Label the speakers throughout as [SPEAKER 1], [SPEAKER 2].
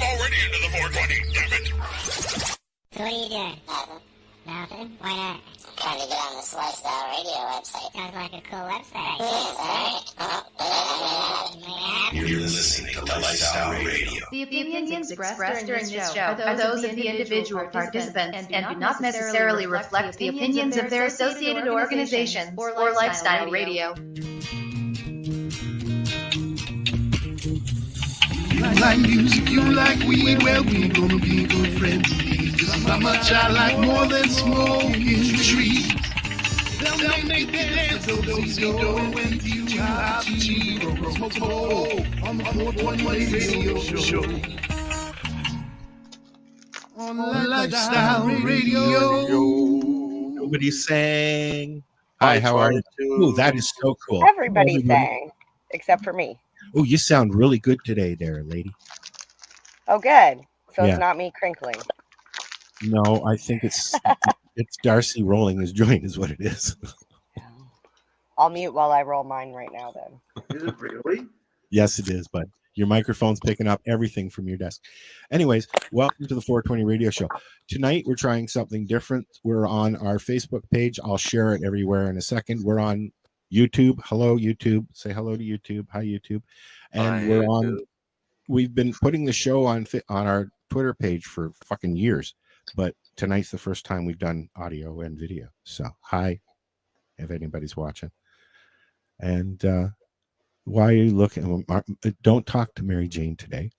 [SPEAKER 1] already into the 420, damn it!
[SPEAKER 2] So what are you doing?
[SPEAKER 3] Nothing.
[SPEAKER 2] Nothing? Why not?
[SPEAKER 3] Trying to get on this lifestyle radio website.
[SPEAKER 2] Sounds like a cool website.
[SPEAKER 3] Yes, alright.
[SPEAKER 1] You're listening to Lifestyle Radio.
[SPEAKER 4] The opinions expressed during this show are those of the individual participants and do not necessarily reflect the opinions of their associated organizations or Lifestyle Radio.
[SPEAKER 5] You like music, you like weed, well, we gonna be good friends. This is how much I like more than smoking trees. They'll make me dance, do-do-do, when you have cheese or smoke bowl on the 420 radio show. On Lifestyle Radio.
[SPEAKER 6] Nobody sang. Hi, how are you? Oh, that is so cool.
[SPEAKER 7] Everybody sang, except for me.
[SPEAKER 6] Oh, you sound really good today there, lady.
[SPEAKER 7] Oh, good. So
[SPEAKER 6] Yeah.
[SPEAKER 7] it's not me crinkling.
[SPEAKER 6] No, I think it's Darcy rolling his joint is what it is.
[SPEAKER 7] I'll mute while I roll mine right now then.
[SPEAKER 5] Is it really?
[SPEAKER 6] Yes, it is, bud. Your microphone's picking up everything from your desk. Anyways, welcome to the 420 Radio Show. Tonight, we're trying something different. We're on our Facebook page. I'll share it everywhere in a second. We're on YouTube. Hello, YouTube. Say hello to YouTube. Hi, YouTube. And we're on. We've been putting the show on our Twitter page for fucking years, but tonight's the first time we've done audio and video. So, hi, if anybody's watching. And why are you looking? Don't talk to Mary Jane today.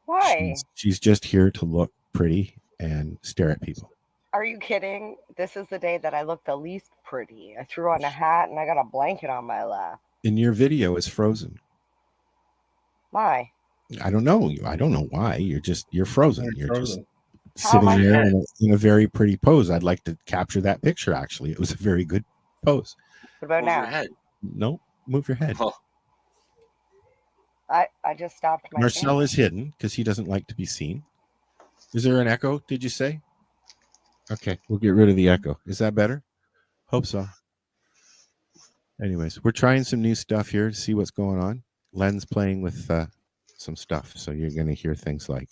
[SPEAKER 7] Why?
[SPEAKER 6] She's just here to look pretty and stare at people.
[SPEAKER 7] Are you kidding? This is the day that I look the least pretty. I threw on a hat and I got a blanket on my lap.
[SPEAKER 6] In your video is frozen.
[SPEAKER 7] Why?
[SPEAKER 6] I don't know. I don't know why. You're frozen. You're
[SPEAKER 5] frozen.
[SPEAKER 6] just sitting
[SPEAKER 7] How am I
[SPEAKER 6] there in a very pretty pose. I'd like to capture that picture, actually. It was a very good pose.
[SPEAKER 7] What about now?
[SPEAKER 8] Head.
[SPEAKER 6] No, move your head.
[SPEAKER 8] Oh,
[SPEAKER 7] I just stopped my
[SPEAKER 6] Marcel
[SPEAKER 7] camera.
[SPEAKER 6] is hidden because he doesn't like to be seen. Is there an echo, did you say? Okay, we'll get rid of the echo. Is that better? Hope so. Anyways, we're trying some new stuff here to see what's going on. Len's playing with some stuff, so you're going to hear things like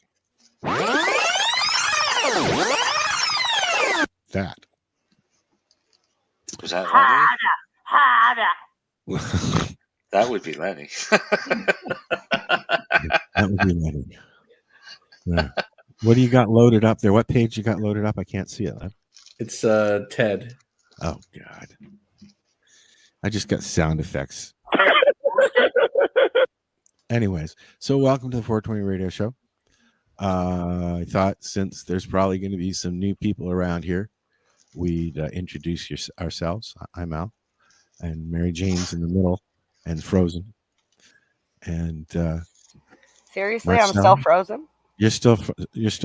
[SPEAKER 6] that.
[SPEAKER 8] was that Lenny?
[SPEAKER 2] Harder.
[SPEAKER 8] That would be Lenny.
[SPEAKER 6] That would be Lenny. Yeah. What do you got loaded up there? What page you got loaded up? I can't see it, Len.
[SPEAKER 9] It's Ted.
[SPEAKER 6] Oh, God. I just got sound effects. Anyways, so welcome to the 420 Radio Show. I thought since there's probably going to be some new people around here, we'd introduce ourselves. I'm Al, and Mary Jane's in the middle and frozen. And
[SPEAKER 7] Seriously,
[SPEAKER 6] Marcel?
[SPEAKER 7] I'm still frozen?
[SPEAKER 6] you're still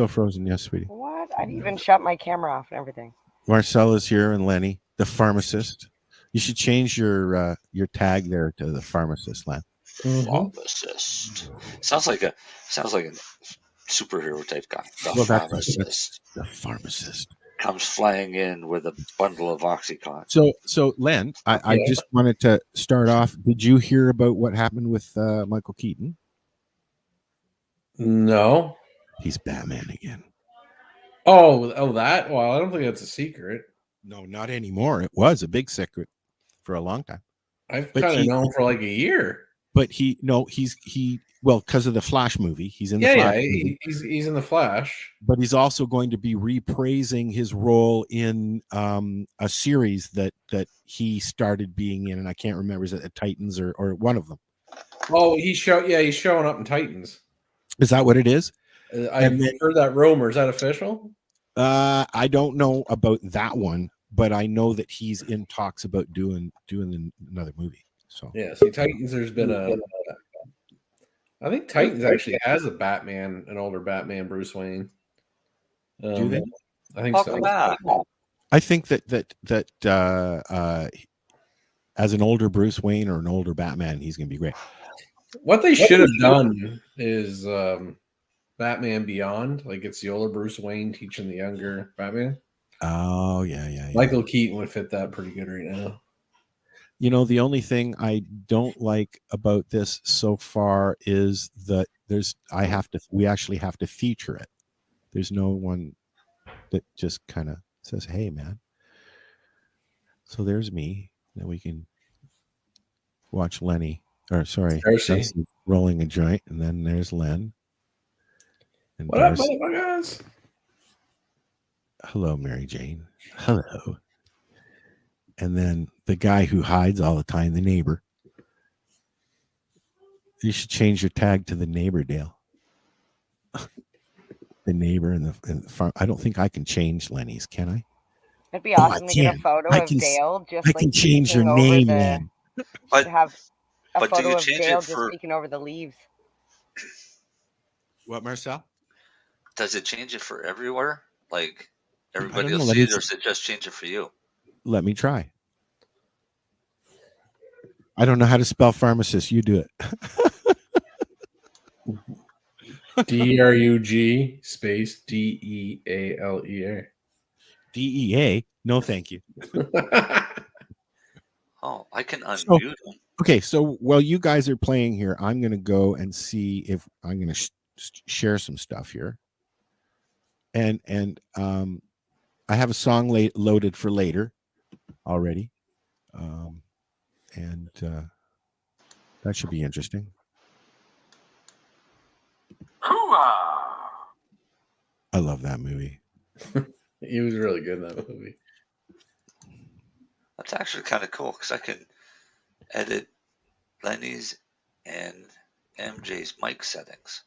[SPEAKER 6] frozen, yes, sweetie.
[SPEAKER 7] What? I didn't even shut my camera off and everything.
[SPEAKER 6] Marcel is here and Lenny, the pharmacist. You should change your tag there to the pharmacist, Len.
[SPEAKER 8] Pharmacist. Sounds like a superhero type guy.
[SPEAKER 6] Well,
[SPEAKER 8] Pharmacist
[SPEAKER 6] that's the pharmacist.
[SPEAKER 8] comes flying in with a bundle of OxyContin.
[SPEAKER 6] So Len, I just wanted to start off. Did you hear about what happened with Michael Keaton?
[SPEAKER 9] No.
[SPEAKER 6] He's Batman again.
[SPEAKER 9] Oh, that? Well, I don't think that's a secret.
[SPEAKER 6] No, not anymore. It was a big secret for a long time.
[SPEAKER 9] I've
[SPEAKER 6] But
[SPEAKER 9] kind of
[SPEAKER 6] he-
[SPEAKER 9] known for like a year.
[SPEAKER 6] But he's because of the Flash movie. He's in the
[SPEAKER 9] Yeah,
[SPEAKER 6] Flash movie.
[SPEAKER 9] he's in the Flash.
[SPEAKER 6] But he's also going to be reprising his role in a series that he started being in, and I can't remember, is it Titans or one of them?
[SPEAKER 9] Oh, he's showing up in Titans.
[SPEAKER 6] Is that what it is?
[SPEAKER 9] I've heard that rumor. Is that official?
[SPEAKER 6] I don't know about that one, but I know that he's in talks about doing another movie. So
[SPEAKER 9] Yeah, see, Titans, there's been I think Titans actually has an older Batman, Bruce Wayne.
[SPEAKER 6] Do they?
[SPEAKER 9] I think so.
[SPEAKER 6] I think that as an older Bruce Wayne or an older Batman, he's going to be great.
[SPEAKER 9] What they should have done is Batman Beyond. Like, it's the older Bruce Wayne teaching the younger Batman.
[SPEAKER 6] Oh, yeah.
[SPEAKER 9] Michael Keaton would fit that pretty good right now.
[SPEAKER 6] You know, the only thing I don't like about this so far is that we actually have to feature it. There's no one that just kind of says, "Hey, man." So there's me. Then we can watch Lenny, or sorry, Darcy rolling a joint, and then there's Len. And
[SPEAKER 9] what up, motherfuckers?
[SPEAKER 6] Hello, Mary Jane. Hello. And then the guy who hides all the time, the neighbor. You should change your tag to the neighbor, Dale. The neighbor and the farm. I don't think I can change Lenny's, can I?
[SPEAKER 7] It'd be awesome to get a photo of Dale just
[SPEAKER 6] I can change your name, man.
[SPEAKER 7] But have a
[SPEAKER 8] but
[SPEAKER 7] photo
[SPEAKER 8] do you
[SPEAKER 7] of
[SPEAKER 8] change
[SPEAKER 7] Dale
[SPEAKER 8] it
[SPEAKER 7] just
[SPEAKER 8] for
[SPEAKER 7] peeking over the leaves.
[SPEAKER 6] What, Marcel?
[SPEAKER 8] Does it change it for everywhere? Like everybody
[SPEAKER 6] don't
[SPEAKER 8] will
[SPEAKER 6] know.
[SPEAKER 8] see it, or does it just change it for you?
[SPEAKER 6] Let me try. I don't know how to spell pharmacist. You do it.
[SPEAKER 9] DRUG space DEALEA.
[SPEAKER 6] DEA? No, thank you.
[SPEAKER 8] Oh, I can unmute them.
[SPEAKER 6] Okay, so while you guys are playing here, I'm going to go and see if I'm going to share some stuff here. And I have a song loaded for later already. And that should be interesting. I love that movie.
[SPEAKER 9] He was really good in that movie.
[SPEAKER 8] That's actually kind of cool because I can edit Lenny's and MJ's mic settings.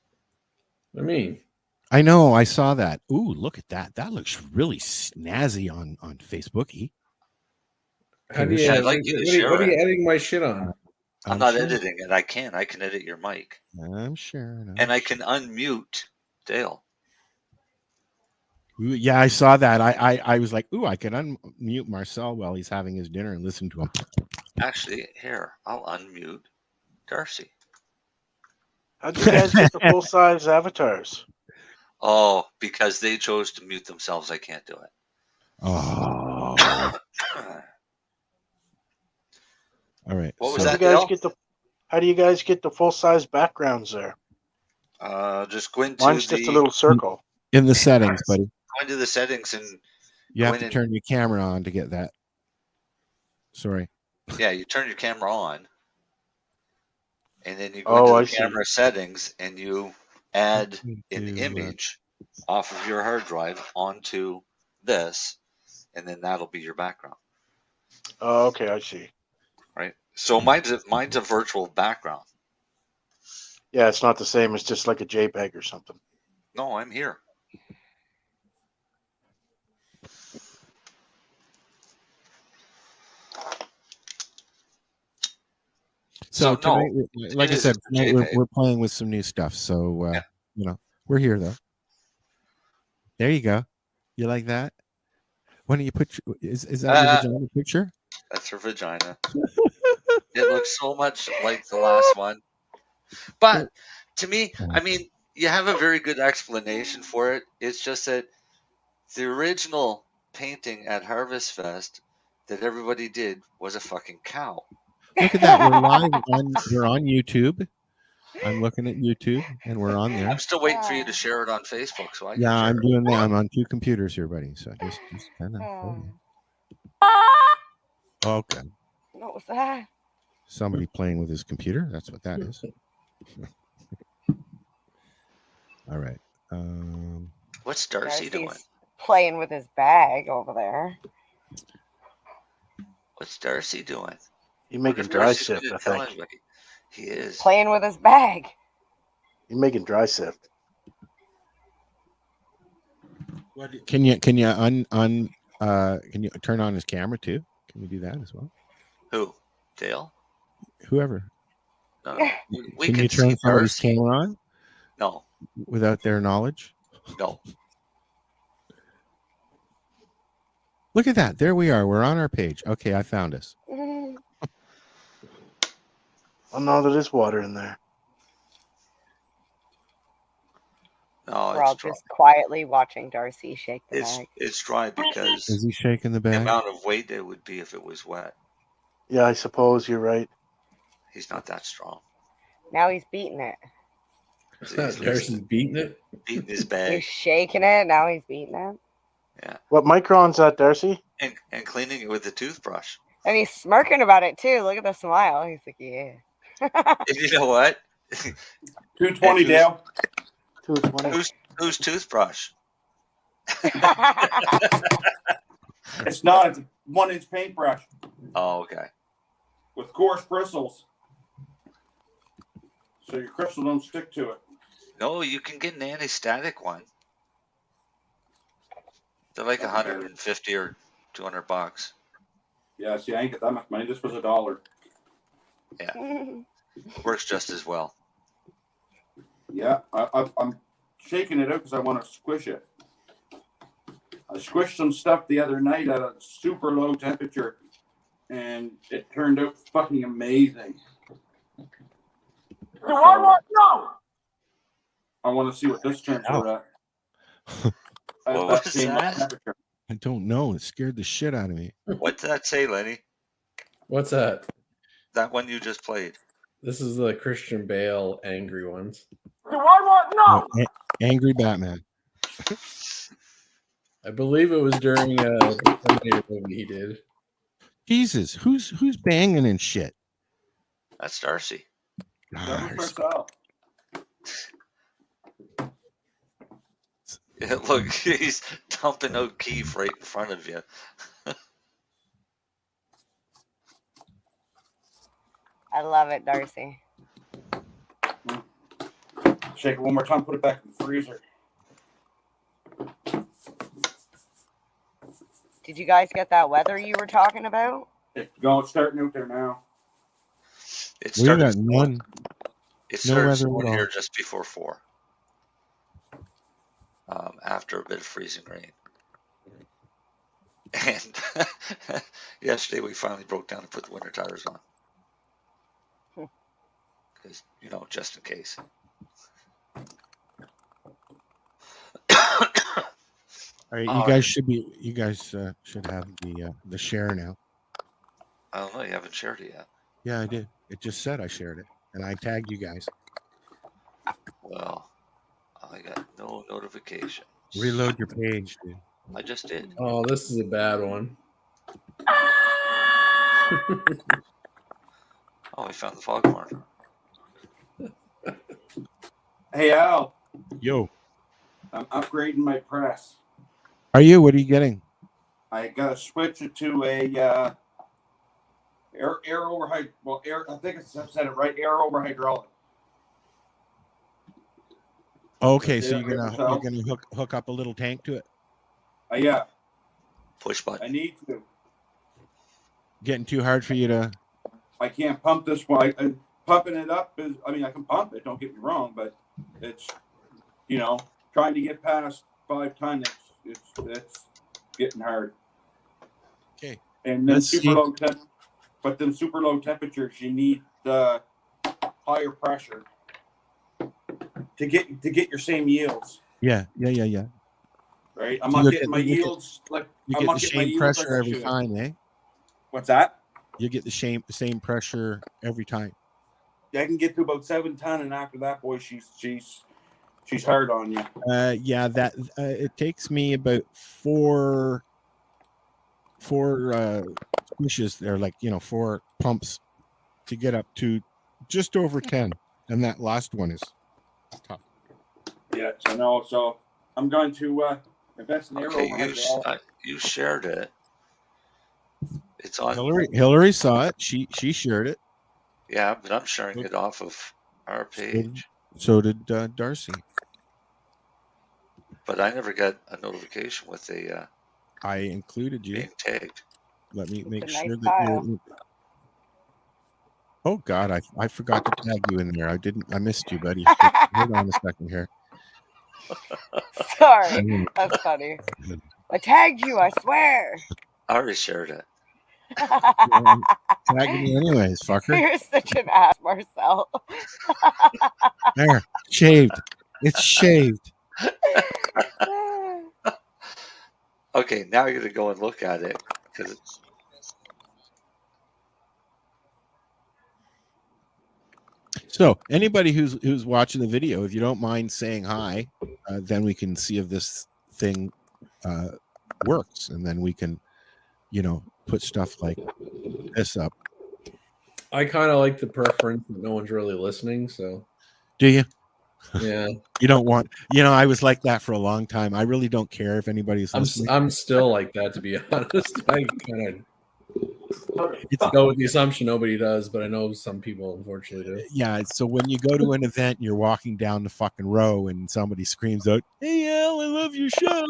[SPEAKER 6] I know. I saw that. Ooh, look at that. That looks really snazzy on Facebook.
[SPEAKER 9] How do you,
[SPEAKER 8] I'd like you to share
[SPEAKER 9] what are you
[SPEAKER 8] it.
[SPEAKER 9] editing my shit on?
[SPEAKER 8] I'm not editing it. I can edit your mic.
[SPEAKER 6] I'm sure.
[SPEAKER 8] And I can unmute Dale.
[SPEAKER 6] Yeah, I saw that. I was like, ooh, I can unmute Marcel while he's having his dinner and listen to him.
[SPEAKER 8] Actually, here, I'll unmute Darcy.
[SPEAKER 10] How'd you guys get the full-size avatars?
[SPEAKER 8] Oh, because they chose to mute themselves. I can't do it.
[SPEAKER 6] Oh. All right.
[SPEAKER 8] What was that, Dale?
[SPEAKER 10] How do you guys get the full-size backgrounds there?
[SPEAKER 8] Just go into
[SPEAKER 10] Mine's just a little circle.
[SPEAKER 6] In the settings, buddy.
[SPEAKER 8] Go into the settings and
[SPEAKER 6] you have to turn your camera on to get that. Sorry.
[SPEAKER 8] Yeah, you turn your camera on, and then you go into the camera settings, and you add an image off of your hard drive onto this, and then that'll be your background.
[SPEAKER 10] Oh, okay, I see.
[SPEAKER 8] Right. So mine's a virtual background.
[SPEAKER 10] Yeah, it's not the same. It's just like a JPEG or something.
[SPEAKER 8] No, I'm here.
[SPEAKER 6] So tonight, like I said, tonight we're playing with some new stuff. So we're here though. There you go. You like that? Why don't you put? Is that your vagina picture?
[SPEAKER 8] That's her vagina. It looks so much like the last one, but to me, I mean, you have a very good explanation for it. It's just that the original painting at Harvest Fest that everybody did was a fucking cow.
[SPEAKER 6] Look at that. We're live. We're on YouTube. I'm looking at YouTube, and we're on there.
[SPEAKER 8] I'm still waiting for you to share it on Facebook, so I can
[SPEAKER 6] I'm doing that. I'm on 2 computers here, buddy. So just kind of. Okay.
[SPEAKER 7] What was that?
[SPEAKER 6] Somebody playing with his computer. That's what that is. All right.
[SPEAKER 8] What's Darcy doing?
[SPEAKER 7] Playing with his bag over there.
[SPEAKER 8] What's Darcy doing?
[SPEAKER 10] He's making dry sift, I think.
[SPEAKER 8] He is
[SPEAKER 7] playing with his bag.
[SPEAKER 10] He's making dry sift.
[SPEAKER 6] Can you can you turn on his camera too? Can we do that as well?
[SPEAKER 8] Who? Dale?
[SPEAKER 6] Whoever.
[SPEAKER 8] No.
[SPEAKER 6] Can you turn somebody's camera on?
[SPEAKER 8] No.
[SPEAKER 6] Without their knowledge?
[SPEAKER 8] No.
[SPEAKER 6] Look at that. There we are. We're on our page. Okay, I found us.
[SPEAKER 10] Oh no, there is water in there.
[SPEAKER 8] No,
[SPEAKER 7] we're all just quietly watching Darcy shake the bag.
[SPEAKER 8] It's dry because
[SPEAKER 6] is he shaking the bag?
[SPEAKER 8] The amount of weight it would be if it was wet.
[SPEAKER 10] Yeah, I suppose you're right.
[SPEAKER 8] He's not that strong.
[SPEAKER 7] Now he's beating it.
[SPEAKER 9] Darcy's beating it.
[SPEAKER 8] Beating his
[SPEAKER 7] He's
[SPEAKER 8] bag.
[SPEAKER 7] shaking it. Now he's beating it.
[SPEAKER 8] Yeah.
[SPEAKER 10] What micron's that, Darcy?
[SPEAKER 8] And cleaning it with a toothbrush.
[SPEAKER 7] And he's smirking about it too. Look at the smile. He's like, yeah.
[SPEAKER 8] And you know what?
[SPEAKER 10] 220,
[SPEAKER 8] And
[SPEAKER 10] Dale. 220.
[SPEAKER 8] Whose toothbrush?
[SPEAKER 10] It's not. It's a 1-inch paintbrush
[SPEAKER 8] Oh, okay.
[SPEAKER 10] with coarse bristles, so your crystal don't stick to it.
[SPEAKER 8] No, you can get an anti-static one. They're like 150 or $200.
[SPEAKER 10] Yeah, see, I ain't got that much money. This was $1.
[SPEAKER 8] Yeah, works just as well.
[SPEAKER 10] Yeah, I'm shaking it out because I want to squish it. I squished some stuff the other night at a super low temperature, and it turned out fucking amazing. I want to see what this turns out at.
[SPEAKER 8] What was that?
[SPEAKER 10] Temperature.
[SPEAKER 6] I don't know. It scared the shit out of me.
[SPEAKER 8] What did that say, Lenny?
[SPEAKER 9] What's that?
[SPEAKER 8] That one you just played.
[SPEAKER 9] This is the Christian Bale angry ones.
[SPEAKER 6] No, Angry Batman.
[SPEAKER 9] I believe it was during the Terminator movie he did.
[SPEAKER 6] Jesus, who's banging and shit?
[SPEAKER 8] That's Darcy.
[SPEAKER 10] That was myself.
[SPEAKER 8] Yeah, look, he's dumping out Keith right in front of you.
[SPEAKER 7] I love it, Darcy.
[SPEAKER 10] Shake it one more time. Put it back in the freezer.
[SPEAKER 7] Did you guys get that weather you were talking about?
[SPEAKER 10] It's starting out there now.
[SPEAKER 8] It
[SPEAKER 6] We
[SPEAKER 8] started
[SPEAKER 6] got none.
[SPEAKER 8] It
[SPEAKER 6] No
[SPEAKER 8] started
[SPEAKER 6] weather
[SPEAKER 8] snowing
[SPEAKER 6] at all.
[SPEAKER 8] here just before 4. After a bit of freezing rain. And yesterday we finally broke down and put the winter tires on. Because, just in case.
[SPEAKER 6] All right, you guys should have the share now.
[SPEAKER 8] I don't know, you haven't shared it yet.
[SPEAKER 6] Yeah, I did. It just said I shared it, and I tagged you guys.
[SPEAKER 8] Well, I got no notification.
[SPEAKER 6] Reload your page, dude.
[SPEAKER 8] I just did.
[SPEAKER 9] Oh, this is a bad one.
[SPEAKER 8] Oh, we found the foghorn.
[SPEAKER 10] Hey, Al.
[SPEAKER 6] Yo.
[SPEAKER 10] I'm upgrading my press.
[SPEAKER 6] Are you? What are you getting?
[SPEAKER 10] I gotta switch it to a air over I think I've said it right. Air over hydraulic.
[SPEAKER 6] Okay, so you're gonna hook up a little tank to it.
[SPEAKER 10] Yeah.
[SPEAKER 8] Push button.
[SPEAKER 10] I need to.
[SPEAKER 6] Getting too hard for you to.
[SPEAKER 10] I can't pump this one. Pumping it up is. I mean, I can pump it. Don't get me wrong, but it's trying to get past 5 ton. It's getting hard.
[SPEAKER 6] Okay.
[SPEAKER 10] And then but then super low temperatures, you need the higher pressure to get your same yields.
[SPEAKER 6] Yeah.
[SPEAKER 10] Right. I'm not getting my yields like
[SPEAKER 6] you
[SPEAKER 10] I'm
[SPEAKER 6] get
[SPEAKER 10] not
[SPEAKER 6] the
[SPEAKER 10] getting my
[SPEAKER 6] same
[SPEAKER 10] yields
[SPEAKER 6] pressure
[SPEAKER 10] like I
[SPEAKER 6] every
[SPEAKER 10] should.
[SPEAKER 6] time, eh?
[SPEAKER 10] What's that?
[SPEAKER 6] You get the same pressure every time.
[SPEAKER 10] I can get to about 7 ton, and after that, boy, she's hard on you.
[SPEAKER 6] Yeah, that it takes me about four pushes there, 4 pumps to get up to just over 10, and that last one is tough.
[SPEAKER 10] Yeah, so no, so I'm going to invest in
[SPEAKER 8] Okay,
[SPEAKER 10] aero.
[SPEAKER 8] you shared it. It's on.
[SPEAKER 6] Hillary saw it. She shared it.
[SPEAKER 8] Yeah, but I'm sharing it off of our page.
[SPEAKER 6] So did Darcy.
[SPEAKER 8] But I never got a notification with a.
[SPEAKER 6] I included you.
[SPEAKER 8] Being tagged.
[SPEAKER 6] Let me make
[SPEAKER 7] It's a
[SPEAKER 6] sure
[SPEAKER 7] nice
[SPEAKER 6] that
[SPEAKER 7] file.
[SPEAKER 6] you. Oh God, I forgot to tag you in there. I missed you, buddy. Hold on a second here.
[SPEAKER 7] Sorry, that's funny. I tagged you, I swear.
[SPEAKER 8] I already shared it.
[SPEAKER 6] Tagging me anyways, fucker.
[SPEAKER 7] You're such an ass, Marcel.
[SPEAKER 6] There, shaved. It's shaved.
[SPEAKER 8] Okay, now you're gonna go and look at it because it's.
[SPEAKER 6] So anybody who's watching the video, if you don't mind saying hi, then we can see if this thing works, and then we can, put stuff like this up.
[SPEAKER 9] I kind of like the preference that no one's really listening. So,
[SPEAKER 6] do you?
[SPEAKER 9] Yeah.
[SPEAKER 6] You don't want, I was like that for a long time. I really don't care if anybody's listening.
[SPEAKER 9] I'm still like that, to be honest. I kind of go with the assumption nobody does, but I know some people unfortunately do.
[SPEAKER 6] Yeah. So when you go to an event, you're walking down the fucking row and somebody screams out, "Hey, Al, I love your show."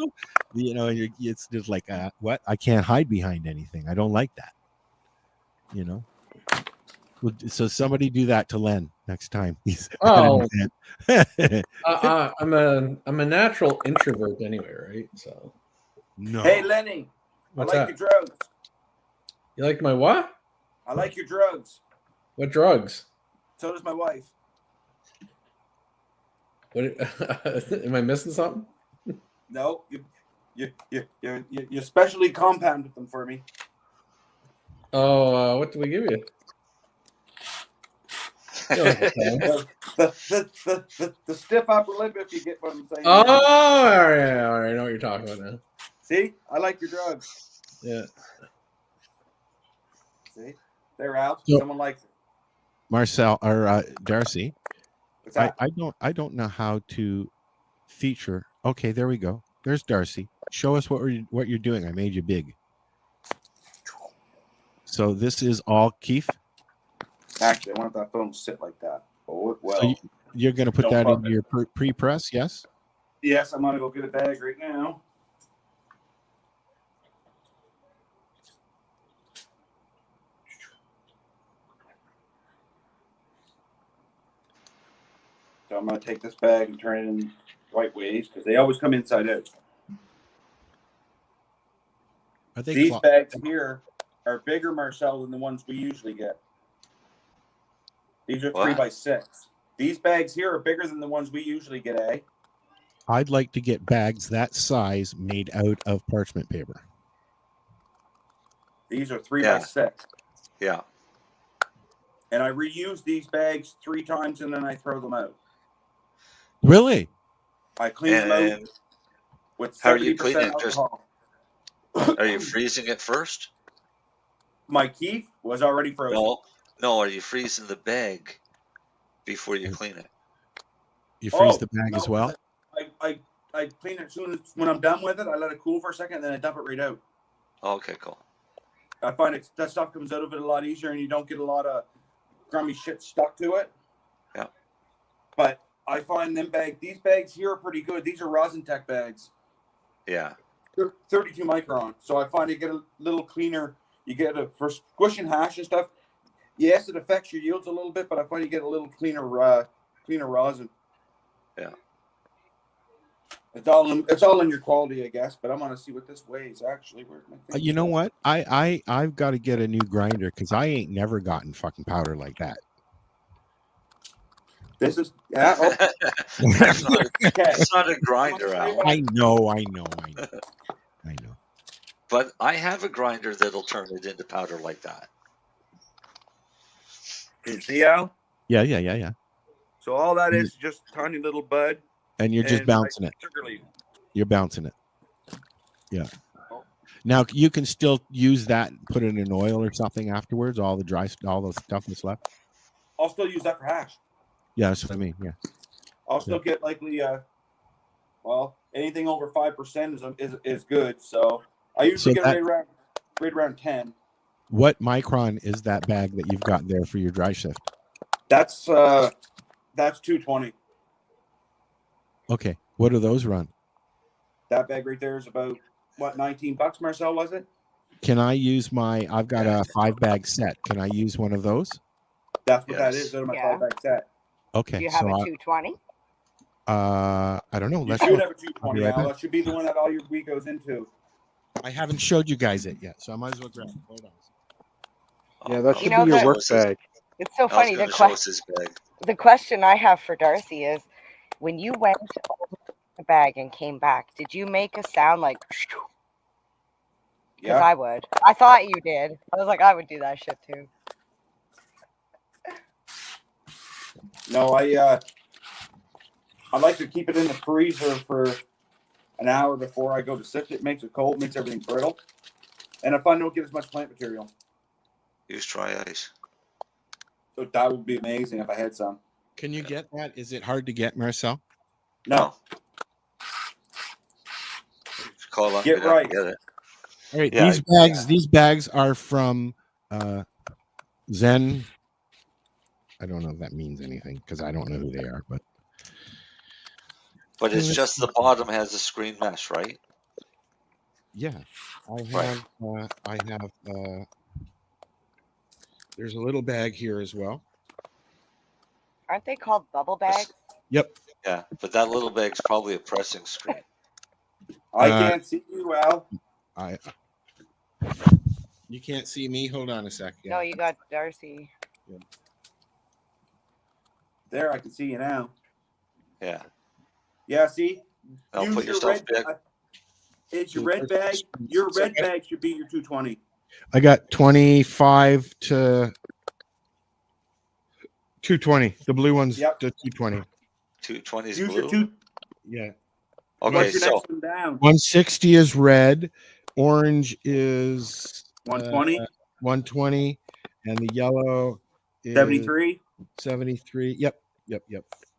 [SPEAKER 6] It's just like, what? I can't hide behind anything. I don't like that. So somebody do that to Len next time.
[SPEAKER 9] I'm a natural introvert anyway, right? So
[SPEAKER 6] no.
[SPEAKER 10] Hey, Lenny,
[SPEAKER 9] What's
[SPEAKER 10] I like
[SPEAKER 9] that?
[SPEAKER 10] your drugs.
[SPEAKER 9] You like my what?
[SPEAKER 10] I like your drugs.
[SPEAKER 9] What drugs?
[SPEAKER 10] So does my wife.
[SPEAKER 9] What? Am I missing something?
[SPEAKER 10] No, you specially compounded them for me.
[SPEAKER 9] Oh, what do we give you?
[SPEAKER 10] The stiff upper lip, if you get what I'm saying.
[SPEAKER 9] Oh, all right. I know what you're talking about now.
[SPEAKER 10] See, I like your drugs.
[SPEAKER 9] Yeah.
[SPEAKER 10] See, they're out.
[SPEAKER 6] So,
[SPEAKER 10] someone likes it.
[SPEAKER 6] Marcel or Darcy.
[SPEAKER 10] What's that?
[SPEAKER 6] I don't know how to feature. Okay, there we go. There's Darcy. Show us what you're doing. I made you big. So this is all Keith.
[SPEAKER 10] Actually, I want that phone to sit like that. Oh, well.
[SPEAKER 6] So you're going to put that in your pre-press, yes?
[SPEAKER 10] Yes, I'm going to go get a bag right now. So I'm going to take this bag and turn it in right ways because they always come inside out. These bags here are bigger, Marcel, than the ones we usually get. These are 3x6. These bags here are bigger than the ones we usually get, eh?
[SPEAKER 6] I'd like to get bags that size made out of parchment paper.
[SPEAKER 10] These are 3x6.
[SPEAKER 8] Yeah.
[SPEAKER 10] And I reuse these bags 3 times and then I throw them out.
[SPEAKER 6] Really?
[SPEAKER 10] I clean them out with 70%
[SPEAKER 8] how are you cleaning it?
[SPEAKER 10] alcohol.
[SPEAKER 8] Are you freezing it first?
[SPEAKER 10] My Keith was already frozen.
[SPEAKER 8] No. Are you freezing the bag before you clean it?
[SPEAKER 6] You freeze the bag as well?
[SPEAKER 10] I clean it as soon as when I'm done with it. I let it cool for a second, and then I dump it right out.
[SPEAKER 8] Okay, cool.
[SPEAKER 10] I find that stuff comes out of it a lot easier, and you don't get a lot of grummy shit stuck to it.
[SPEAKER 8] Yeah.
[SPEAKER 10] But I find these bags here are pretty good. These are Rosentech bags.
[SPEAKER 8] Yeah.
[SPEAKER 10] They're 32 micron, so I find you get a little cleaner. You get for squishing hash and stuff. Yes, it affects your yields a little bit, but I find you get a little cleaner rosin.
[SPEAKER 8] Yeah.
[SPEAKER 10] It's all in your quality, I guess. But I'm gonna see what this weighs actually. Where's my thing?
[SPEAKER 6] You know what? I've got to get a new grinder because I ain't never gotten fucking powder like that.
[SPEAKER 10] This is
[SPEAKER 8] It's not a grinder, Al.
[SPEAKER 6] I know.
[SPEAKER 8] But I have a grinder that'll turn it into powder like that.
[SPEAKER 10] You see, Al?
[SPEAKER 6] Yeah.
[SPEAKER 10] So all that is just tiny little bud.
[SPEAKER 6] And you're just bouncing it. You're bouncing it. Yeah. Now you can still use that and put it in oil or something afterwards. All the stuff that's left.
[SPEAKER 10] I'll still use that for hash.
[SPEAKER 6] Yeah, that's what I mean. Yeah.
[SPEAKER 10] I'll still get likely. Anything over 5% is good. So I usually get right around 10.
[SPEAKER 6] What micron is that bag that you've got there for your dry shift?
[SPEAKER 10] That's 220.
[SPEAKER 6] Okay. What do those run?
[SPEAKER 10] That bag right there is about $19, Marcel, was it?
[SPEAKER 6] Can I use I've got a 5-bag set. Can I use one of those?
[SPEAKER 10] That's what that is. Out of my 5-bag set.
[SPEAKER 6] Okay.
[SPEAKER 7] Do you have a 220?
[SPEAKER 6] I don't know.
[SPEAKER 10] You should have a 220. That should be the one that all your weed goes into.
[SPEAKER 6] I haven't showed you guys it yet, so I might as well grab it. Hold on.
[SPEAKER 11] Yeah, that should be your work bag.
[SPEAKER 7] It's so funny. The question I have for Darcy is, when you went over the bag and came back, did you make a sound like? Because I would. I thought you did. I was like, I would do that shit too.
[SPEAKER 10] No, I like to keep it in the freezer for an hour before I go to sift it. Makes it cold, makes everything brittle. And if I don't get as much plant material.
[SPEAKER 8] Use dry ice.
[SPEAKER 10] So that would be amazing if I had some.
[SPEAKER 6] Can you get that? Is it hard to get, Marcel?
[SPEAKER 10] No.
[SPEAKER 8] Call up.
[SPEAKER 10] Get right.
[SPEAKER 8] Get it.
[SPEAKER 6] All right.
[SPEAKER 8] Yeah,
[SPEAKER 6] These bags are from Zen. I don't know if that means anything because I don't know who they are, but
[SPEAKER 8] it's just the bottom has a screen mesh, right?
[SPEAKER 6] yeah, I have there's a little bag here as well.
[SPEAKER 7] Aren't they called bubble bags?
[SPEAKER 6] Yep.
[SPEAKER 8] Yeah, but that little bag's probably a pressing screen.
[SPEAKER 10] I can't see you, Al.
[SPEAKER 6] You can't see me. Hold on a sec. Yeah.
[SPEAKER 7] No, you got Darcy.
[SPEAKER 6] Yeah.
[SPEAKER 10] There, I can see you now.
[SPEAKER 8] Yeah.
[SPEAKER 10] Yeah, see?
[SPEAKER 8] I'll
[SPEAKER 10] Use
[SPEAKER 8] put
[SPEAKER 10] your
[SPEAKER 8] yourself
[SPEAKER 10] red,
[SPEAKER 8] back.
[SPEAKER 10] it's your red bag. Your red bag should be your 220.
[SPEAKER 6] I got 25 to 220. The blue one's
[SPEAKER 10] Yep.
[SPEAKER 6] the 220.
[SPEAKER 8] 220 is
[SPEAKER 10] Use
[SPEAKER 8] blue?
[SPEAKER 10] your two.
[SPEAKER 6] Yeah.
[SPEAKER 8] Okay,
[SPEAKER 10] What's your
[SPEAKER 8] so
[SPEAKER 10] next one down?
[SPEAKER 6] 160 is red. Orange is
[SPEAKER 10] 120.
[SPEAKER 6] 120. And the yellow is
[SPEAKER 10] 73.
[SPEAKER 6] 73. Yep.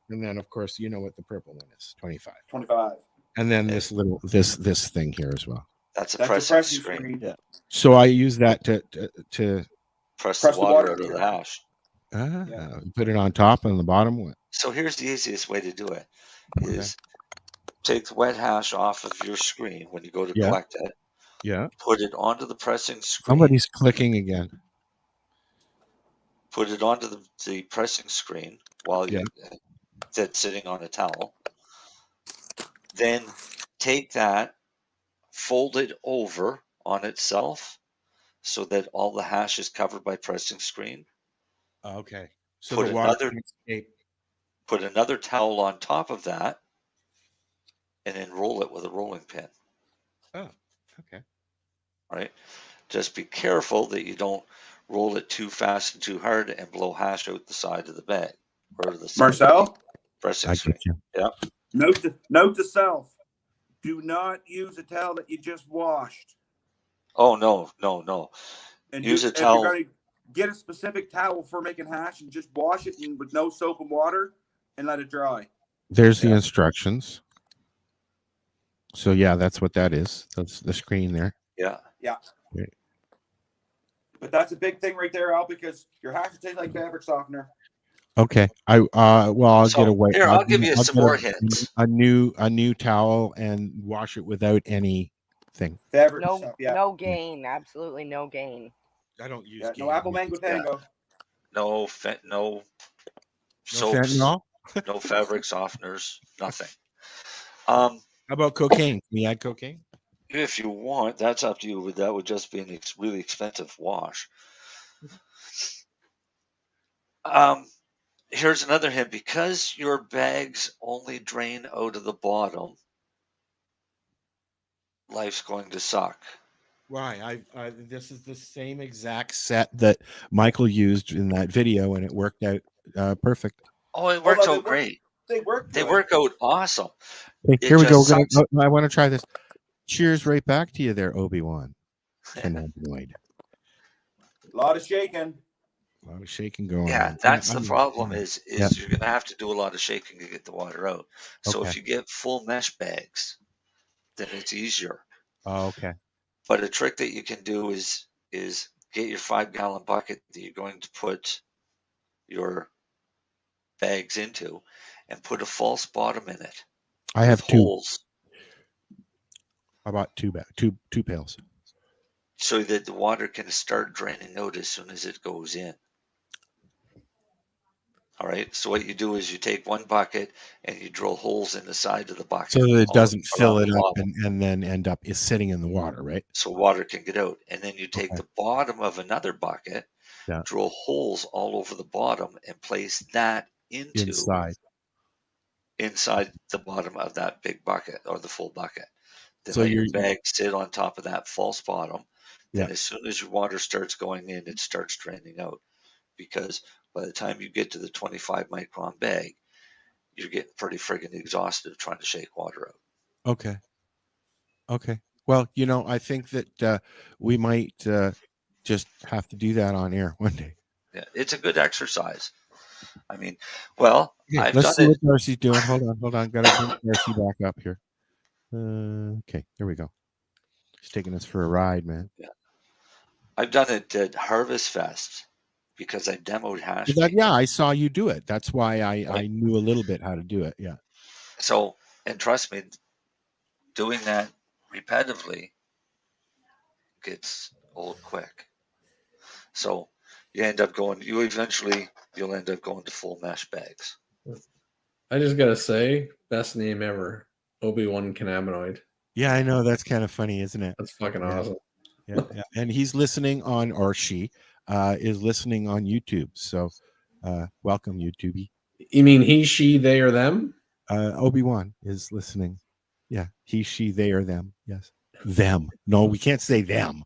[SPEAKER 6] And then, of course, you know what the purple one is. 25.
[SPEAKER 10] 25.
[SPEAKER 6] And then this little this thing here as well.
[SPEAKER 8] That's a
[SPEAKER 10] That's
[SPEAKER 8] pressing
[SPEAKER 10] your pressing
[SPEAKER 8] screen.
[SPEAKER 10] screen.
[SPEAKER 8] Yeah.
[SPEAKER 6] So I use that to
[SPEAKER 8] Press
[SPEAKER 10] Press
[SPEAKER 8] the
[SPEAKER 10] the
[SPEAKER 8] water
[SPEAKER 10] water
[SPEAKER 8] out of
[SPEAKER 10] here.
[SPEAKER 8] the hash.
[SPEAKER 6] put it on top and the bottom.
[SPEAKER 8] So here's the easiest way to do it is take the wet hash off of your screen when you go to
[SPEAKER 6] Yeah.
[SPEAKER 8] collect it.
[SPEAKER 6] Yeah.
[SPEAKER 8] Put it onto the pressing screen.
[SPEAKER 6] Somebody's clicking again.
[SPEAKER 8] Put it onto the pressing screen while that's sitting on a towel. Then take that, fold it over on itself so that all the hash is covered by pressing screen.
[SPEAKER 6] Okay. So
[SPEAKER 8] Put
[SPEAKER 6] the water
[SPEAKER 8] another
[SPEAKER 6] can escape.
[SPEAKER 8] Put another towel on top of that and then roll it with a rolling pin.
[SPEAKER 6] Oh, okay.
[SPEAKER 8] Right? Just be careful that you don't roll it too fast and too hard and blow hash out the side of the bag or the side
[SPEAKER 10] Marcel?
[SPEAKER 8] of the pressing screen. Yeah.
[SPEAKER 10] Note to self. Do not use a towel that you just washed.
[SPEAKER 8] Oh, no.
[SPEAKER 10] And
[SPEAKER 8] Use a
[SPEAKER 10] if
[SPEAKER 8] towel.
[SPEAKER 10] you're going to get a specific towel for making hash and just wash it with no soap and water and let it dry.
[SPEAKER 6] There's the instructions. So yeah, that's what that is. That's the screen there.
[SPEAKER 8] Yeah.
[SPEAKER 6] Great.
[SPEAKER 10] But that's a big thing right there, Al, because your hash will taste like fabric softener.
[SPEAKER 6] Okay. I'll
[SPEAKER 8] So,
[SPEAKER 6] get away.
[SPEAKER 8] here, I'll give you some
[SPEAKER 6] get
[SPEAKER 8] more hints.
[SPEAKER 6] A new towel and wash it without anything.
[SPEAKER 10] Fabric
[SPEAKER 7] No,
[SPEAKER 10] stuff, yeah.
[SPEAKER 7] no gain. Absolutely no gain.
[SPEAKER 6] I don't use
[SPEAKER 10] No apple mango tango.
[SPEAKER 8] No
[SPEAKER 6] no
[SPEAKER 8] soaps,
[SPEAKER 6] fentanyl?
[SPEAKER 8] no fabric softeners, nothing.
[SPEAKER 6] How about cocaine? Can you add cocaine?
[SPEAKER 8] If you want, that's up to you, but that would just be a really expensive wash. Here's another hint. Because your bags only drain out of the bottom, life's going to suck.
[SPEAKER 6] Why? This is the same exact set that Michael used in that video, and it worked out perfect.
[SPEAKER 8] Oh, it works out great.
[SPEAKER 10] They work.
[SPEAKER 8] They work out awesome.
[SPEAKER 6] Okay,
[SPEAKER 8] It
[SPEAKER 6] here we go.
[SPEAKER 8] just sucks.
[SPEAKER 6] I want to try this. Cheers right back to you there, Obi-Wan. Cannabinoid.
[SPEAKER 10] A lot of shaking.
[SPEAKER 6] A lot of shaking going
[SPEAKER 8] Yeah,
[SPEAKER 6] on.
[SPEAKER 8] that's the problem is
[SPEAKER 6] Yeah.
[SPEAKER 8] you're going to have to do a lot of shaking to get the water out. So
[SPEAKER 6] Okay.
[SPEAKER 8] if you get full mesh bags, then it's easier.
[SPEAKER 6] Oh, okay.
[SPEAKER 8] But a trick that you can do is get your 5-gallon bucket that you're going to put your bags into and put a false bottom in it.
[SPEAKER 6] I have
[SPEAKER 8] with
[SPEAKER 6] two.
[SPEAKER 8] holes
[SPEAKER 6] I bought two pails.
[SPEAKER 8] so that the water can start draining out as soon as it goes in. All right. So what you do is you take one bucket and you drill holes in the side of the bucket.
[SPEAKER 6] So that it doesn't fill
[SPEAKER 8] along
[SPEAKER 6] it
[SPEAKER 8] the
[SPEAKER 6] up
[SPEAKER 8] bottom,
[SPEAKER 6] and then end up sitting in the water, right?
[SPEAKER 8] so water can get out. And then you take
[SPEAKER 6] Okay.
[SPEAKER 8] the bottom of another bucket,
[SPEAKER 6] Yeah.
[SPEAKER 8] drill holes all over the bottom, and place that
[SPEAKER 6] Inside.
[SPEAKER 8] inside the bottom of that big bucket or the full bucket. Then
[SPEAKER 6] So
[SPEAKER 8] let your
[SPEAKER 6] you're-
[SPEAKER 8] bag sit on top of that false bottom. Then
[SPEAKER 6] Yeah.
[SPEAKER 8] as soon as your water starts going in, it starts draining out. Because by the time you get to the 25 micron bag, you're getting pretty friggin' exhausted trying to shake water out.
[SPEAKER 6] Okay. Okay. Well, I think that we might just have to do that on air one day.
[SPEAKER 8] Yeah, it's a good exercise. I mean, well,
[SPEAKER 6] Okay, let's see what Darcy's doing. Hold on. Got to bring Darcy back up here. Okay, there we go. He's taking us for a ride, man.
[SPEAKER 8] Yeah. I've done it at Harvest Fest because I demoed hash.
[SPEAKER 6] Yeah, I saw you do it. That's why I knew a little bit how to do it. Yeah.
[SPEAKER 8] So, and trust me, doing that repetitively gets old quick. So you'll end up going to full mesh bags.
[SPEAKER 9] I just gotta say, best name ever, Obi-Wan Cannabinoid.
[SPEAKER 6] Yeah, I know, that's kind of funny, isn't it?
[SPEAKER 9] That's fucking awesome.
[SPEAKER 6] Yeah. And he's listening on, or she is listening on YouTube. So welcome, YouTube.
[SPEAKER 9] You mean he, she, they, or them?
[SPEAKER 6] Obi-Wan is listening. Yeah, he, she, they, or them. Yes, them. No, we can't say them.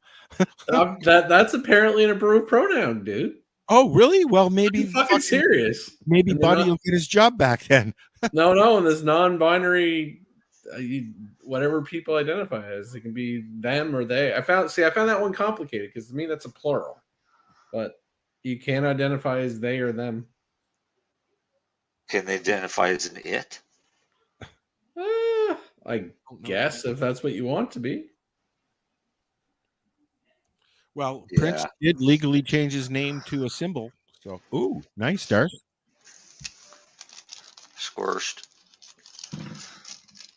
[SPEAKER 9] That's apparently an approved pronoun, dude.
[SPEAKER 6] Oh, really? Well, maybe
[SPEAKER 9] fucking serious.
[SPEAKER 6] Maybe Buddy will get his job back then.
[SPEAKER 9] No, in this non-binary, whatever people identify as, it can be them or they. I found that one complicated because to me that's a plural, but you can't identify as they or them.
[SPEAKER 8] Can they identify as an it?
[SPEAKER 9] I guess if that's what you want to be.
[SPEAKER 6] Well, yeah. Prince did legally change his name to a symbol. So, ooh, nice, Darth.
[SPEAKER 8] Squished.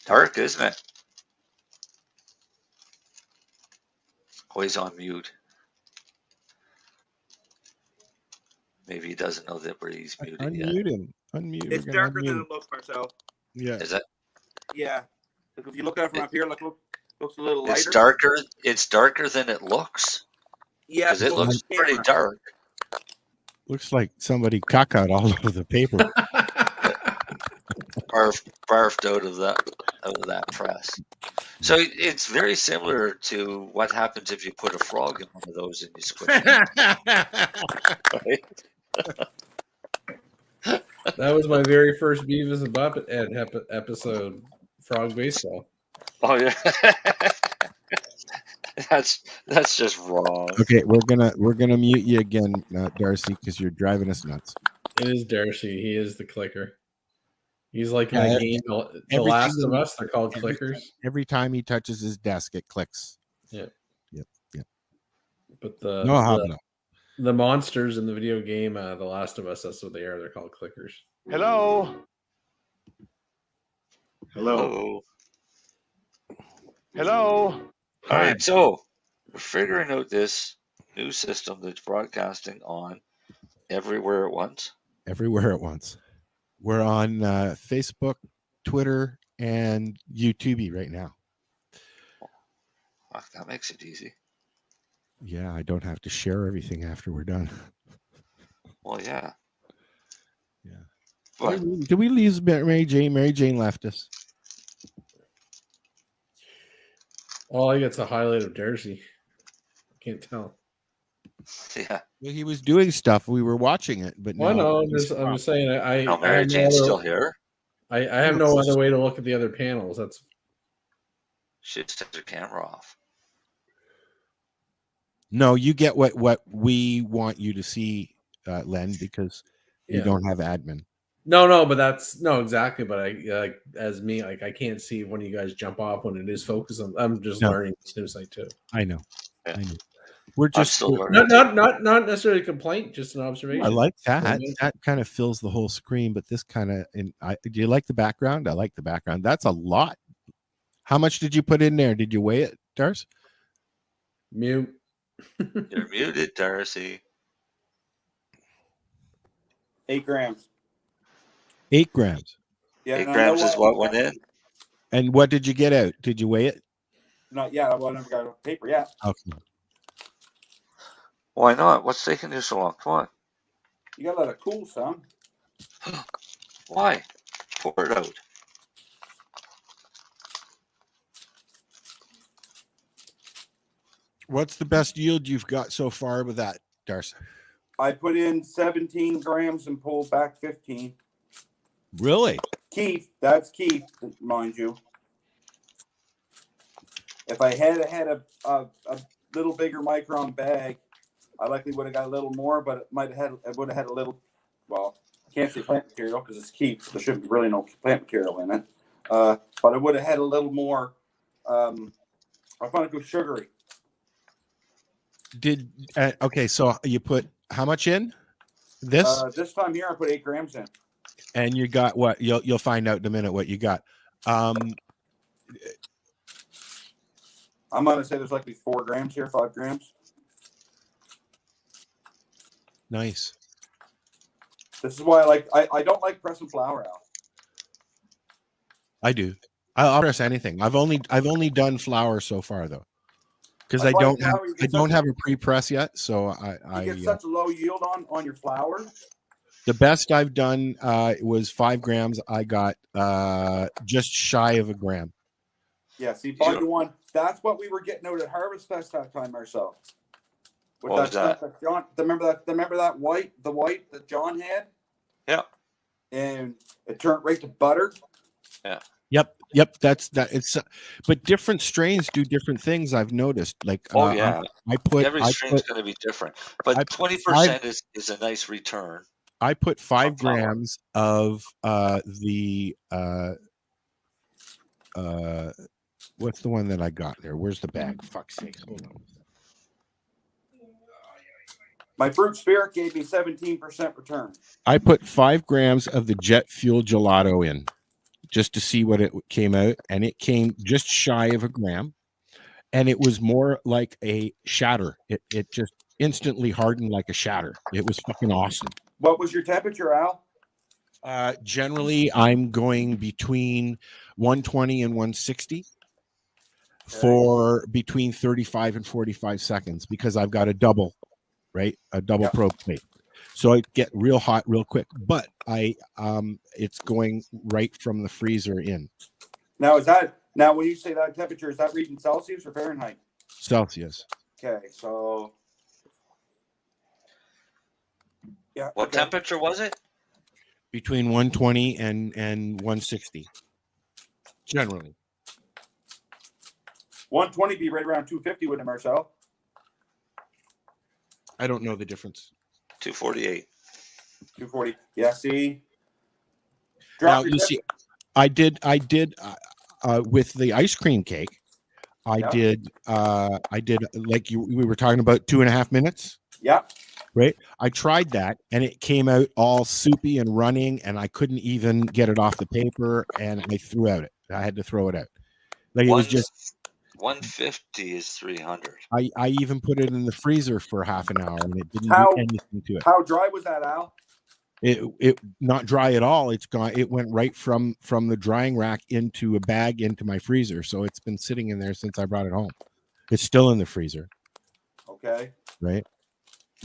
[SPEAKER 8] Dark, isn't it? Oh, he's on mute. Maybe he doesn't know that he's muted yet.
[SPEAKER 6] Unmute.
[SPEAKER 11] It's darker than it looks, Marcel.
[SPEAKER 6] Yeah.
[SPEAKER 8] Is it?
[SPEAKER 11] Yeah. Look, if you look at it from up here, looks a little lighter.
[SPEAKER 8] It's darker than it looks.
[SPEAKER 11] Yeah.
[SPEAKER 8] Because it looks pretty dark.
[SPEAKER 6] Looks like somebody cacaed all over the paper.
[SPEAKER 8] barfed out of that press. So it's very similar to what happens if you put a frog in one of those and you squish it.
[SPEAKER 9] That was my very first Beavis and Butthead episode, Frog Baseball.
[SPEAKER 8] Oh yeah. That's just wrong.
[SPEAKER 6] Okay, we're gonna mute you again, Darcy, because you're driving us nuts.
[SPEAKER 9] It is Darcy. He is the clicker. He's like in the game, The Last of Us. They're called clickers.
[SPEAKER 6] Every time he touches his desk, it clicks.
[SPEAKER 9] Yep. But the monsters in the video game, The Last of Us, that's what they are. They're called clickers.
[SPEAKER 1] Hello.
[SPEAKER 8] All right, so we're figuring out this new system that's broadcasting on everywhere at once.
[SPEAKER 6] Everywhere at once. We're on Facebook, Twitter, and YouTube right now.
[SPEAKER 8] That makes it easy.
[SPEAKER 6] Yeah, I don't have to share everything after we're done.
[SPEAKER 8] Well, yeah.
[SPEAKER 6] Yeah.
[SPEAKER 8] But,
[SPEAKER 6] did we lose Mary Jane? Mary Jane left us.
[SPEAKER 9] All I get's a highlight of Darcy. Can't tell.
[SPEAKER 8] Yeah.
[SPEAKER 6] Well, he was doing stuff. We were watching it, but
[SPEAKER 9] no. I'm just saying.
[SPEAKER 8] Mary Jane's still here.
[SPEAKER 9] I have no other way to look at the other panels. That's.
[SPEAKER 8] She just has her camera off.
[SPEAKER 6] No, you get what we want you to see, Len, because you don't have admin.
[SPEAKER 9] No, but that's exactly. But I as me, I can't see when you guys jump off when it is focused on. I'm just learning this new site too.
[SPEAKER 6] I know.
[SPEAKER 8] Yeah.
[SPEAKER 6] I know. We're just
[SPEAKER 9] not necessarily a complaint, just an observation.
[SPEAKER 6] I like that. That kind of fills the whole screen, but this kind of. Do you like the background? I like the background. That's a lot. How much did you put in there? Did you weigh it, Darcy?
[SPEAKER 9] Mute.
[SPEAKER 8] You're muted, Darcy.
[SPEAKER 11] 8 grams.
[SPEAKER 6] 8 grams.
[SPEAKER 11] Yeah,
[SPEAKER 8] 8 grams is what went in.
[SPEAKER 6] And what did you get out? Did you weigh it?
[SPEAKER 11] Not yet. I never got a paper yet.
[SPEAKER 6] Okay.
[SPEAKER 8] Why not? What's taking you so long? Come on.
[SPEAKER 11] You gotta let it cool some.
[SPEAKER 8] Why? Pour it out.
[SPEAKER 6] What's the best yield you've got so far with that, Darcy?
[SPEAKER 10] I put in 17 grams and pulled back 15.
[SPEAKER 6] Really?
[SPEAKER 10] Keith, that's Keith, mind you. If I had a little bigger micron bag, I likely would have got a little more, but it would have had a little. Well, I can't say plant material because it's Keith, so there shouldn't be really no plant material in it. But I would have had a little more. I found it go sugary.
[SPEAKER 6] Okay, so you put how much in this?
[SPEAKER 10] This time here, I put 8 grams in.
[SPEAKER 6] And you got what? You'll find out in a minute what you got. I'm
[SPEAKER 10] gonna say there's likely 4 grams here, 5 grams.
[SPEAKER 6] Nice.
[SPEAKER 10] This is why I don't like pressing flour out.
[SPEAKER 6] I do. I'll press anything. I've only done flour so far though, because I don't have a pre-press yet. So I
[SPEAKER 10] get such a low yield on your flour.
[SPEAKER 6] The best I've done was 5 grams. I got just shy of a gram.
[SPEAKER 10] Yeah, see, 5 to 1. That's what we were getting out at Harvest Fest that time ourselves.
[SPEAKER 8] What was that?
[SPEAKER 10] John, remember that white that John had?
[SPEAKER 8] Yeah.
[SPEAKER 10] And it turned right to butter.
[SPEAKER 8] Yeah.
[SPEAKER 6] Yep. That's that. It's but different strains do different things. I've noticed. Like
[SPEAKER 8] every strain's going to be different, but 20% is a nice return.
[SPEAKER 6] I put 5 grams of the what's the one that I got there? Where's the bag? Fuck's sake. Hold on.
[SPEAKER 10] My fruit spirit gave me 17% return.
[SPEAKER 6] I put 5 grams of the jet fuel gelato in just to see what it came out, and it came just shy of a gram, and it was more like a shatter. It just instantly hardened like a shatter. It was fucking awesome.
[SPEAKER 10] What was your temperature, Al?
[SPEAKER 6] Generally, I'm going between 120 and 160 for between 35 and 45 seconds because I've got a double, right? A double probe plate. So I get real hot real quick, but it's going right from the freezer in.
[SPEAKER 10] Now when you say that temperature, is that reading Celsius or Fahrenheit?
[SPEAKER 6] Celsius.
[SPEAKER 10] Okay, so yeah.
[SPEAKER 8] What temperature was it?
[SPEAKER 6] Between 120 and 160. Generally.
[SPEAKER 10] 120 be right around 250 with it, Marcel.
[SPEAKER 6] I don't know the difference.
[SPEAKER 8] 248.
[SPEAKER 10] 240. Yeah, see.
[SPEAKER 6] Now you see, I did with the ice cream cake. I did like we were talking about 2.5 minutes.
[SPEAKER 10] Yeah.
[SPEAKER 6] Right. I tried that and it came out all soupy and running, and I couldn't even get it off the paper, and I threw out it. I had to throw it out. Like it was just
[SPEAKER 8] 150 is 300.
[SPEAKER 6] I even put it in the freezer for half an hour, and it didn't do anything to it.
[SPEAKER 10] How dry was that, Al?
[SPEAKER 6] It not dry at all. It's gone. It went right from the drying rack into a bag into my freezer. So it's been sitting in there since I brought it home. It's still in the freezer.
[SPEAKER 10] Okay.
[SPEAKER 6] Right.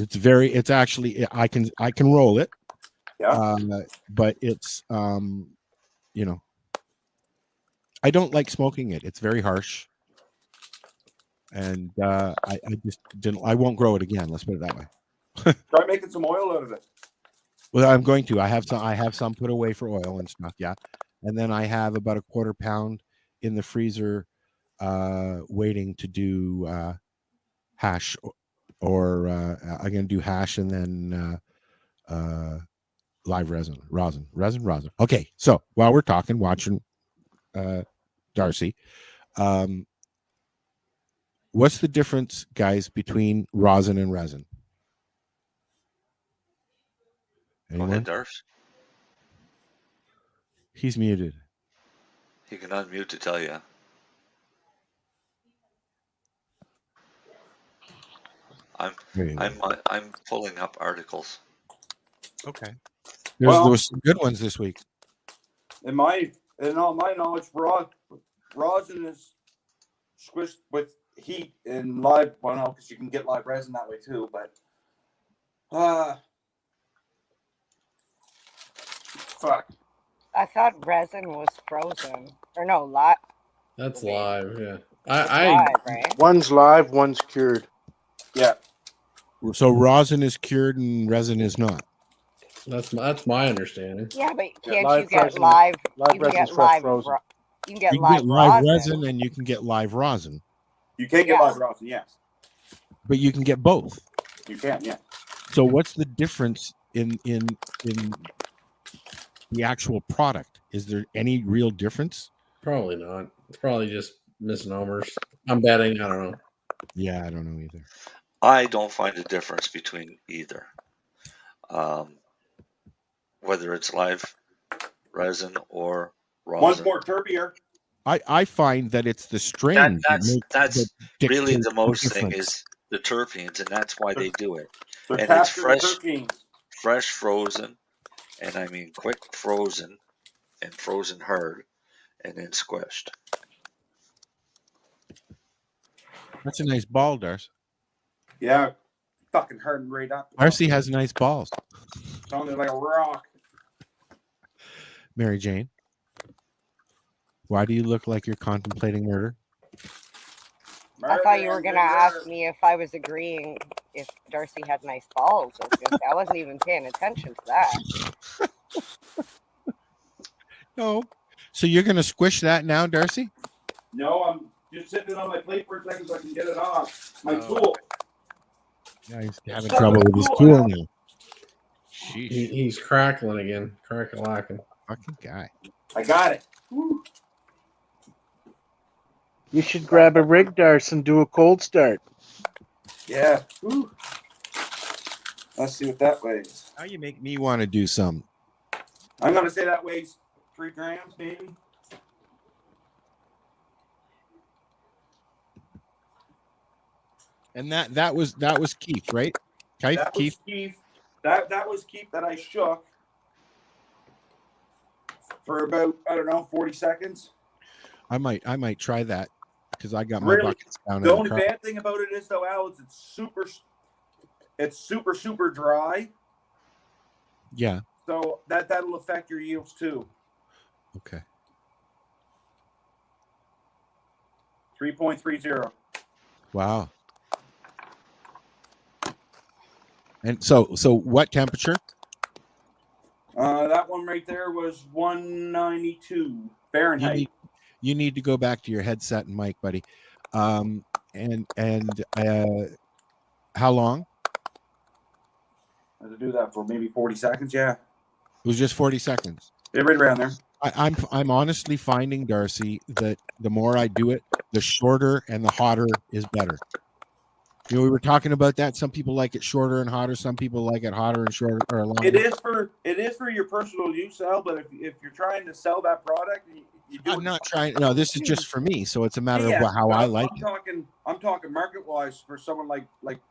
[SPEAKER 6] It's actually I can roll it.
[SPEAKER 10] Yeah.
[SPEAKER 6] But it's I don't like smoking it. It's very harsh. And I just didn't. I won't grow it again. Let's put it that way.
[SPEAKER 10] Try making some oil out of it.
[SPEAKER 6] Well, I'm going to. I have some put away for oil and stuff. Yeah, and then I have about a 1/4 pound in the freezer, waiting to do hash, or I'm going to do hash and then live resin. Okay, so while we're watching Darcy, what's the difference, guys, between rosin and resin? Anyone?
[SPEAKER 8] Go ahead, Darce.
[SPEAKER 6] He's muted.
[SPEAKER 8] He can unmute to tell you. I'm pulling up articles.
[SPEAKER 6] Okay. There was some good ones this week.
[SPEAKER 10] In all my knowledge, rosin is squished with heat and live. Well, no, because you can get live resin that way too. But fuck.
[SPEAKER 7] I thought resin was frozen, or no, live.
[SPEAKER 9] That's live. Yeah.
[SPEAKER 7] Live, right?
[SPEAKER 12] One's live, one's cured.
[SPEAKER 10] Yeah.
[SPEAKER 6] So rosin is cured and resin is not.
[SPEAKER 9] That's my understanding.
[SPEAKER 7] Yeah, but
[SPEAKER 12] Yeah,
[SPEAKER 7] can't
[SPEAKER 12] live
[SPEAKER 7] you get
[SPEAKER 12] resin-
[SPEAKER 7] live?
[SPEAKER 12] live
[SPEAKER 7] You can
[SPEAKER 12] resin's
[SPEAKER 7] get
[SPEAKER 12] fresh
[SPEAKER 7] live.
[SPEAKER 12] frozen.
[SPEAKER 7] You can get
[SPEAKER 6] You can
[SPEAKER 7] live
[SPEAKER 6] get live
[SPEAKER 7] rosin.
[SPEAKER 6] resin and you can get live rosin,
[SPEAKER 10] You can get
[SPEAKER 7] Yeah.
[SPEAKER 10] live rosin, yes.
[SPEAKER 6] but you can get both.
[SPEAKER 10] You can, yeah.
[SPEAKER 6] So what's the difference in the actual product? Is there any real difference?
[SPEAKER 9] Probably not. It's probably just misnomers. I'm betting. I don't know.
[SPEAKER 6] Yeah, I don't know either.
[SPEAKER 8] I don't find a difference between either. Whether it's live resin or
[SPEAKER 10] One's
[SPEAKER 8] rosin.
[SPEAKER 10] more terpier.
[SPEAKER 6] I find that it's the strain
[SPEAKER 8] That's
[SPEAKER 6] that
[SPEAKER 8] really
[SPEAKER 6] dictates
[SPEAKER 8] the most thing
[SPEAKER 6] difference.
[SPEAKER 8] is the terpenes, and that's why they do it.
[SPEAKER 10] They're
[SPEAKER 8] And it's
[SPEAKER 10] capturing the terpenes.
[SPEAKER 8] fresh frozen, and I mean quick frozen, and frozen hard, and then squished.
[SPEAKER 6] That's a nice ball, Darcy.
[SPEAKER 10] Yeah, fucking hardened right up.
[SPEAKER 6] Darcy has nice balls.
[SPEAKER 10] Sounded like a rock.
[SPEAKER 6] Mary Jane, why do you look like you're contemplating murder?
[SPEAKER 7] I thought you were gonna ask me if I was agreeing if Darcy had nice balls. I wasn't even paying attention to that.
[SPEAKER 6] No. So you're gonna squish that now, Darcy?
[SPEAKER 10] No, I'm just sitting it on my plate for a second so I can get it off. My tool.
[SPEAKER 6] Yeah, he's having trouble with his tool now.
[SPEAKER 9] He's crackling again. Crack-a-lacking.
[SPEAKER 6] Fucking guy.
[SPEAKER 10] I got it. Woo.
[SPEAKER 12] You should grab a rig, Darce, and do a cold start.
[SPEAKER 10] Yeah. Woo. Let's see what that weighs.
[SPEAKER 6] Now you make me want to do some.
[SPEAKER 10] I'm gonna say that weighs 3 grams, maybe.
[SPEAKER 6] And that was Keith, right?
[SPEAKER 10] That was
[SPEAKER 6] Keith.
[SPEAKER 10] Keith. That was Keith that I shook for about, I don't know, 40 seconds.
[SPEAKER 6] I might try that because I got my
[SPEAKER 10] Really,
[SPEAKER 6] buckets down.
[SPEAKER 10] the
[SPEAKER 6] in
[SPEAKER 10] only
[SPEAKER 6] car.
[SPEAKER 10] bad thing about it is though, Alex, it's super dry.
[SPEAKER 6] Yeah.
[SPEAKER 10] So that'll affect your yields too.
[SPEAKER 6] Okay.
[SPEAKER 10] 3.30.
[SPEAKER 6] Wow. And so what temperature?
[SPEAKER 10] That one right there was 192 Fahrenheit.
[SPEAKER 6] You need to go back to your headset and mic, buddy. And how long?
[SPEAKER 10] I had to do that for maybe 40 seconds. Yeah,
[SPEAKER 6] It was just 40 seconds.
[SPEAKER 10] yeah, right around there.
[SPEAKER 6] I'm honestly finding, Darcy, that the more I do it, the shorter and the hotter is better. You know, we were talking about that. Some people like it shorter and hotter. Some people like it hotter and shorter or longer.
[SPEAKER 10] It is for your personal use, Al. But if you're trying to sell that product, you do.
[SPEAKER 6] I'm not trying. No, this is just for me. So it's a matter
[SPEAKER 10] Yeah,
[SPEAKER 6] of how I like it.
[SPEAKER 10] I'm talking market wise for someone like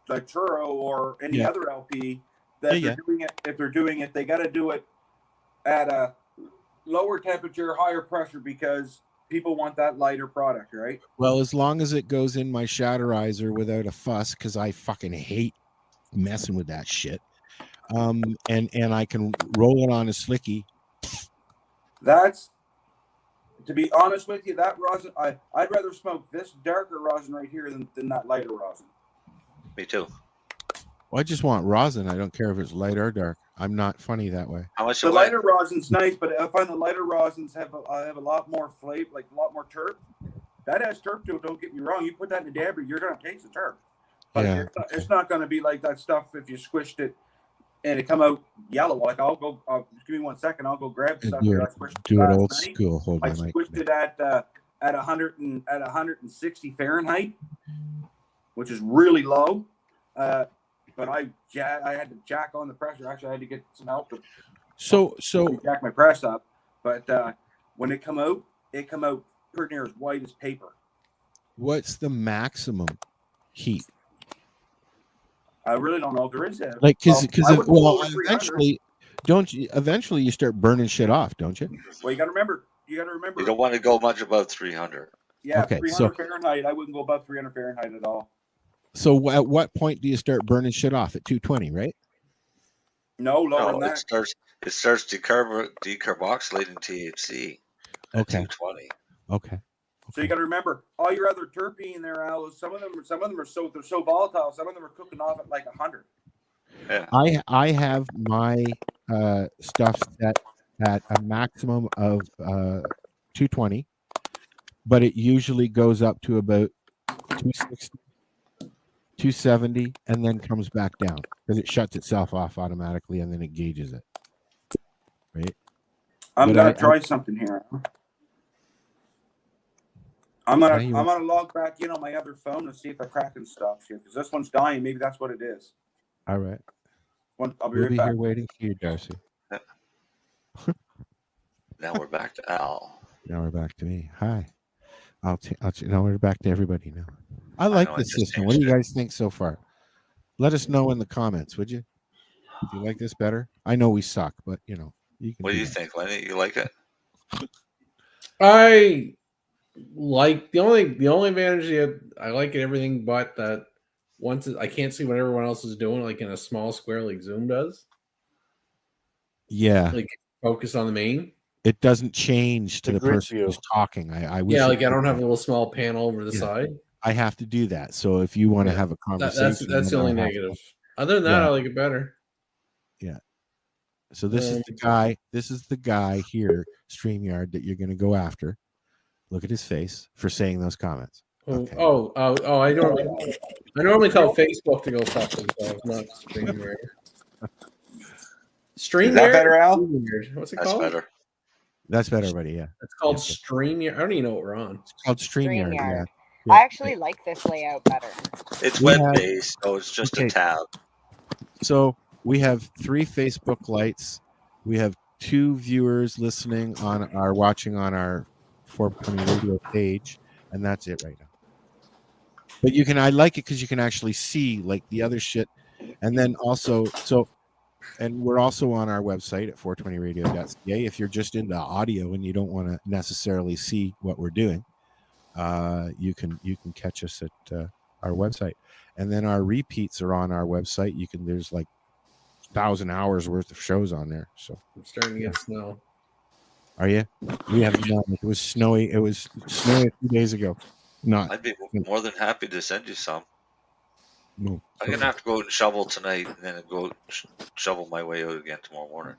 [SPEAKER 10] Churro or any
[SPEAKER 6] Yeah.
[SPEAKER 10] other LP that
[SPEAKER 6] Yeah,
[SPEAKER 10] they're doing it. If they're doing it, they got to do it at a lower temperature, higher pressure because people want that lighter product, right?
[SPEAKER 6] Well, as long as it goes in my shatterizer without a fuss, because I fucking hate messing with that shit. And I can roll it on a slicky.
[SPEAKER 10] That's, to be honest with you, that rosin, I'd rather smoke this darker rosin right here than that lighter rosin.
[SPEAKER 8] Me too.
[SPEAKER 6] Well, I just want rosin. I don't care if it's light or dark. I'm not funny that way.
[SPEAKER 8] How much?
[SPEAKER 10] The lighter rosin's nice, but I find the lighter rosins have a lot more flavor, like a lot more terp. That has terp to it. Don't get me wrong. You put that in a dabber, you're gonna taste the terp, but
[SPEAKER 6] Yeah.
[SPEAKER 10] it's not gonna be like that stuff if you squished it and it come out yellow. Like give me 1 second. I'll go grab the stuff
[SPEAKER 6] Do
[SPEAKER 10] here. I
[SPEAKER 6] it,
[SPEAKER 10] squished
[SPEAKER 6] do it
[SPEAKER 10] last
[SPEAKER 6] old
[SPEAKER 10] night.
[SPEAKER 6] school. Hold
[SPEAKER 10] I
[SPEAKER 6] my mic.
[SPEAKER 10] squished it at 160 Fahrenheit, which is really low. But I had to jack on the pressure. Actually, I had to get some help to
[SPEAKER 6] So
[SPEAKER 10] jack my press up. But when it come out pretty near as white as paper.
[SPEAKER 6] what's the maximum heat?
[SPEAKER 10] I really don't know if there is a
[SPEAKER 6] Like, because
[SPEAKER 10] eventually.
[SPEAKER 6] eventually you start burning shit off, don't you?
[SPEAKER 10] Well, you got to remember.
[SPEAKER 8] You don't want to go much above 300.
[SPEAKER 10] Yeah,
[SPEAKER 6] Okay,
[SPEAKER 10] 300 Fahrenheit. I wouldn't go above 300 Fahrenheit at all.
[SPEAKER 6] So at what point do you start burning shit off? At 220, right?
[SPEAKER 10] No, lower
[SPEAKER 8] No,
[SPEAKER 10] than
[SPEAKER 8] it
[SPEAKER 10] that.
[SPEAKER 8] starts decarboxylating THC at
[SPEAKER 6] Okay.
[SPEAKER 8] 220.
[SPEAKER 6] Okay.
[SPEAKER 10] So you got to remember, all your other terpene there, Al. Some of them are they're so volatile. Some of them are cooking off at like 100.
[SPEAKER 8] Yeah.
[SPEAKER 6] I have my stuff set at a maximum of 220, but it usually goes up to about 260, 270, and then comes back down because it shuts itself off automatically and then it gauges it. Right.
[SPEAKER 10] I'm gonna try something here. I'm gonna log back in on my other phone and see if the Kraken stops here because this one's dying. Maybe that's what it is.
[SPEAKER 6] All right.
[SPEAKER 10] I'll be
[SPEAKER 6] We'll
[SPEAKER 10] right
[SPEAKER 6] be
[SPEAKER 10] back.
[SPEAKER 6] here waiting for you, Darcy.
[SPEAKER 8] Now we're back to Al.
[SPEAKER 6] Now we're back to me. Hi. Now we're back to everybody now. I like this system. What do you guys think so far? Let us know in the comments, would you? Do you like this better? I know we suck, but you know.
[SPEAKER 8] What do you think, Lenny? You like it?
[SPEAKER 9] I like the only advantage I like it everything but that I can't see what everyone else is doing like in a small square like Zoom does.
[SPEAKER 6] Yeah.
[SPEAKER 9] Like focus on the main.
[SPEAKER 6] It doesn't change to the person who's talking. I wish
[SPEAKER 9] I don't have a little small panel over the side.
[SPEAKER 6] I have to do that. So if you want to have a conversation,
[SPEAKER 9] that's the only negative. Other than that, I like it better.
[SPEAKER 6] Yeah. So this is the guy. This is the guy here, StreamYard, that you're going to go after. Look at his face for saying those comments. Okay.
[SPEAKER 9] I normally tell Facebook to go fuck themselves, not StreamYard. StreamYard?
[SPEAKER 10] Is that better, Al?
[SPEAKER 9] What's it called?
[SPEAKER 8] Better.
[SPEAKER 6] That's better, buddy. Yeah.
[SPEAKER 9] It's called StreamYard. I don't even know what we're on.
[SPEAKER 6] It's called StreamYard. Yeah.
[SPEAKER 3] I actually like this layout better.
[SPEAKER 8] It's web-based, so it's just a tab.
[SPEAKER 6] So we have 3 Facebook lights. We have 2 viewers watching on our 420 radio page, and that's it right now. But I like it because you can actually see like the other shit, and then also and we're also on our website at 420radio.ca. If you're just into audio and you don't want to necessarily see what we're doing, you can catch us at our website, and then our repeats are on our website. There's like 1,000 hours worth of shows on there. So
[SPEAKER 9] I'm starting to get snow.
[SPEAKER 6] Are you? We have none. It was snowy. It was snowy a few days ago.
[SPEAKER 8] I'd be more than happy to send you some.
[SPEAKER 6] No.
[SPEAKER 8] I'm gonna have to go and shovel tonight, and then go shovel my way out again tomorrow morning.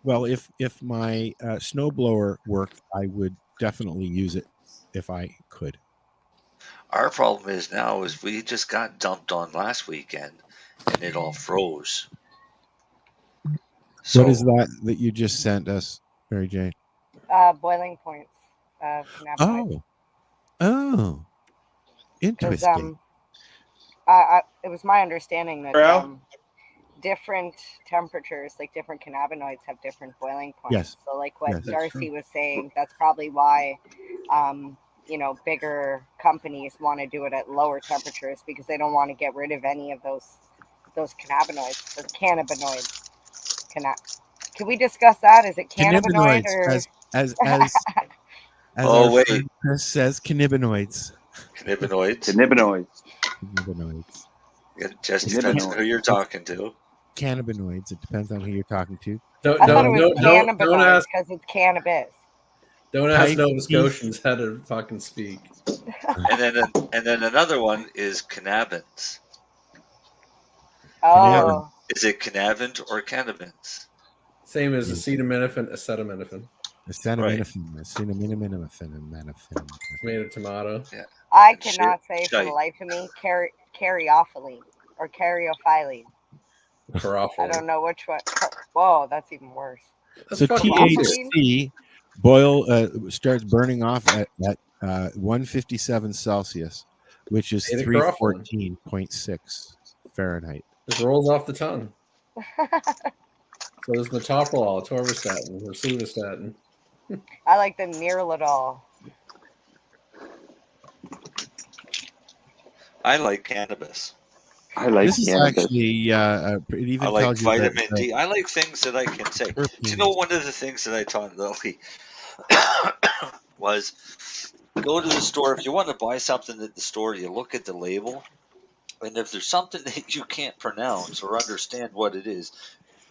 [SPEAKER 6] Well, if my snowblower worked, I would definitely use it if I could.
[SPEAKER 8] Our problem is we just got dumped on last weekend, and it all froze.
[SPEAKER 6] So, what is that you just sent us, Mary Jane?
[SPEAKER 3] Boiling points of cannabinoids.
[SPEAKER 6] Oh, interesting.
[SPEAKER 3] It was my understanding that different temperatures, like different cannabinoids, have different boiling points.
[SPEAKER 6] Yes.
[SPEAKER 3] So, like what Darcy was saying, that's probably why, bigger companies want to do it at lower temperatures because they don't want to get rid of any of those cannabinoids or cannabinoids. Can we discuss that? Is it cannabinoid or
[SPEAKER 6] as Chris says, cannabinoids.
[SPEAKER 8] Cannabinoids. It just depends on who you're talking to.
[SPEAKER 6] Cannabinoids. It depends on who you're talking to.
[SPEAKER 3] I thought it was cannabinoids because it's cannabis.
[SPEAKER 9] Don't ask Nova Scotians how to fucking speak.
[SPEAKER 8] and then another one is cannabins.
[SPEAKER 3] Oh.
[SPEAKER 8] Is it cannabins or cannabins?
[SPEAKER 9] Same as acetaminophen, acetaminophen.
[SPEAKER 6] Acetaminophen.
[SPEAKER 9] Tomato, tomato.
[SPEAKER 8] Yeah.
[SPEAKER 3] I cannot say for the life of me caryophyllene or caryophyllene. I don't know which one. Whoa, that's even worse.
[SPEAKER 6] So THC starts burning off at 157 Celsius, which is 314.6 Fahrenheit.
[SPEAKER 9] This rolls off the tongue. So there's metoprolol, atorvastatin, or rosuvastatin.
[SPEAKER 3] I like the Nirladol.
[SPEAKER 8] I like cannabis.
[SPEAKER 6] I like this cannabis. Actually, it even
[SPEAKER 8] I like
[SPEAKER 6] tells you
[SPEAKER 8] vitamin D. I like things that I can say. Do you know one of the things that I taught Lily was go to the store. If you want to buy something at the store, you look at the label. And if there's something that you can't pronounce or understand what it is,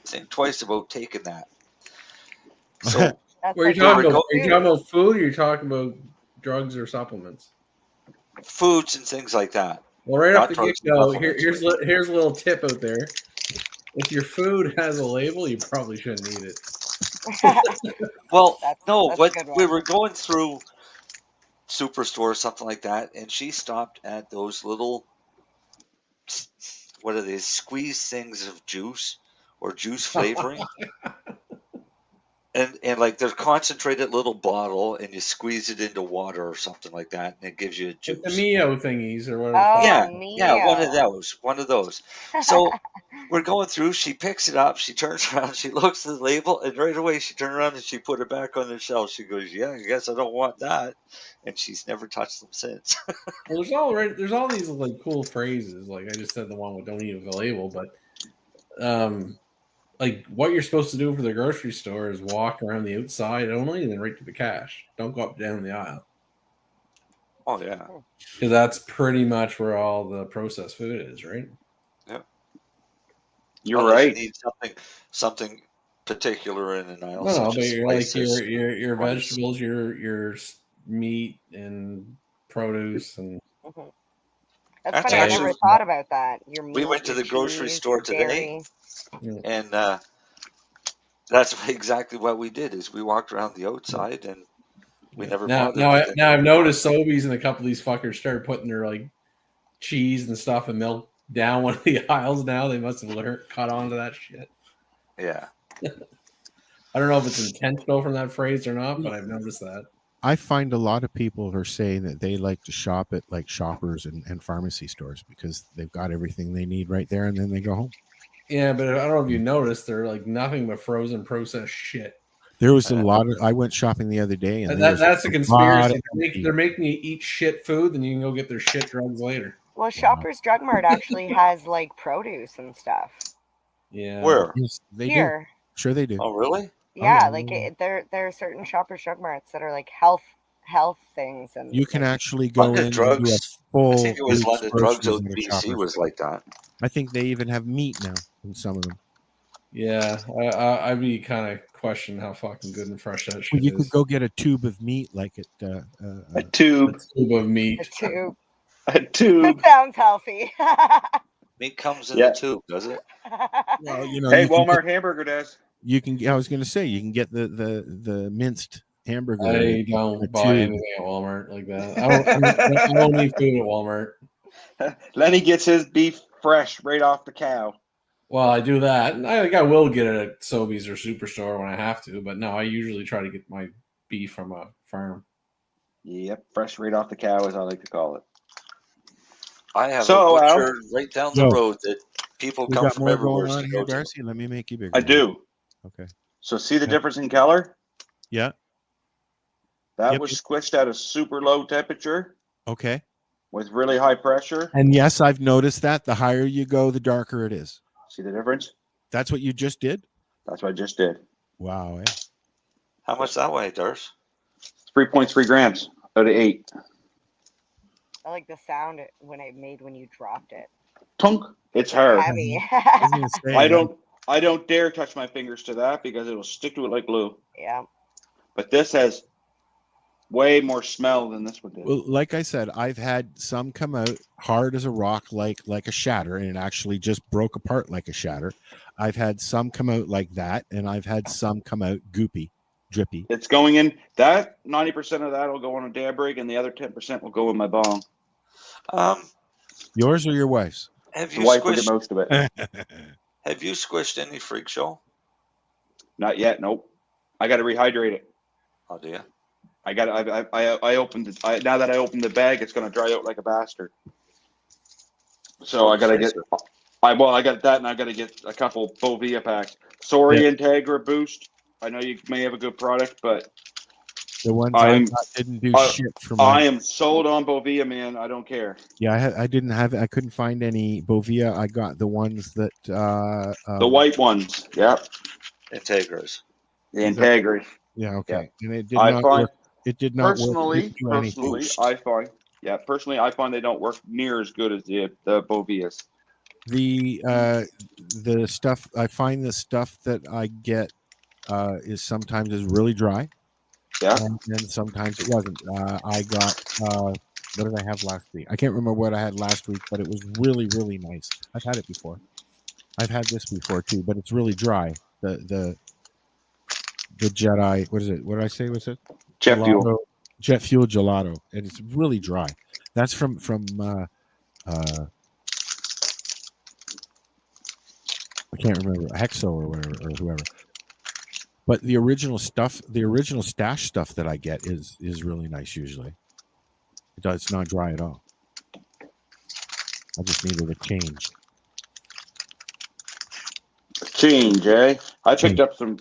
[SPEAKER 8] think twice about taking that. So,
[SPEAKER 9] Are you talking about food or you're talking about drugs or supplements?
[SPEAKER 8] Foods and things like that.
[SPEAKER 9] Well, right off
[SPEAKER 8] Not
[SPEAKER 9] the
[SPEAKER 8] drugs
[SPEAKER 9] get
[SPEAKER 8] and
[SPEAKER 9] go,
[SPEAKER 8] supplements.
[SPEAKER 9] here's a little tip out there. If your food has a label, you probably shouldn't eat it.
[SPEAKER 8] Well,
[SPEAKER 3] That's
[SPEAKER 8] no,
[SPEAKER 3] a
[SPEAKER 8] but
[SPEAKER 3] good
[SPEAKER 8] we
[SPEAKER 3] one.
[SPEAKER 8] were going through Superstore or something like that, and she stopped at those little, what are these, squeeze things of juice or juice flavoring. And like they're concentrated little bottle, and you squeeze it into water or something like that, and it gives you a
[SPEAKER 9] Like the
[SPEAKER 8] juice.
[SPEAKER 9] Mio thingies or whatever.
[SPEAKER 3] Oh,
[SPEAKER 8] Yeah,
[SPEAKER 3] Mio.
[SPEAKER 8] one of those. So we're going through. She picks it up. She turns around. She looks at the label, and right away she turned around and she put it back on the shelf. She goes, "Yeah, I guess I don't want that," and she's never touched them since.
[SPEAKER 9] Well, there's all these like cool phrases. Like I just said, the one with "don't eat with the label," but like what you're supposed to do for the grocery store is walk around the outside only, and then right to the cash. Don't go up down the aisle.
[SPEAKER 8] Oh yeah,
[SPEAKER 9] because that's pretty much where all the processed food is, right?
[SPEAKER 8] yeah.
[SPEAKER 10] You're
[SPEAKER 8] Unless
[SPEAKER 10] right.
[SPEAKER 8] you need something particular in an aisle,
[SPEAKER 9] No,
[SPEAKER 8] such
[SPEAKER 9] but
[SPEAKER 8] as
[SPEAKER 9] you're like
[SPEAKER 8] spices,
[SPEAKER 9] your
[SPEAKER 8] rice.
[SPEAKER 9] vegetables, your meat and produce and.
[SPEAKER 3] Mhm. That's
[SPEAKER 8] That's
[SPEAKER 3] funny. I
[SPEAKER 8] actually
[SPEAKER 3] never thought about that. Your meat,
[SPEAKER 8] we went to
[SPEAKER 3] your
[SPEAKER 8] the grocery
[SPEAKER 3] cheese,
[SPEAKER 8] store
[SPEAKER 3] your
[SPEAKER 8] today,
[SPEAKER 3] dairy.
[SPEAKER 8] and that's exactly what we did. Is we walked around the outside, and we never bought anything.
[SPEAKER 9] Now I've noticed Sobeys and a couple of these fuckers started putting their like cheese and stuff and milk down one of the aisles. Now they must have caught on to that shit.
[SPEAKER 8] Yeah.
[SPEAKER 9] I don't know if it's intentional from that phrase or not, but I've noticed that.
[SPEAKER 6] I find a lot of people are saying that they like to shop at like shoppers and pharmacy stores because they've got everything they need right there, and then they go home.
[SPEAKER 9] Yeah, but I don't know if you noticed, they're like nothing but frozen processed shit.
[SPEAKER 6] There was a lot of. I went shopping the other day, and
[SPEAKER 9] That's a conspiracy. They're making you eat shit food, then you can go get their shit drugs later.
[SPEAKER 3] Well, Shoppers Drug Mart actually has like produce and stuff.
[SPEAKER 9] Yeah.
[SPEAKER 8] Where?
[SPEAKER 6] Yes, they
[SPEAKER 3] Here.
[SPEAKER 6] do. Sure, they do.
[SPEAKER 8] Oh, really?
[SPEAKER 3] Yeah,
[SPEAKER 6] yeah.
[SPEAKER 3] like there are certain Shoppers Drug Marts that are like health things, and
[SPEAKER 6] You can
[SPEAKER 3] like,
[SPEAKER 6] actually go
[SPEAKER 8] London
[SPEAKER 6] in and do a
[SPEAKER 8] Drugs.
[SPEAKER 6] full.
[SPEAKER 8] I think it was
[SPEAKER 6] week's
[SPEAKER 8] London Drugs
[SPEAKER 6] groceries
[SPEAKER 8] out
[SPEAKER 6] at a
[SPEAKER 8] BC
[SPEAKER 6] Shoppers.
[SPEAKER 8] was like that.
[SPEAKER 6] I think they even have meat now in some of them.
[SPEAKER 9] Yeah, I'd be kind of questioning how fucking good and fresh that shit
[SPEAKER 6] Well, you
[SPEAKER 9] is.
[SPEAKER 6] could go get a tube of meat, like it.
[SPEAKER 10] A tube.
[SPEAKER 9] A tube of meat.
[SPEAKER 3] a tube.
[SPEAKER 10] A tube.
[SPEAKER 3] That sounds healthy.
[SPEAKER 8] Meat comes in
[SPEAKER 10] Yeah.
[SPEAKER 8] the tube, does it?
[SPEAKER 6] Well, you know,
[SPEAKER 10] Hey,
[SPEAKER 6] you can
[SPEAKER 10] Walmart hamburger does.
[SPEAKER 6] You can. I was going to say you can get the minced hamburger.
[SPEAKER 9] I
[SPEAKER 6] in a
[SPEAKER 9] don't buy
[SPEAKER 6] tube.
[SPEAKER 9] anything at Walmart like that. I don't eat food at Walmart.
[SPEAKER 10] Lenny gets his beef fresh right off the cow.
[SPEAKER 9] Well, I do that. And I think I will get it at Sobeys or Superstore when I have to, but no, I usually try to get my beef from a farm.
[SPEAKER 10] Yep, fresh right off the cow, as I like to call it.
[SPEAKER 8] I have
[SPEAKER 10] So,
[SPEAKER 8] a
[SPEAKER 10] Al?
[SPEAKER 8] butcher right down the
[SPEAKER 6] Yo.
[SPEAKER 8] road that people
[SPEAKER 6] We
[SPEAKER 8] come
[SPEAKER 6] got
[SPEAKER 8] from
[SPEAKER 6] more
[SPEAKER 8] everywhere
[SPEAKER 6] going
[SPEAKER 8] to
[SPEAKER 6] on
[SPEAKER 8] go
[SPEAKER 6] here,
[SPEAKER 8] to.
[SPEAKER 6] Darcy. Let me make you bigger.
[SPEAKER 10] I do.
[SPEAKER 6] Okay.
[SPEAKER 10] So see the
[SPEAKER 6] Yeah.
[SPEAKER 10] difference in color?
[SPEAKER 6] Yeah.
[SPEAKER 10] That
[SPEAKER 6] Yep.
[SPEAKER 10] was squished at a super low temperature
[SPEAKER 6] Okay.
[SPEAKER 10] with really high pressure.
[SPEAKER 6] And yes, I've noticed that the higher you go, the darker it is.
[SPEAKER 10] See the difference?
[SPEAKER 6] That's what you just did.
[SPEAKER 10] That's what I just did.
[SPEAKER 6] Wow. Eh?
[SPEAKER 8] How much that way, Darce?
[SPEAKER 10] 3.3 grams out of 8.
[SPEAKER 3] I like the sound when it made when you dropped it.
[SPEAKER 10] Tunk. It's hard.
[SPEAKER 3] Heavy.
[SPEAKER 6] I was gonna say,
[SPEAKER 10] I don't dare touch my fingers to that because it will stick to it like glue.
[SPEAKER 3] Yeah.
[SPEAKER 10] But this has way more smell than this one did.
[SPEAKER 6] Well, like I said, I've had some come out hard as a rock, like a shatter, and it actually just broke apart like a shatter. I've had some come out like that, and I've had some come out goopy, drippy.
[SPEAKER 10] It's going in. That 90% of that will go on a dab rig, and the other 10% will go in my bong.
[SPEAKER 6] Yours or your wife's?
[SPEAKER 8] Have
[SPEAKER 10] The
[SPEAKER 8] you
[SPEAKER 10] wife will get
[SPEAKER 8] squished?
[SPEAKER 10] most of it.
[SPEAKER 8] Have you squished any freak show?
[SPEAKER 10] Not yet. Nope. I got to rehydrate it.
[SPEAKER 8] Oh, do you?
[SPEAKER 10] I got. I opened it. Now that I opened the bag, it's going to dry out like a bastard. So I got to get. I got that, and I got to get a couple Bovia packs. Sorry, Integra Boost. I know you may have a good product, but
[SPEAKER 6] The ones I got didn't do shit for me.
[SPEAKER 10] I am sold on Bovia, man. I don't care.
[SPEAKER 6] Yeah, I didn't have. I couldn't find any Bovia. I got the ones that
[SPEAKER 10] The white ones. Yep.
[SPEAKER 8] Integras.
[SPEAKER 10] The Integri.
[SPEAKER 6] Yeah. Okay.
[SPEAKER 10] Yeah.
[SPEAKER 6] And it did
[SPEAKER 10] I
[SPEAKER 6] not
[SPEAKER 10] find
[SPEAKER 6] work. It did not work.
[SPEAKER 10] personally,
[SPEAKER 6] Didn't do anything.
[SPEAKER 10] I find they don't work near as good as the Bovias.
[SPEAKER 6] The stuff I find the stuff that I get is sometimes really dry.
[SPEAKER 10] Yeah.
[SPEAKER 6] and sometimes it wasn't. I got what did I have last week? I can't remember what I had last week, but it was really, really nice. I've had it before. I've had this before too, but it's really dry. The Jedi, what is it? What did I say? Was it
[SPEAKER 10] Jet
[SPEAKER 6] gelato?
[SPEAKER 10] fuel.
[SPEAKER 6] Jet fuel gelato, and it's really dry. That's from I can't remember, Hexo or whatever, or whoever. But the original stuff, the original stash stuff that I get is really nice. Usually, it's not dry at all. I just needed a change.
[SPEAKER 10] Change, eh? I picked up some.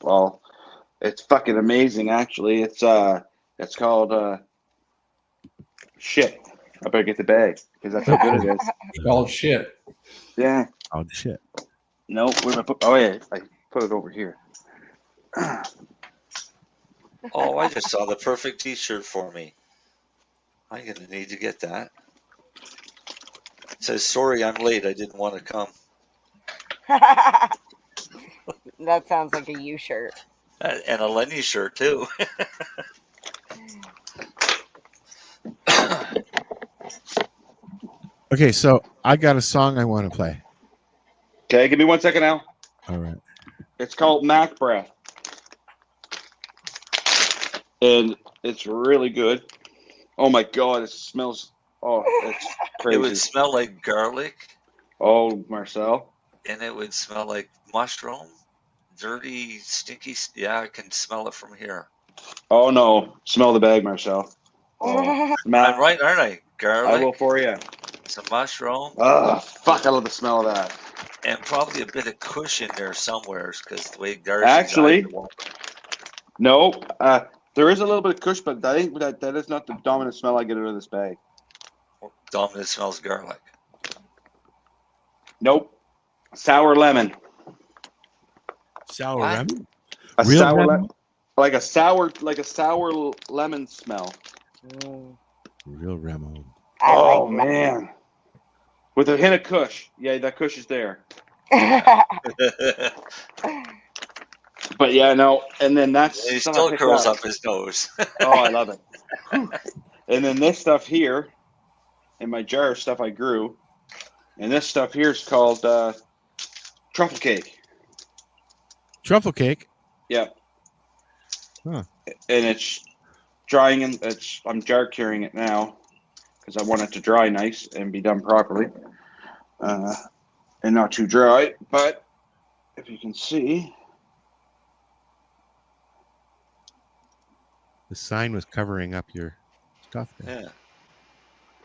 [SPEAKER 10] Well, it's fucking amazing. Actually, it's called shit. I better get the bag because that's how good it is.
[SPEAKER 9] Called shit.
[SPEAKER 10] Yeah.
[SPEAKER 6] Oh shit.
[SPEAKER 10] No, where did I put? Oh yeah, I put it over here.
[SPEAKER 8] Oh, I just saw the perfect T-shirt for me. I'm gonna need to get that. It says, "Sorry, I'm late. I didn't want to come."
[SPEAKER 3] That sounds like a U shirt.
[SPEAKER 8] And a Lenny shirt too.
[SPEAKER 6] Okay, so I got a song I want to play.
[SPEAKER 10] Okay, give me 1 second now.
[SPEAKER 6] All right.
[SPEAKER 10] It's called Mac Breath, and it's really good. Oh my god, it smells. Oh, it's crazy.
[SPEAKER 8] It would smell like garlic.
[SPEAKER 10] Oh, Marcel.
[SPEAKER 8] And it would smell like mushroom. Dirty, stinky. Yeah, I can smell it from here.
[SPEAKER 10] Oh no, smell the bag, Marcel. Oh,
[SPEAKER 8] I'm right, aren't I? Garlic.
[SPEAKER 10] I will for you.
[SPEAKER 8] Some mushroom.
[SPEAKER 10] Oh, fuck, I love the smell of that.
[SPEAKER 8] And probably a bit of kush in there somewhere, because the way Darcy's
[SPEAKER 10] Actually,
[SPEAKER 8] eyes are.
[SPEAKER 10] no, there is a little bit of kush, but I think that is not the dominant smell I get out of this bag.
[SPEAKER 8] Dominant smells garlic.
[SPEAKER 10] Nope. Sour lemon.
[SPEAKER 6] Sour lemon?
[SPEAKER 10] A
[SPEAKER 6] Real
[SPEAKER 10] sour
[SPEAKER 6] lemon?
[SPEAKER 10] like a sour lemon smell.
[SPEAKER 6] Real lemon.
[SPEAKER 10] Oh man. With a hint of kush. Yeah, that kush is there. But yeah, no, and then that's
[SPEAKER 8] He
[SPEAKER 10] stuff I
[SPEAKER 8] still
[SPEAKER 10] picked
[SPEAKER 8] curls
[SPEAKER 10] up.
[SPEAKER 8] up his nose.
[SPEAKER 10] Oh, I love it. And then this stuff here in my jar of stuff I grew. And this stuff here is called truffle cake.
[SPEAKER 6] Truffle cake?
[SPEAKER 10] Yeah.
[SPEAKER 6] Huh.
[SPEAKER 10] And it's drying in I'm jar curing it now because I want it to dry nice and be done properly. And not too dry, but if you can see,
[SPEAKER 6] The sign was covering up your stuff there.
[SPEAKER 8] Yeah.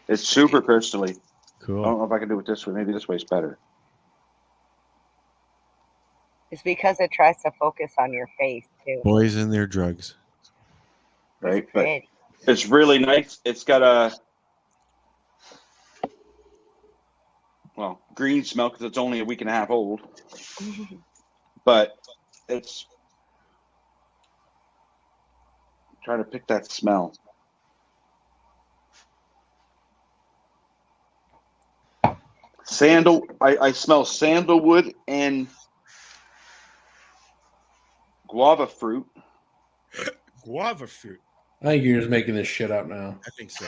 [SPEAKER 10] it's super crystally.
[SPEAKER 6] Cool.
[SPEAKER 10] I don't know if I can do it this way. Maybe this way's better.
[SPEAKER 3] It's because it tries to focus on your face too.
[SPEAKER 6] Boys and their drugs.
[SPEAKER 10] Right?
[SPEAKER 3] It's
[SPEAKER 10] But
[SPEAKER 3] pretty.
[SPEAKER 10] it's really nice. It's got a green smell because it's only a week and a half old. But it's trying to pick that smell. I smell sandalwood and guava fruit.
[SPEAKER 6] Guava fruit.
[SPEAKER 9] I think you're just making this shit up now.
[SPEAKER 6] I think so.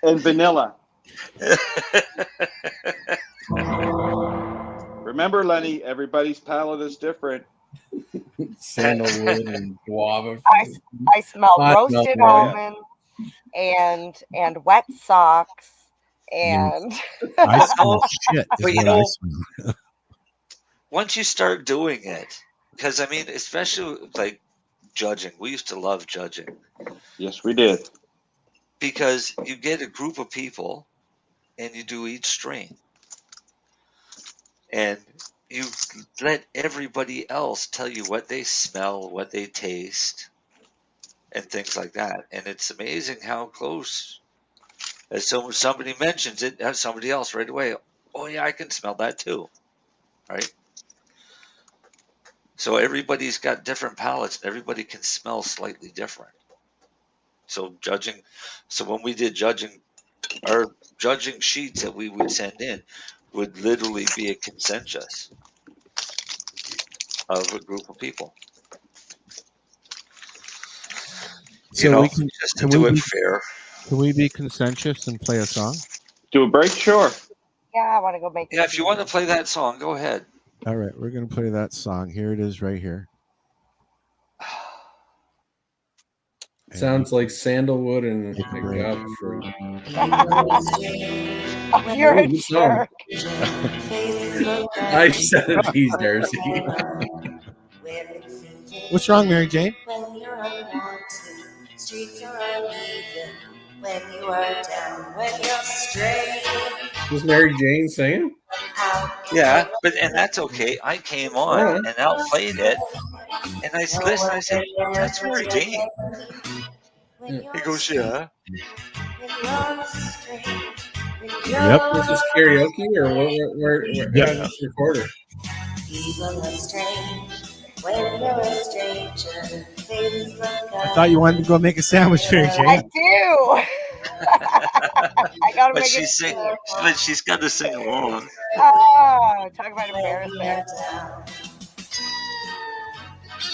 [SPEAKER 10] And vanilla. Remember, Lenny, everybody's palate is different.
[SPEAKER 9] Sandalwood and guava.
[SPEAKER 3] I smell
[SPEAKER 9] I
[SPEAKER 3] roasted
[SPEAKER 9] smell
[SPEAKER 3] almonds and wet socks and
[SPEAKER 6] I smell shit. Is
[SPEAKER 8] But you
[SPEAKER 6] what I
[SPEAKER 8] know,
[SPEAKER 6] smell.
[SPEAKER 8] once you start doing it, because I mean, especially like judging, we used to love judging
[SPEAKER 10] Yes, we did.
[SPEAKER 8] because you get a group of people and you do each strain, and you let everybody else tell you what they smell, what they taste, and things like that. And it's amazing how close. As somebody mentions it, somebody else right away. Oh yeah, I can smell that too, right? So everybody's got different palates, and everybody can smell slightly different. So judging, so when we did judging, our judging sheets that we would send in would literally be a consensus of a group of people. You
[SPEAKER 6] So
[SPEAKER 8] know,
[SPEAKER 6] we can
[SPEAKER 8] just to
[SPEAKER 6] can we
[SPEAKER 8] do it
[SPEAKER 6] be
[SPEAKER 8] fair.
[SPEAKER 6] can we be conscientious and play a song?
[SPEAKER 11] Do a break? Sure.
[SPEAKER 3] Yeah, I want to go make.
[SPEAKER 8] Yeah, if you want to play that song, go ahead.
[SPEAKER 6] All right, we're gonna play that song. Here it is, right here.
[SPEAKER 9] Sounds like sandalwood and agave fruit.
[SPEAKER 3] You're a
[SPEAKER 9] Good song.
[SPEAKER 3] jerk.
[SPEAKER 9] I said it, Peace, Darcy.
[SPEAKER 6] What's wrong, Mary Jane?
[SPEAKER 13] When you're unwanted, streets are uneven. When you are down, when you're straight.
[SPEAKER 9] Was Mary Jane singing?
[SPEAKER 8] Yeah, and that's okay. I came on and Al played it, and I listened. I said, "That's Mary Jane." He goes, "Yeah."
[SPEAKER 6] Yep.
[SPEAKER 9] This is karaoke, or where
[SPEAKER 6] Yep.
[SPEAKER 9] how did this recorded?
[SPEAKER 6] I thought you wanted to go make a sandwich, Mary Jane.
[SPEAKER 3] I do. I gotta
[SPEAKER 8] But
[SPEAKER 3] make
[SPEAKER 8] she
[SPEAKER 3] it.
[SPEAKER 8] sing, but she's got to sing along.
[SPEAKER 3] Oh, talk about embarrassing.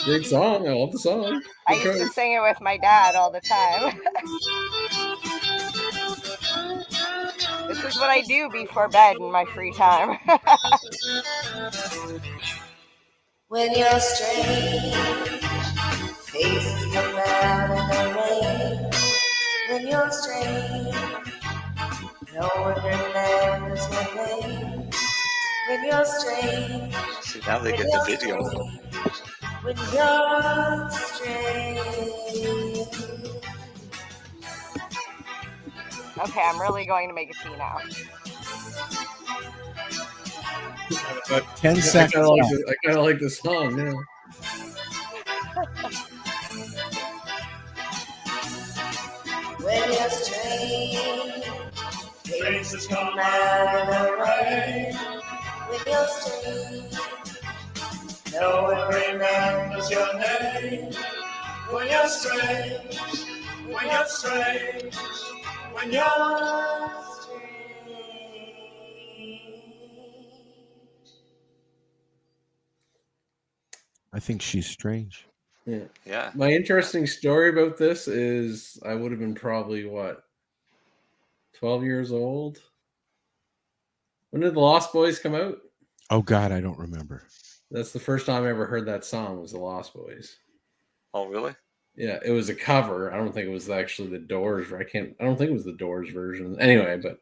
[SPEAKER 9] Great song. I love the song.
[SPEAKER 3] I used to sing it with my dad all the time. This is what I do before bed in my free time.
[SPEAKER 13] When you're strange, faces come out in the rain. When you're strange, no one remembers your name. When you're strange,
[SPEAKER 8] See, now they get the video.
[SPEAKER 13] when you're strange.
[SPEAKER 3] Okay, I'm really going to make a tea now.
[SPEAKER 6] About 10
[SPEAKER 9] I
[SPEAKER 6] seconds.
[SPEAKER 9] kind of like the song now.
[SPEAKER 13] When you're strange, faces come out in the rain. When you're strange, no one remembers your name. When you're strange, when you're strange, when you're
[SPEAKER 6] I think she's strange.
[SPEAKER 9] Yeah.
[SPEAKER 8] Yeah.
[SPEAKER 9] My interesting story about this is I would have been probably 12 years old. When did the Lost Boys come out?
[SPEAKER 6] Oh God, I don't remember.
[SPEAKER 9] That's the first time I ever heard that song was the Lost Boys.
[SPEAKER 8] Oh, really?
[SPEAKER 9] Yeah, it was a cover. I don't think it was actually the Doors. I don't think it was the Doors version. Anyway, but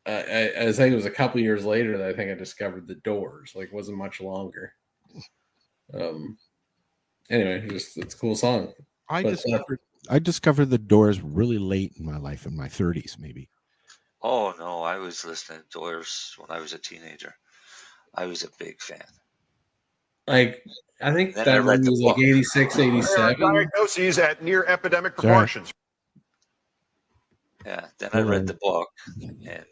[SPEAKER 9] I think it was a couple years later that I think I discovered the Doors. Like, it wasn't much longer. Anyway, it's a cool song.
[SPEAKER 6] I discovered the Doors really late in my life, in my 30s, maybe.
[SPEAKER 8] Oh no, I was listening to Doors when I was a teenager. I was a big fan.
[SPEAKER 9] Like, I think
[SPEAKER 8] Then
[SPEAKER 9] that
[SPEAKER 8] I read
[SPEAKER 9] movie
[SPEAKER 8] the
[SPEAKER 9] was like
[SPEAKER 8] book.
[SPEAKER 9] 86, 87.
[SPEAKER 14] Diagnoses at near epidemic proportions.
[SPEAKER 8] Yeah, then I read the book, and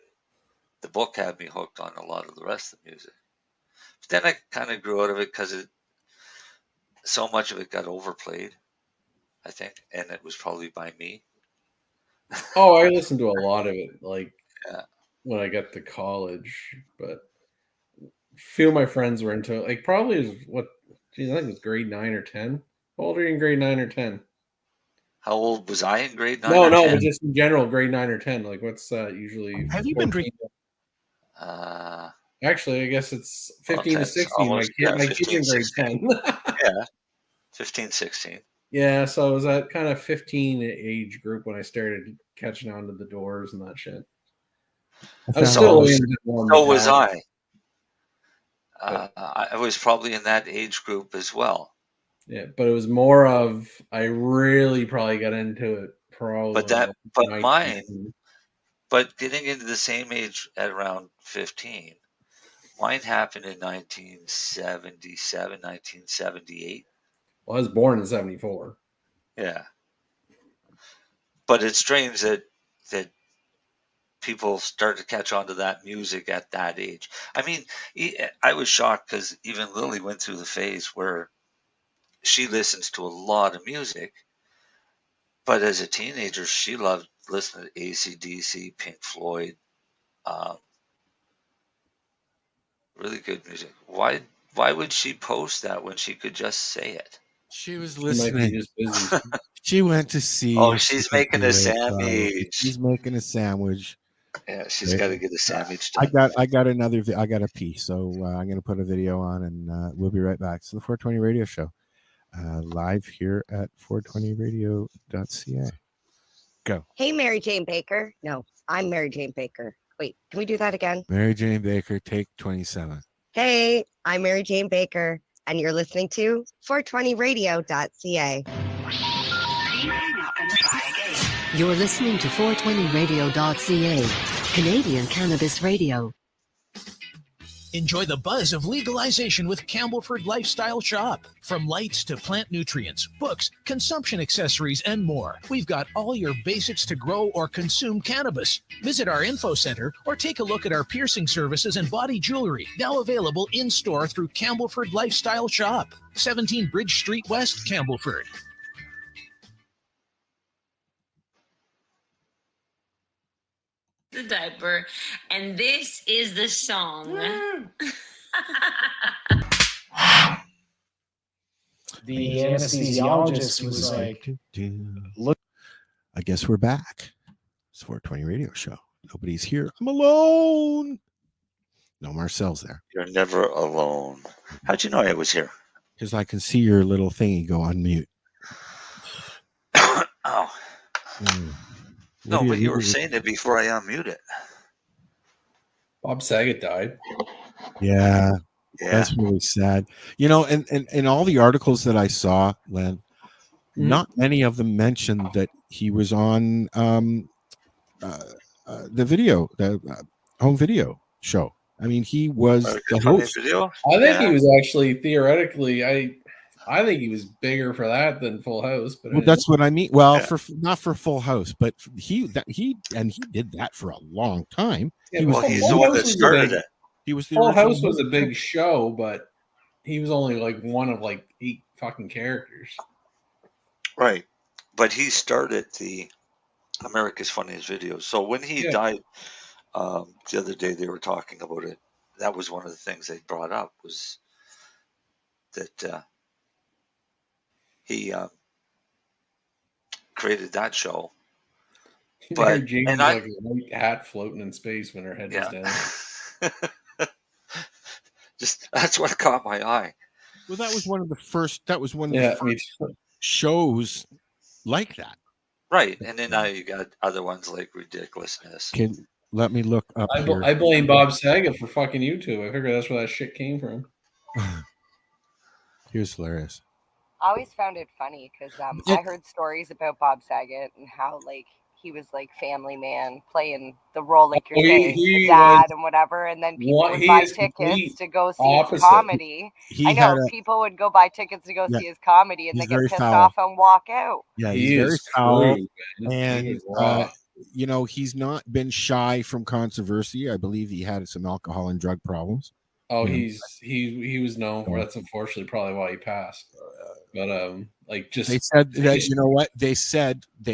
[SPEAKER 8] the book had me hooked on a lot of the rest of the music. But then I kind of grew out of it because so much of it got overplayed, I think, and it was probably by me.
[SPEAKER 9] Oh, I listened to a lot of it, like
[SPEAKER 8] Yeah.
[SPEAKER 9] when I got to college, but few of my friends were into it. Like, probably is I think it was grade 9 or 10. How old are you in grade 9 or 10?
[SPEAKER 8] How old was I in grade 9
[SPEAKER 9] No,
[SPEAKER 8] or 10?
[SPEAKER 9] but just in general, grade 9 or 10. Like, what's usually?
[SPEAKER 14] Have you been
[SPEAKER 9] 14? Actually, I guess it's 15 to 16. My kid's in grade 10.
[SPEAKER 8] Yeah, 15, 16.
[SPEAKER 9] Yeah, so I was at kind of 15 age group when I started catching on to the Doors and that shit. I was still
[SPEAKER 8] So was I. I was probably in that age group as well.
[SPEAKER 9] Yeah, but it was more of I really probably got into it probably.
[SPEAKER 8] But getting into the same age at around 15, mine happened in 1977, 1978.
[SPEAKER 9] Well, I was born in 74.
[SPEAKER 8] Yeah. But it's strange that people start to catch on to that music at that age. I mean, I was shocked because even Lily went through the phase where she listens to a lot of music, but as a teenager, she loved listening to AC/DC, Pink Floyd, really good music. Why would she post that when she could just say it?
[SPEAKER 6] She was listening.
[SPEAKER 9] Just busy.
[SPEAKER 6] She went to see.
[SPEAKER 8] Oh,
[SPEAKER 6] if she
[SPEAKER 8] she's
[SPEAKER 6] could
[SPEAKER 8] making
[SPEAKER 6] do
[SPEAKER 8] a
[SPEAKER 6] it.
[SPEAKER 8] sandwich.
[SPEAKER 6] She's making a sandwich.
[SPEAKER 8] Yeah, she's got to get a sandwich
[SPEAKER 6] I
[SPEAKER 8] done.
[SPEAKER 6] got I got a piece, so I'm going to put a video on, and we'll be right back. So the 420 Radio Show, live here at 420radio.ca. Go.
[SPEAKER 7] Hey, Mary Jane Baker. No, I'm Mary Jane Baker. Wait, can we do that again?
[SPEAKER 6] Mary Jane Baker, take 27.
[SPEAKER 7] Hey, I'm Mary Jane Baker, and you're listening to 420radio.ca.
[SPEAKER 15] You're listening to 420radio.ca, Canadian Cannabis Radio.
[SPEAKER 16] Enjoy the buzz of legalization with Campbellford Lifestyle Shop. From lights to plant nutrients, books, consumption accessories, and more, we've got all your basics to grow or consume cannabis. Visit our info center or take a look at our piercing services and body jewelry, now available in-store through Campbellford Lifestyle Shop, 17 Bridge Street West, Campbellford.
[SPEAKER 17] The diaper, and this is the song.
[SPEAKER 18] The anesthesiologist was like,
[SPEAKER 6] look, I guess we're back. It's 420 Radio Show. Nobody's here. I'm alone. No, Marcel's there.
[SPEAKER 8] You're never alone. How'd you know I was here?
[SPEAKER 6] Because I can see your little thingy go on mute.
[SPEAKER 8] Oh. No, but you were saying it before I unmuted.
[SPEAKER 9] Bob Saget died.
[SPEAKER 6] Yeah, that's really sad. You know, and all the articles that I saw, Len, not many of them mentioned that he was on the video, the home video show. I mean, he was the host.
[SPEAKER 9] I think he was actually theoretically. I think he was bigger for that than Full House. But
[SPEAKER 6] Well, that's what I mean. Well, for not for Full House, but he did that for a long time.
[SPEAKER 9] Yeah,
[SPEAKER 6] He was
[SPEAKER 9] he's the one that started it.
[SPEAKER 6] He was the
[SPEAKER 9] Full
[SPEAKER 6] original
[SPEAKER 9] House was a
[SPEAKER 6] host.
[SPEAKER 9] big show, but he was only like one of like 8 fucking characters.
[SPEAKER 8] Right. But he started the America's Funniest Videos. So when he died, the other day they were talking about it. That was one of the things they brought up was that he created that show.
[SPEAKER 9] But James like a white hat floating in space when her head was down.
[SPEAKER 8] Just that's what caught my eye.
[SPEAKER 6] Well, that was one of the first. That was one of the first shows like that.
[SPEAKER 8] Right, and then now you got other ones like Ridiculousness.
[SPEAKER 6] Let me look up here.
[SPEAKER 9] I blame Bob Saget for fucking YouTube. I figure that's where that shit came from.
[SPEAKER 6] Here's hilarious.
[SPEAKER 7] I always found it funny because I heard stories about Bob Saget and how like he was like family man playing the role like you're saying, the dad and whatever, and then people would buy tickets to go see his comedy. I know people would go buy tickets to go see his comedy and they get pissed off and walk out.
[SPEAKER 6] Yeah, he's very foul, and you know he's not been shy from controversy. I believe he had some alcohol and drug problems.
[SPEAKER 9] Oh, he was known for that's unfortunately probably why he passed. But like just
[SPEAKER 6] they said that you know what they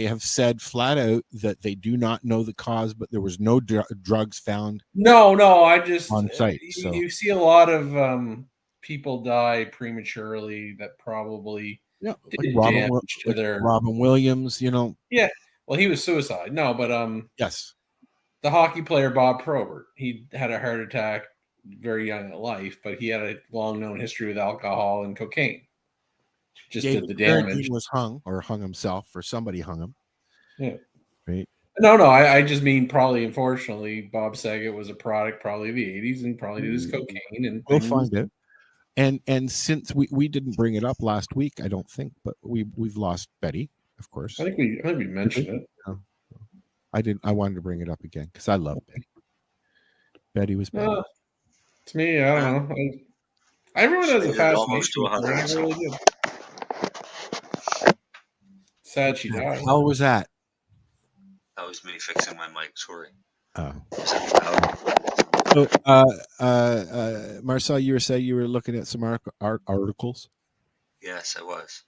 [SPEAKER 6] have said flat out that they do not know the cause, but there was no drugs found.
[SPEAKER 9] No, I just
[SPEAKER 6] on site.
[SPEAKER 9] You see a lot of people die prematurely that probably did damage to their
[SPEAKER 6] Robin Williams. You know,
[SPEAKER 9] well, he was suicide. No, but
[SPEAKER 6] yes,
[SPEAKER 9] the hockey player Bob Probert, he had a heart attack very young in life, but he had a long known history with alcohol and cocaine. Just did the damage.
[SPEAKER 6] He was hung himself, or somebody hung him.
[SPEAKER 9] Yeah.
[SPEAKER 6] Right.
[SPEAKER 9] No. I just mean probably, unfortunately, Bob Saget was a product probably of the 80s and probably did his cocaine. And
[SPEAKER 6] we'll find it. And since we didn't bring it up last week, I don't think, but we've lost Betty, of course.
[SPEAKER 9] I think we mentioned it.
[SPEAKER 6] No. I didn't. I wanted to bring it up again because I love Betty. Betty was Betty.
[SPEAKER 9] To me, I don't know. Everyone has a fascination. Really good. Sad she died.
[SPEAKER 6] How was that?
[SPEAKER 8] That was me fixing my mic. Sorry.
[SPEAKER 6] Oh. So, Marcel, you were saying you were looking at some articles.
[SPEAKER 8] Yes, I was.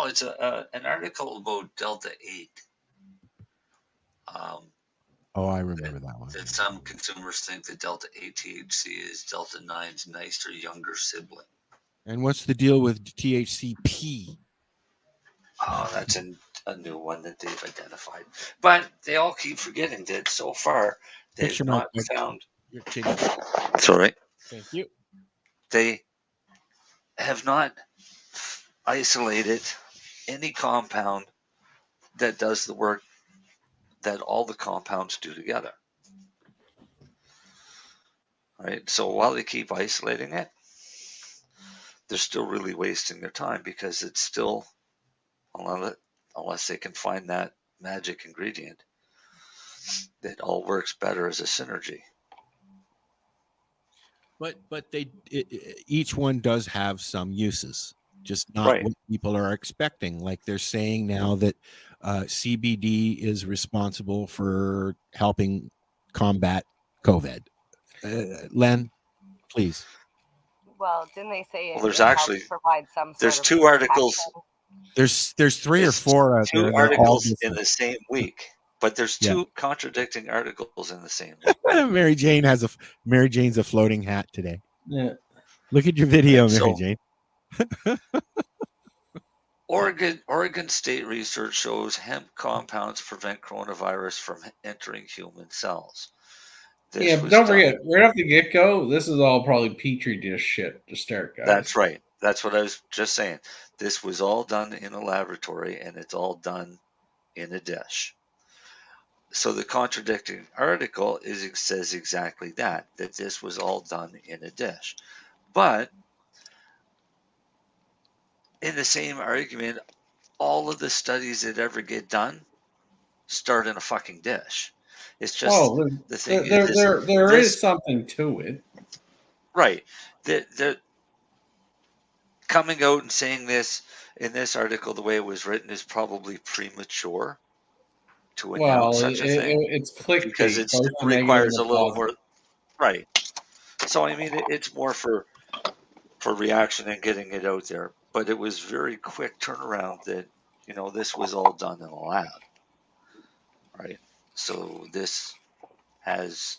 [SPEAKER 8] It's an article about Delta 8.
[SPEAKER 6] I remember that one.
[SPEAKER 8] That some consumers think that Delta 8 THC is Delta 9's nicer, younger sibling.
[SPEAKER 6] And what's the deal with THCP?
[SPEAKER 8] Oh, that's a new one that they've identified. But they all keep forgetting that so far they've
[SPEAKER 6] Picture
[SPEAKER 8] not
[SPEAKER 6] my
[SPEAKER 8] found.
[SPEAKER 6] your titty.
[SPEAKER 8] It's all right.
[SPEAKER 6] Thank you.
[SPEAKER 8] They have not isolated any compound that does the work that all the compounds do together. Right? So while they keep isolating it, they're still really wasting their time because it's still, unless they can find that magic ingredient, that all works better as a synergy.
[SPEAKER 6] But each one does have some uses, just not what people are expecting. Like they're saying now that CBD is responsible for helping combat COVID. Len, please.
[SPEAKER 7] Well, didn't they say
[SPEAKER 8] Well, there's
[SPEAKER 7] it
[SPEAKER 8] actually
[SPEAKER 7] helps provide some
[SPEAKER 8] there's
[SPEAKER 7] sort of
[SPEAKER 8] two articles.
[SPEAKER 7] protection?
[SPEAKER 6] There's 3 or 4 out
[SPEAKER 8] two
[SPEAKER 6] there. They're all
[SPEAKER 8] articles in
[SPEAKER 6] different.
[SPEAKER 8] the same week, but there's
[SPEAKER 6] Yeah.
[SPEAKER 8] two contradicting articles in the same week.
[SPEAKER 6] Mary Jane's a floating hat today.
[SPEAKER 9] Yeah.
[SPEAKER 6] Look at your video,
[SPEAKER 8] And
[SPEAKER 6] Mary
[SPEAKER 8] so-
[SPEAKER 6] Jane.
[SPEAKER 8] Oregon State research shows hemp compounds prevent coronavirus from entering human cells. This
[SPEAKER 9] Yeah, but
[SPEAKER 8] was
[SPEAKER 9] don't
[SPEAKER 8] done-
[SPEAKER 9] forget, right off the get-go, this is all probably Petri dish shit to start, guys.
[SPEAKER 8] That's right. That's what I was just saying. This was all done in a laboratory, and it's all done in a dish. So the contradicting article says exactly that this was all done in a dish. But in the same argument, all of the studies that ever get done start in a fucking dish. It's just the thing.
[SPEAKER 9] There is something to it.
[SPEAKER 8] Right. The coming out and saying this in this article the way it was written is probably premature to announce such a thing.
[SPEAKER 9] It's clickbait.
[SPEAKER 8] Because it
[SPEAKER 9] both
[SPEAKER 8] still
[SPEAKER 9] the negative
[SPEAKER 8] requires
[SPEAKER 9] and
[SPEAKER 8] a
[SPEAKER 9] the
[SPEAKER 8] little
[SPEAKER 9] positive.
[SPEAKER 8] more. Right. So I mean, it's more for reaction and getting it out there. But it was very quick turnaround that this was all done in a lab. Right. So this has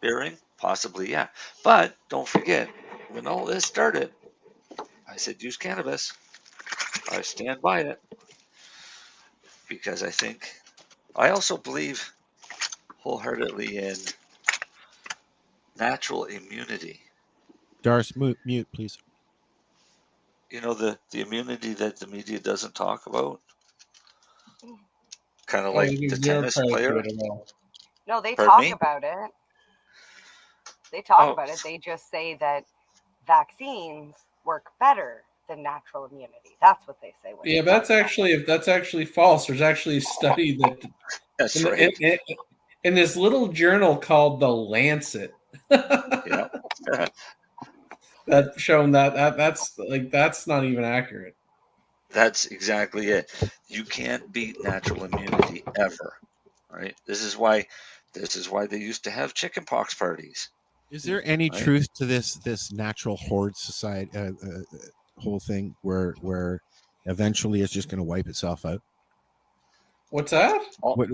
[SPEAKER 8] bearing, possibly, yeah. But don't forget, when all this started, I said use cannabis. I stand by it because I also believe wholeheartedly in natural immunity.
[SPEAKER 6] Darce, mute, please.
[SPEAKER 8] You know, the immunity that the media doesn't talk about? Kind of like the tennis player.
[SPEAKER 7] No, they
[SPEAKER 8] Pardon
[SPEAKER 7] talk
[SPEAKER 8] me?
[SPEAKER 7] about it. They talk about it. They just say that vaccines work better than natural immunity. That's what they say. When
[SPEAKER 9] Yeah, but that's actually false. There's actually a study that
[SPEAKER 8] That's
[SPEAKER 9] in,
[SPEAKER 8] right.
[SPEAKER 9] in this little journal called The Lancet.
[SPEAKER 8] Yeah.
[SPEAKER 9] That's shown that's not even accurate.
[SPEAKER 8] That's exactly it. You can't beat natural immunity ever. Right? This is why they used to have chickenpox parties.
[SPEAKER 6] Is there any
[SPEAKER 8] Right?
[SPEAKER 6] truth to this natural horde society whole thing where eventually it's just going to wipe itself out?
[SPEAKER 9] What's that?
[SPEAKER 6] What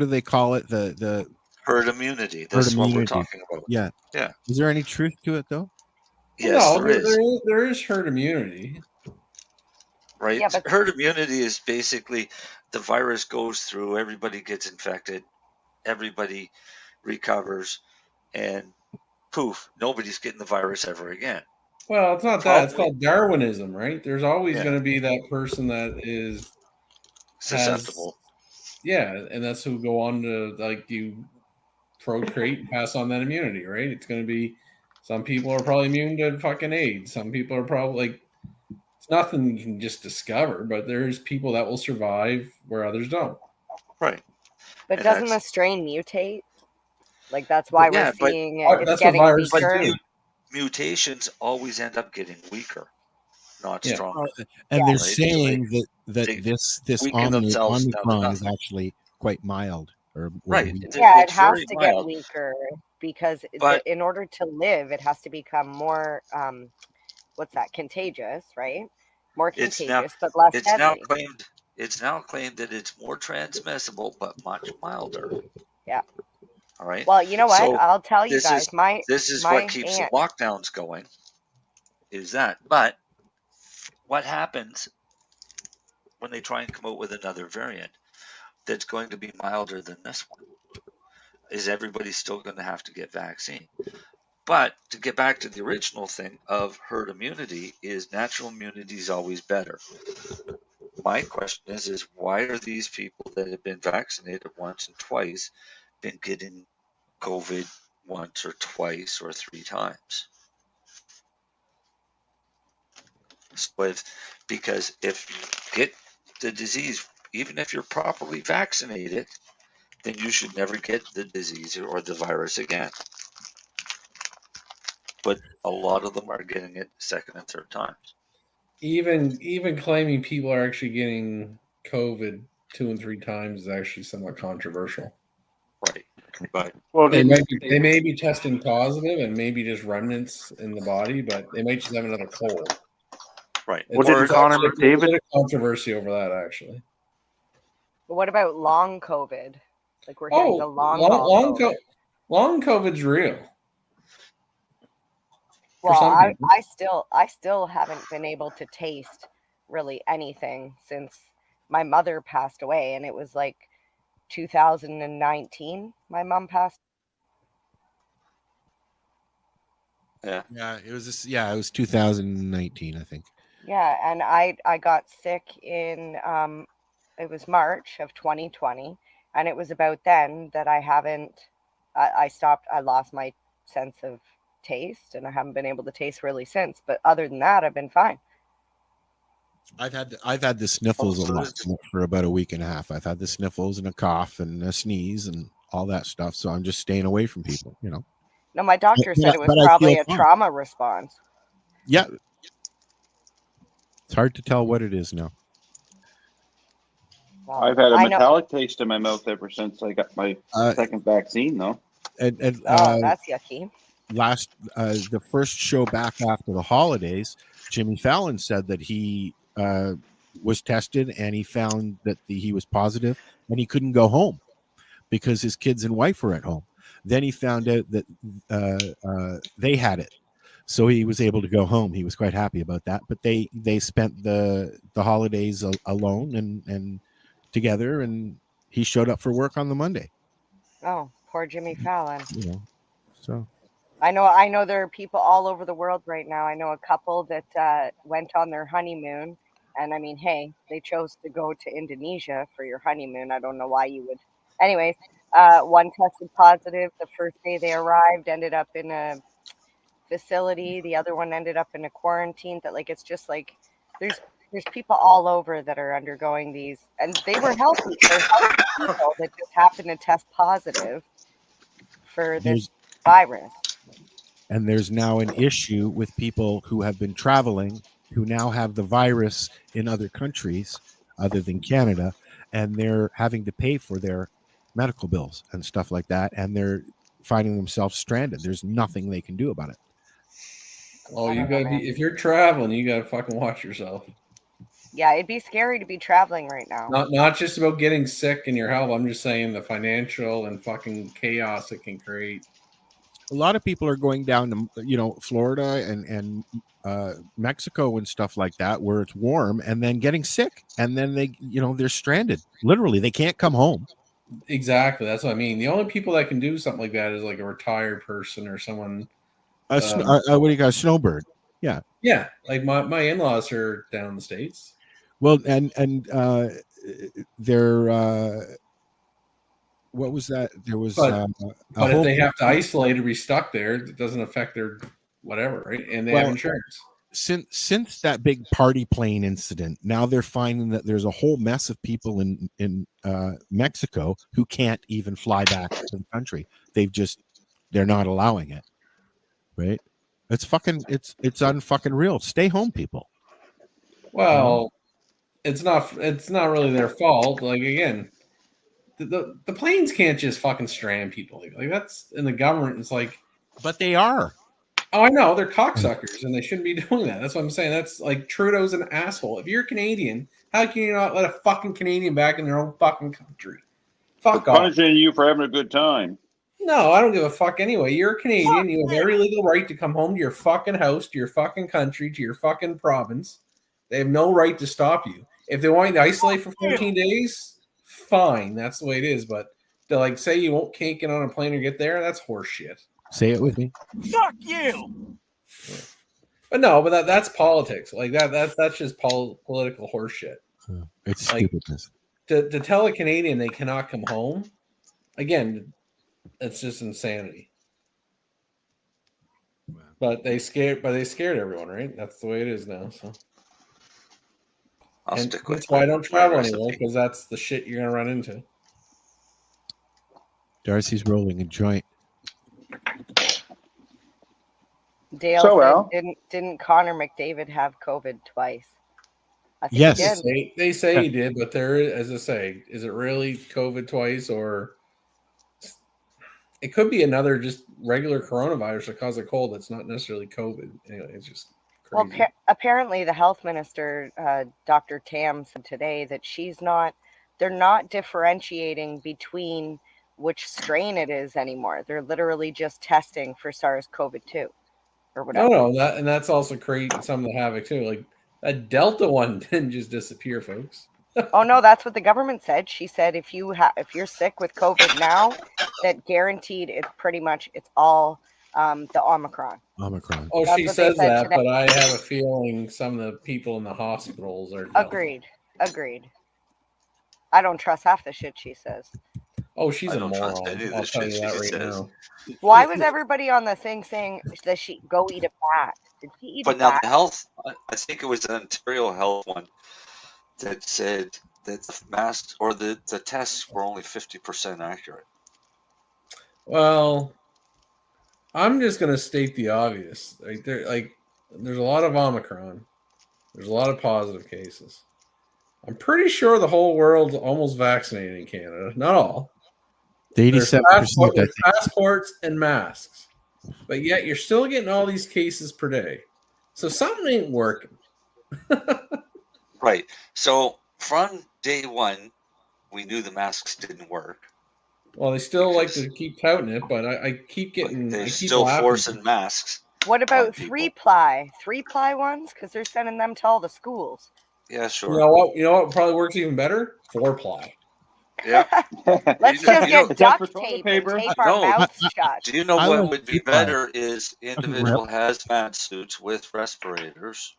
[SPEAKER 6] do they call it? The
[SPEAKER 8] herd immunity.
[SPEAKER 6] herd
[SPEAKER 8] That's what we're
[SPEAKER 6] immunity.
[SPEAKER 8] talking about.
[SPEAKER 6] Yeah.
[SPEAKER 8] Yeah.
[SPEAKER 6] Is there any truth to it though?
[SPEAKER 8] Yes,
[SPEAKER 9] No,
[SPEAKER 8] there is.
[SPEAKER 9] there is herd immunity.
[SPEAKER 8] Right?
[SPEAKER 7] Yeah, but-
[SPEAKER 8] Herd immunity is basically the virus goes through, everybody gets infected, everybody recovers, and poof, nobody's getting the virus ever again.
[SPEAKER 9] Well, it's not that. It's called Darwinism, right? There's always
[SPEAKER 8] Yeah.
[SPEAKER 9] going to be that person that is
[SPEAKER 8] Susceptible.
[SPEAKER 9] and that's who go on to you procreate and pass on that immunity, right? It's going to be some people are probably immune to fucking AIDS. Some people are probably it's nothing you can just discover, but there's people that will survive where others don't.
[SPEAKER 8] Right.
[SPEAKER 7] But
[SPEAKER 8] And
[SPEAKER 7] doesn't the
[SPEAKER 8] that's-
[SPEAKER 7] strain mutate? Like that's why
[SPEAKER 8] Yeah,
[SPEAKER 7] we're
[SPEAKER 8] but-
[SPEAKER 7] seeing
[SPEAKER 9] That's
[SPEAKER 7] it's
[SPEAKER 9] what
[SPEAKER 7] getting
[SPEAKER 9] viruses
[SPEAKER 7] weaker.
[SPEAKER 9] do.
[SPEAKER 8] Mutations always end up getting weaker, not
[SPEAKER 9] Yeah.
[SPEAKER 8] stronger.
[SPEAKER 6] And
[SPEAKER 7] Yeah.
[SPEAKER 6] they're
[SPEAKER 8] Right? So
[SPEAKER 6] saying
[SPEAKER 8] they
[SPEAKER 6] that this
[SPEAKER 8] weaken themselves down to
[SPEAKER 6] Omicron is
[SPEAKER 8] nothing.
[SPEAKER 6] actually quite mild. Or
[SPEAKER 8] Right.
[SPEAKER 6] weak.
[SPEAKER 7] Yeah, it
[SPEAKER 8] It's
[SPEAKER 7] has
[SPEAKER 8] very
[SPEAKER 7] to get
[SPEAKER 8] mild.
[SPEAKER 7] weaker because
[SPEAKER 8] But-
[SPEAKER 7] in order to live, it has to become more contagious, right? More
[SPEAKER 8] It's
[SPEAKER 7] contagious,
[SPEAKER 8] now
[SPEAKER 7] but less
[SPEAKER 8] it's
[SPEAKER 7] deadly.
[SPEAKER 8] now claimed that it's more transmissible but much milder.
[SPEAKER 7] Yeah.
[SPEAKER 8] All right.
[SPEAKER 3] Well, you know what?
[SPEAKER 8] So
[SPEAKER 3] I'll tell you
[SPEAKER 8] this
[SPEAKER 3] guys.
[SPEAKER 8] is
[SPEAKER 3] My
[SPEAKER 8] this is
[SPEAKER 3] my
[SPEAKER 8] what keeps the
[SPEAKER 3] aunt.
[SPEAKER 8] lockdowns going. Is that? But what happens when they try and come out with another variant that's going to be milder than this one? Is everybody still going to have to get vaccine? But to get back to the original thing of herd immunity, is natural immunity is always better. My question is why are these people that have been vaccinated once and twice been getting COVID once or twice or 3 times? So because if you get the disease, even if you're properly vaccinated, then you should never get the disease or the virus again. But a lot of them are getting it second and third times.
[SPEAKER 9] Even claiming people are actually getting COVID 2 and 3 times is actually somewhat controversial.
[SPEAKER 8] Right. But
[SPEAKER 9] they may be testing positive and maybe just remnants in the body, but they might just have another cold.
[SPEAKER 8] Right.
[SPEAKER 12] What did Connor McDavid?
[SPEAKER 9] There's a controversy over that, actually.
[SPEAKER 3] But what about long COVID? Like we're hearing the long COVID.
[SPEAKER 9] Long COVID's real.
[SPEAKER 3] Well, I still haven't been able to taste really anything since my mother passed away, and it was like 2019. My mom passed.
[SPEAKER 8] Yeah.
[SPEAKER 6] Yeah, it was this, it was 2019, I think.
[SPEAKER 3] Yeah, and I got sick in it was March of 2020, and it was about then that I lost my sense of taste, and I haven't been able to taste really since. But other than that, I've been fine.
[SPEAKER 6] I've had the sniffles a lot for about a week and a half. I've had the sniffles and a cough and a sneeze and all that stuff. So I'm just staying away from people, you know.
[SPEAKER 3] No, my doctor said it was probably a trauma response.
[SPEAKER 6] Yeah. It's hard to tell what it is now.
[SPEAKER 10] Well, I've had a metallic taste in my mouth ever since I got my second vaccine, though.
[SPEAKER 3] That's yucky.
[SPEAKER 6] The first show back after the holidays, Jimmy Fallon said that he was tested and he found that he was positive and he couldn't go home because his kids and wife were at home. Then he found out that they had it, so he was able to go home. He was quite happy about that. But they spent the holidays alone and together, and he showed up for work on the Monday.
[SPEAKER 3] Oh, poor Jimmy Fallon.
[SPEAKER 6] You know, so.
[SPEAKER 3] I know there are people all over the world right now. I know a couple that went on their honeymoon, and I mean, hey, they chose to go to Indonesia for your honeymoon. I don't know why you would. Anyways, one tested positive the first day they arrived, ended up in a facility. The other one ended up in a quarantine. That like it's just like there's people all over that are undergoing these, and they were healthy. They're healthy people that just happened to test positive for this virus.
[SPEAKER 6] And there's now an issue with people who have been traveling, who now have the virus in other countries other than Canada, and they're having to pay for their medical bills and stuff like that, and they're finding themselves stranded. There's nothing they can do about it.
[SPEAKER 9] Oh, you gotta be, if you're traveling, you gotta fucking watch yourself.
[SPEAKER 3] Yeah, it'd be scary to be traveling right now.
[SPEAKER 9] Not just about getting sick in your health. I'm just saying the financial and fucking chaos it can create.
[SPEAKER 6] A lot of people are going down to, Florida and Mexico and stuff like that, where it's warm, and then getting sick, and then they're stranded. Literally, they can't come home.
[SPEAKER 9] Exactly, that's what I mean. The only people that can do something like that is like a retired person or someone.
[SPEAKER 6] What do you got? A snowbird. Yeah.
[SPEAKER 9] Yeah, like my in-laws are down in the States.
[SPEAKER 6] Well, and they're. What was that? There was,
[SPEAKER 9] but if they have to isolate or be stuck there, it doesn't affect their whatever, right? And they have insurance.
[SPEAKER 6] Since that big party plane incident, now they're finding that there's a whole mess of people in Mexico who can't even fly back to the country. They're not allowing it, right? It's unfucking real. Stay home, people.
[SPEAKER 9] Well, it's not really their fault. Like again. The planes can't just fucking strand people. Like that's in the government. It's like,
[SPEAKER 6] but they are.
[SPEAKER 9] Oh, I know they're cocksuckers, and they shouldn't be doing that. That's what I'm saying. That's like Trudeau's an asshole. If you're Canadian, how can you not let a fucking Canadian back in their own fucking country? Fuck off.
[SPEAKER 10] Punishing you for having a good time.
[SPEAKER 9] No, I don't give a fuck anyway. You're a Canadian. You have every legal right to come home to your fucking house, to your fucking country, to your fucking province. They have no right to stop you. If they want you to isolate for 14 days, fine. That's the way it is. But to like say you can't get on a plane or get there, that's horseshit.
[SPEAKER 6] Say it with me.
[SPEAKER 1] Fuck you.
[SPEAKER 9] But no, but that's politics. Like that's just political horseshit.
[SPEAKER 6] It's
[SPEAKER 9] like,
[SPEAKER 6] stupidness.
[SPEAKER 9] To tell a Canadian they cannot come home, again, it's just insanity. But they scared everyone, right? That's the way it is now. So that's why I don't travel anymore, because that's the shit you're gonna run into.
[SPEAKER 6] Darcy's rolling a joint.
[SPEAKER 3] Dale said, didn't Connor McDavid have COVID twice? I think
[SPEAKER 6] yes,
[SPEAKER 3] he did.
[SPEAKER 9] They say he did, but there, as I say, is it really COVID twice, or it could be another just regular coronavirus that caused a cold that's not necessarily COVID. Anyway, it's just crazy.
[SPEAKER 3] Well, apparently the health minister, Dr. Tam, said today that they're not differentiating between which strain it is anymore. They're literally just testing for SARS-CoV-2 or whatever.
[SPEAKER 9] No, and that's also creating some of the havoc too. Like that Delta one didn't just disappear, folks.
[SPEAKER 3] Oh no, that's what the government said. She said if you're sick with COVID now, that guaranteed it's all the Omicron.
[SPEAKER 9] Oh,
[SPEAKER 3] That's
[SPEAKER 9] she
[SPEAKER 3] what
[SPEAKER 9] says
[SPEAKER 3] they said
[SPEAKER 9] that,
[SPEAKER 3] today.
[SPEAKER 9] but I have a feeling some of the people in the hospitals are Delta.
[SPEAKER 3] Agreed. I don't trust half the shit she says.
[SPEAKER 9] Oh, she's a
[SPEAKER 8] don't trust
[SPEAKER 9] moron.
[SPEAKER 8] any of the
[SPEAKER 9] I'll tell
[SPEAKER 8] shit
[SPEAKER 9] you that
[SPEAKER 8] she
[SPEAKER 9] right
[SPEAKER 8] says.
[SPEAKER 9] now.
[SPEAKER 3] Why was everybody on the thing saying that she go eat a bat? Did she eat a
[SPEAKER 8] But now
[SPEAKER 3] bat?
[SPEAKER 8] the health, I think it was an Ontario health one that said that the masks or the tests were only 50% accurate.
[SPEAKER 9] Well, I'm just going to state the obvious. There's a lot of Omicron. There's a lot of positive cases. I'm pretty sure the whole world's almost vaccinated in Canada. Not all.
[SPEAKER 6] 87%.
[SPEAKER 9] There's passports and masks. But yet you're still getting all these cases per day. So something ain't working.
[SPEAKER 8] Right. So from day one, we knew the masks didn't work.
[SPEAKER 9] Well, they still like to keep touting it, but I keep getting.
[SPEAKER 8] They're
[SPEAKER 9] I keep
[SPEAKER 8] still
[SPEAKER 9] laughing.
[SPEAKER 8] forcing masks.
[SPEAKER 3] What about 3-ply ones? Because they're sending them to all the schools.
[SPEAKER 8] Yeah, sure.
[SPEAKER 9] You know what probably works even better? 4-ply.
[SPEAKER 8] Yeah.
[SPEAKER 3] Let's just get duct tape and tape our mouths shut.
[SPEAKER 8] Do you know what would be better is individual hazmat suits with respirators.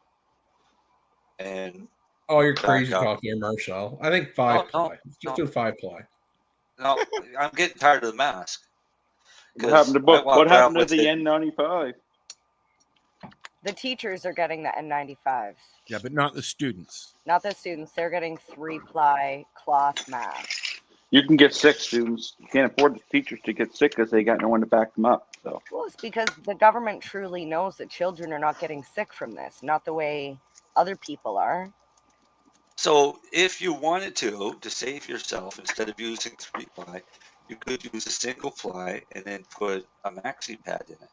[SPEAKER 8] And
[SPEAKER 9] oh, you're crazy talking here, Marshall. I think 5-ply. Just do 5-ply.
[SPEAKER 8] No, I'm getting tired of the mask.
[SPEAKER 10] What happened to the N95?
[SPEAKER 3] The teachers are getting the N95s.
[SPEAKER 6] Yeah, but not the students.
[SPEAKER 3] Not the students. They're getting 3-ply cloth masks.
[SPEAKER 10] You can get sick, students. You can't afford the teachers to get sick because they got no one to back them up. So.
[SPEAKER 3] Well, it's because the government truly knows that children are not getting sick from this, not the way other people are.
[SPEAKER 8] So if you wanted to save yourself, instead of using 3-ply, you could use a single ply and then put a maxi pad in it.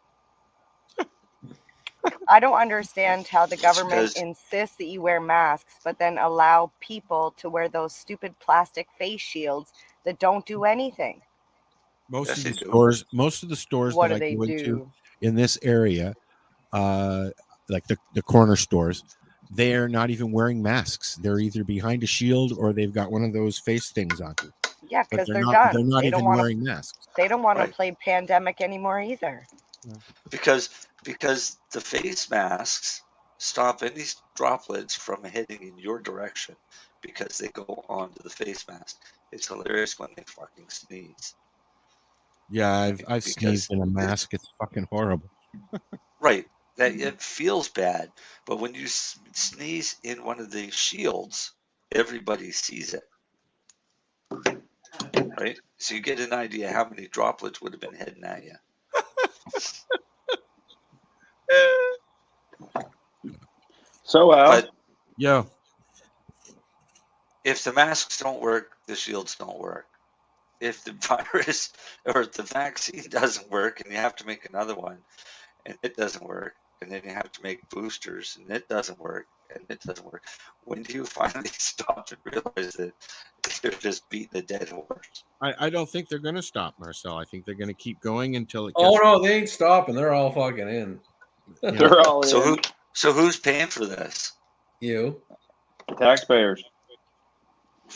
[SPEAKER 3] I don't understand how the government insists that you wear masks, but then allow people to wear those stupid plastic face shields that don't do anything.
[SPEAKER 6] Most of the stores
[SPEAKER 3] What
[SPEAKER 6] that
[SPEAKER 3] do
[SPEAKER 6] I
[SPEAKER 3] they
[SPEAKER 6] go
[SPEAKER 3] do?
[SPEAKER 6] into in this area, like the corner stores, they're not even wearing masks. They're either behind a shield or they've got one of those face things on.
[SPEAKER 3] Yeah, because they're
[SPEAKER 6] not,
[SPEAKER 3] done.
[SPEAKER 6] They're not
[SPEAKER 3] They
[SPEAKER 6] even wearing masks.
[SPEAKER 3] They don't want to play pandemic anymore either.
[SPEAKER 8] Because the face masks stop any droplets from heading in your direction because they go onto the face mask. It's hilarious when they fucking sneeze.
[SPEAKER 6] Yeah, I've sneezed in a mask. It's fucking horrible.
[SPEAKER 8] Right. That it feels bad, but when you sneeze in one of the shields, everybody sees it. Right? So you get an idea how many droplets would have been heading at you.
[SPEAKER 10] So,
[SPEAKER 8] but
[SPEAKER 6] yo,
[SPEAKER 8] if the masks don't work, the shields don't work. If the virus or the vaccine doesn't work and you have to make another one and it doesn't work, and then you have to make boosters, and it doesn't work, and it doesn't work. When do you finally stop and realize that they're just beating a dead horse?
[SPEAKER 6] I don't think they're going to stop, Marcel. I think they're going to keep going until it gets...
[SPEAKER 9] Oh, no, they ain't stopping. They're all fucking in.
[SPEAKER 10] They're all in.
[SPEAKER 8] So who's paying for this?
[SPEAKER 9] You.
[SPEAKER 10] Taxpayers.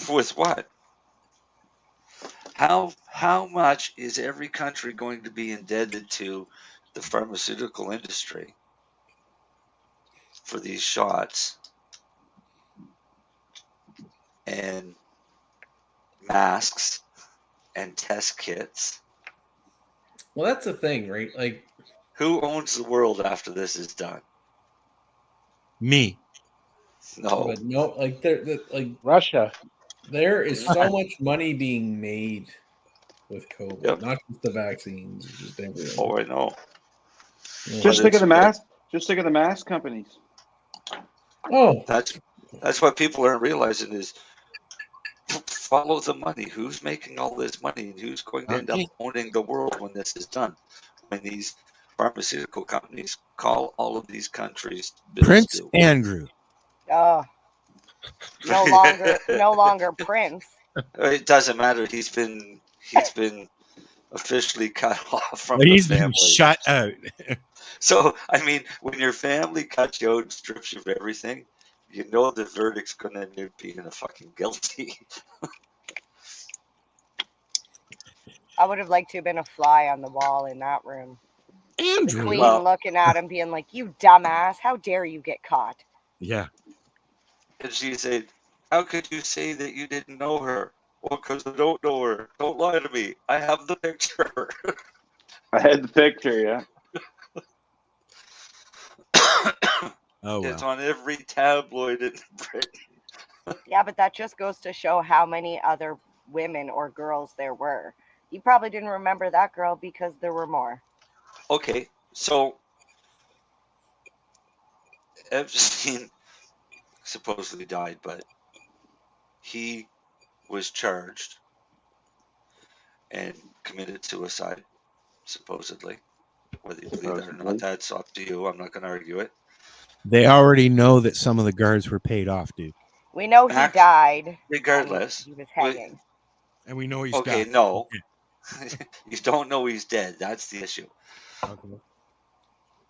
[SPEAKER 8] With what? How much is every country going to be indebted to the pharmaceutical industry for these shots and masks and test kits?
[SPEAKER 9] Well, that's the thing, right? Like,
[SPEAKER 8] who owns the world after this is done?
[SPEAKER 6] Me.
[SPEAKER 8] No.
[SPEAKER 9] But no, like like
[SPEAKER 12] Russia.
[SPEAKER 9] There is so much money being made with COVID,
[SPEAKER 8] Yep.
[SPEAKER 9] not just the vaccines, just everything.
[SPEAKER 8] Oh, I know.
[SPEAKER 10] Just think of the mask. Just think of the mask companies.
[SPEAKER 9] Oh,
[SPEAKER 8] that's what people aren't realizing is follow the money. Who's making all this money, and who's going to end up owning the world when this is done? When these pharmaceutical companies call all of these countries
[SPEAKER 6] Prince Andrew.
[SPEAKER 3] Oh, no longer Prince.
[SPEAKER 8] It doesn't matter. He's been officially cut off from
[SPEAKER 6] He's
[SPEAKER 8] the family.
[SPEAKER 6] been shut out.
[SPEAKER 8] So, I mean, when your family cuts you out and strips you of everything, you know the verdict's going to end up being a fucking guilty.
[SPEAKER 3] I would have liked to have been a fly on the wall in that room.
[SPEAKER 6] Andrew.
[SPEAKER 3] The Queen looking at him, being like, "You dumbass! How dare you get caught?"
[SPEAKER 6] Yeah.
[SPEAKER 8] And she said, "How could you say that you didn't know her?" Well, because I don't know her. Don't lie to me. I have the picture.
[SPEAKER 10] I had the picture, yeah.
[SPEAKER 6] Oh,
[SPEAKER 8] It's on every tabloid in Britain.
[SPEAKER 3] Yeah, but that just goes to show how many other women or girls there were. You probably didn't remember that girl because there were more.
[SPEAKER 8] Okay, so Epstein supposedly died, but he was charged and committed suicide, supposedly. Whether you believe that or not, that's up to you. I'm not going to argue it.
[SPEAKER 6] They already know that some of the guards were paid off, dude.
[SPEAKER 3] We know he died.
[SPEAKER 8] Regardless.
[SPEAKER 3] He was hanging.
[SPEAKER 6] And we know he's
[SPEAKER 8] okay,
[SPEAKER 6] died.
[SPEAKER 8] no. You don't know he's dead. That's the issue.
[SPEAKER 6] Okay.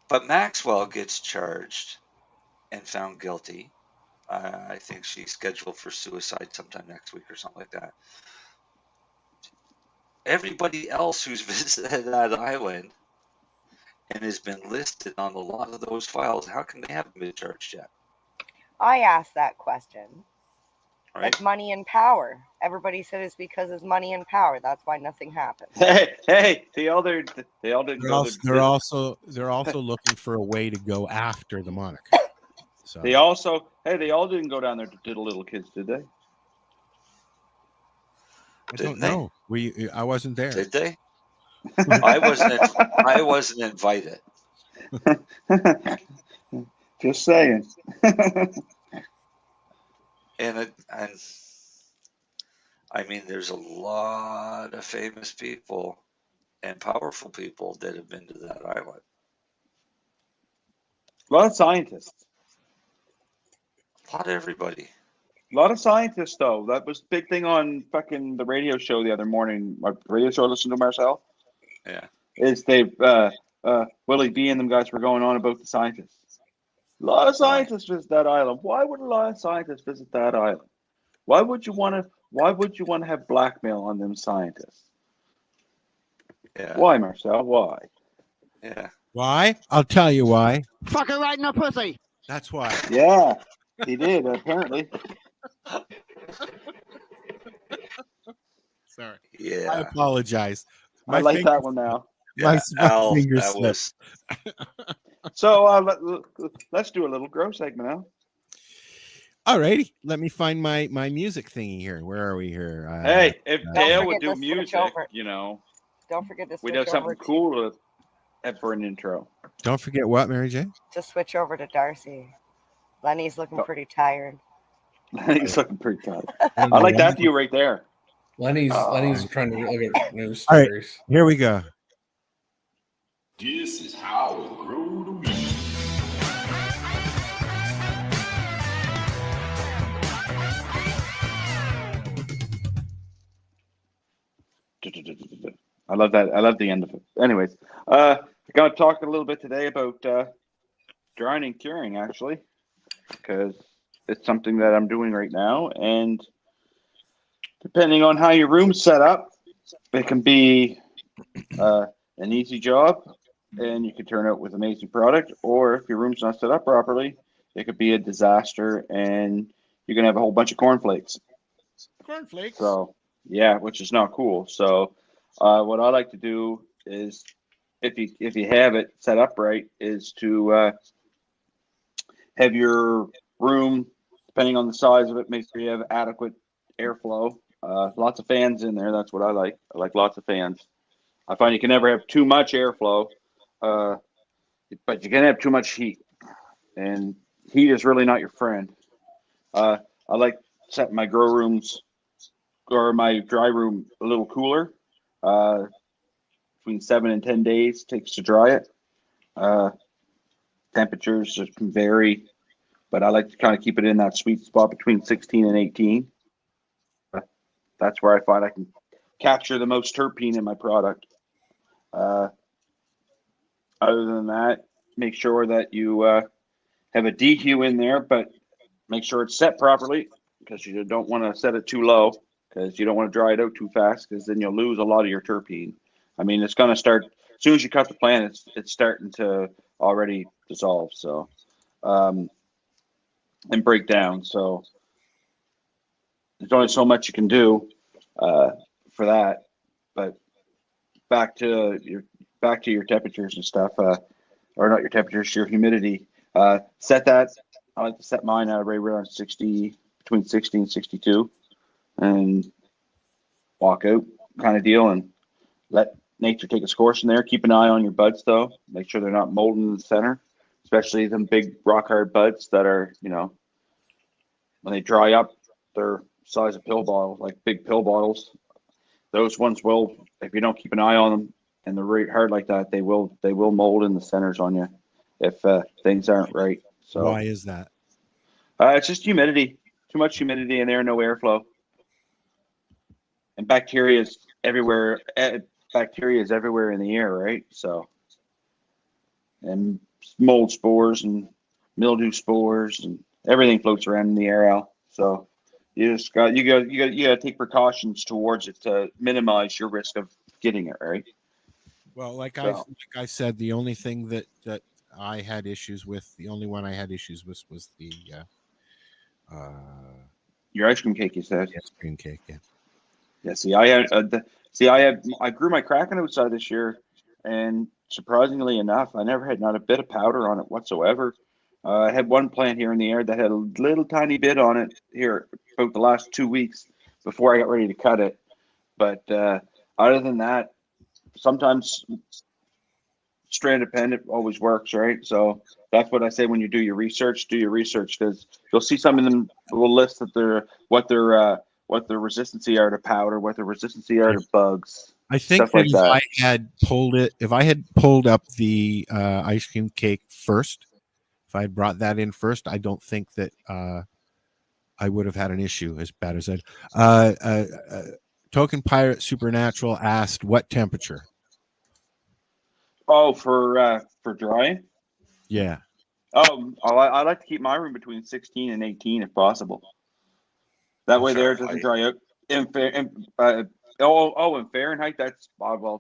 [SPEAKER 8] But Maxwell gets charged and found guilty. I think she's scheduled for suicide sometime next week or something like that. Everybody else who's visited that island and has been listed on a lot of those files, how come they haven't been charged yet?
[SPEAKER 3] I asked that question.
[SPEAKER 8] Right?
[SPEAKER 3] It's money and power. Everybody said it's because it's money and power. That's why nothing happened.
[SPEAKER 10] Hey, they all didn't go.
[SPEAKER 6] They're also looking for a way to go after the monarch. So
[SPEAKER 10] They all didn't go down there to do the little kids, did they?
[SPEAKER 6] I don't know. I wasn't there.
[SPEAKER 8] Did they? I wasn't invited.
[SPEAKER 10] Just saying.
[SPEAKER 8] And I mean, there's a lot of famous people and powerful people that have been to that island.
[SPEAKER 10] A lot of scientists.
[SPEAKER 8] A lot of everybody.
[SPEAKER 10] A lot of scientists, though. That was the big thing on fucking the radio show the other morning. My radio show I listened to, Marcel.
[SPEAKER 8] Yeah.
[SPEAKER 10] Is Willie B and them guys were going on about the scientists. A lot of scientists visit that island. Why would a lot of scientists visit that island? Why would you want to have blackmail on them scientists?
[SPEAKER 8] Yeah.
[SPEAKER 10] Why, Marcel? Why?
[SPEAKER 8] Yeah.
[SPEAKER 6] Why? I'll tell you why.
[SPEAKER 19] Fuck her right in the pussy.
[SPEAKER 6] That's why.
[SPEAKER 10] Yeah, he did, apparently.
[SPEAKER 6] Sorry.
[SPEAKER 8] Yeah.
[SPEAKER 6] I apologize.
[SPEAKER 10] I like that one now.
[SPEAKER 6] My
[SPEAKER 8] Al,
[SPEAKER 6] finger
[SPEAKER 8] that
[SPEAKER 6] slipped.
[SPEAKER 10] So let's do a little grow segment now.
[SPEAKER 6] Alrighty, let me find my music thingy here. Where are we here?
[SPEAKER 10] Hey, if Dale would
[SPEAKER 3] forget
[SPEAKER 10] do
[SPEAKER 3] to switch
[SPEAKER 10] music,
[SPEAKER 3] over.
[SPEAKER 10] Don't
[SPEAKER 3] forget to
[SPEAKER 10] we'd
[SPEAKER 3] switch
[SPEAKER 10] have something
[SPEAKER 3] over
[SPEAKER 10] cool for an intro.
[SPEAKER 6] Don't forget what, Mary Jane?
[SPEAKER 3] to switch over to Darcy. Lenny's looking pretty tired.
[SPEAKER 10] He's looking pretty tired. I like that view right there.
[SPEAKER 9] Lenny's trying to look at news
[SPEAKER 6] All right,
[SPEAKER 9] stories.
[SPEAKER 6] here we go.
[SPEAKER 1] This is how it grew to be.
[SPEAKER 10] I love that. I love the end of it. Anyways, I'm going to talk a little bit today about drying and curing, actually, because it's something that I'm doing right now. And depending on how your room's set up, it can be an easy job, and you can turn out with amazing product. Or if your room's not set up properly, it could be a disaster, and you're going to have a whole bunch of cornflakes.
[SPEAKER 6] Cornflakes.
[SPEAKER 10] So, yeah, which is not cool. So, what I like to do is, if you have it set up right, is to have your room, depending on the size of it, make sure you have adequate airflow. Lots of fans in there. That's what I like. I like lots of fans. I find you can never have too much airflow, but you can have too much heat, and heat is really not your friend. I like setting my grow rooms or my dry room a little cooler. Between 7 and 10 days takes to dry it. Temperatures can vary, but I like to kind of keep it in that sweet spot between 16 and 18. That's where I find I can capture the most terpene in my product. Other than that, make sure that you have a DHU in there, but make sure it's set properly, because you don't want to set it too low, because you don't want to dry it out too fast, because then you'll lose a lot of your terpene. I mean, it's going to start, as soon as you cut the plant, it's starting to already dissolve, so, and break down. So there's only so much you can do for that. But back to your temperatures and stuff, or not your temperatures, your humidity. Set that. I like to set mine right around 60, between 60 and 62, and walk out kind of deal, and let nature take its course in there. Keep an eye on your buds, though. Make sure they're not molding in the center, especially them big rock hard buds that are, when they dry up, they're size of pill bottles, like big pill bottles. Those ones will, if you don't keep an eye on them and they're really hard like that, they will mold in the centers on you if things aren't right. So
[SPEAKER 6] why is that?
[SPEAKER 10] It's just humidity. Too much humidity in there, no airflow. And bacteria is everywhere. Bacteria is everywhere in the air, right? So, and mold spores and mildew spores and everything floats around in the air, Al. So you got to take precautions towards it to minimize your risk of getting it, right?
[SPEAKER 6] Well, like I said, the only thing that I had issues with, the only one I had issues with was the
[SPEAKER 10] your ice cream cake. You said
[SPEAKER 6] ice cream cake, yeah.
[SPEAKER 10] Yeah. I grew my Kraken outside this year, and surprisingly enough, I never had not a bit of powder on it whatsoever. I had one plant here in the air that had a little tiny bit on it here about the last 2 weeks before I got ready to cut it. But other than that, sometimes strain dependent always works, right? So that's what I say when you do your research, because you'll see some of them will list that what their resistancy are to powder, what their resistancy are to bugs.
[SPEAKER 6] I think
[SPEAKER 10] stuff like that.
[SPEAKER 6] If I had pulled up the ice cream cake first, if I had brought that in first, I don't think that I would have had an issue as bad as that. Token Pirate Supernatural asked what temperature.
[SPEAKER 10] Oh, for drying?
[SPEAKER 6] Yeah.
[SPEAKER 10] I like to keep my room between 16 and 18 if possible. That way there it doesn't dry out. In Fahrenheit, that's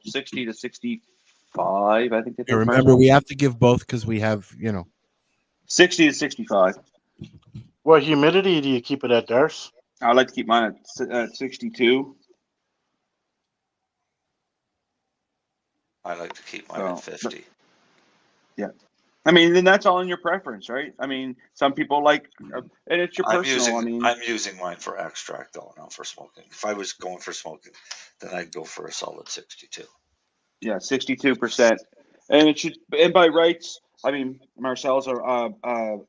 [SPEAKER 10] 60 to 65, I think.
[SPEAKER 6] Yeah, remember, we have to give both because we have,
[SPEAKER 10] 60 to 65.
[SPEAKER 12] What humidity do you keep it at, Darce?
[SPEAKER 10] I like to keep mine at 62.
[SPEAKER 8] I like to keep mine at 50.
[SPEAKER 10] Yeah. I mean, then that's all in your preference, right? I mean, some people like, and it's your personal.
[SPEAKER 8] I'm using mine for extract, though, not for smoking. If I was going for smoking, then I'd go for a solid 62.
[SPEAKER 10] Yeah, 62%. And it should, and by rights, I mean, Marcel's a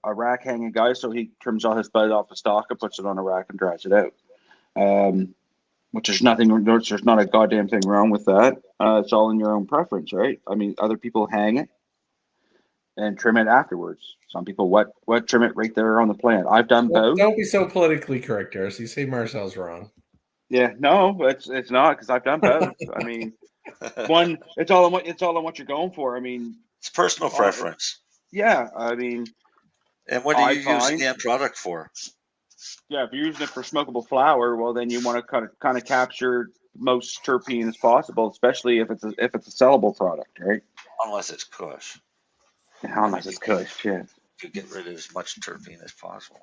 [SPEAKER 10] rack hanging guy, so he trims all his bud off the stalk and puts it on a rack and dries it out. Which there's not a goddamn thing wrong with that. It's all in your own preference, right? I mean, other people hang it and trim it afterwards. Some people what trim it right there on the plant. I've done both.
[SPEAKER 9] Don't be so politically correct, Darcy. You say Marcel's wrong.
[SPEAKER 11] Yeah, no, it's not because I've done both. I mean, one, it's all on what you're going for. I mean,
[SPEAKER 8] It's personal preference.
[SPEAKER 11] Yeah, I mean,
[SPEAKER 8] and what are
[SPEAKER 11] I
[SPEAKER 8] you using
[SPEAKER 11] find,
[SPEAKER 8] the end product for?
[SPEAKER 11] Yeah, if you're using it for smokable flower, well, then you want to kind of capture most terpene as possible, especially if it's a sellable product, right?
[SPEAKER 8] Unless it's Kush.
[SPEAKER 11] Unless it's Kush, yeah.
[SPEAKER 8] You get rid of as much terpene as possible.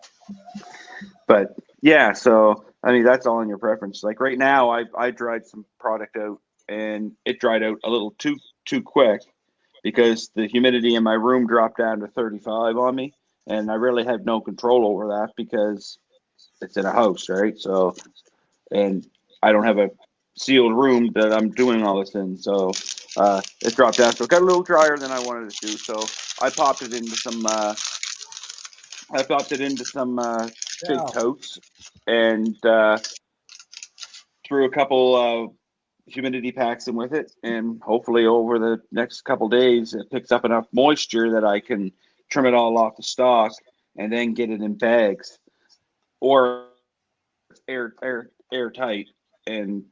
[SPEAKER 11] But yeah, so I mean that's all in your preference. Like right now, I dried some product out, and it dried out a little too quick because the humidity in my room dropped down to 35 on me, and I really had no control over that because it's in a house, right? So, and I don't have a sealed room that I'm doing all this in, so it dropped down. So it got a little drier than I wanted it to. So I popped it into some. Big totes and threw a couple humidity packs in with it, and hopefully over the next couple days it picks up enough moisture that I can trim it all off the stalk and then get it in bags or airtight and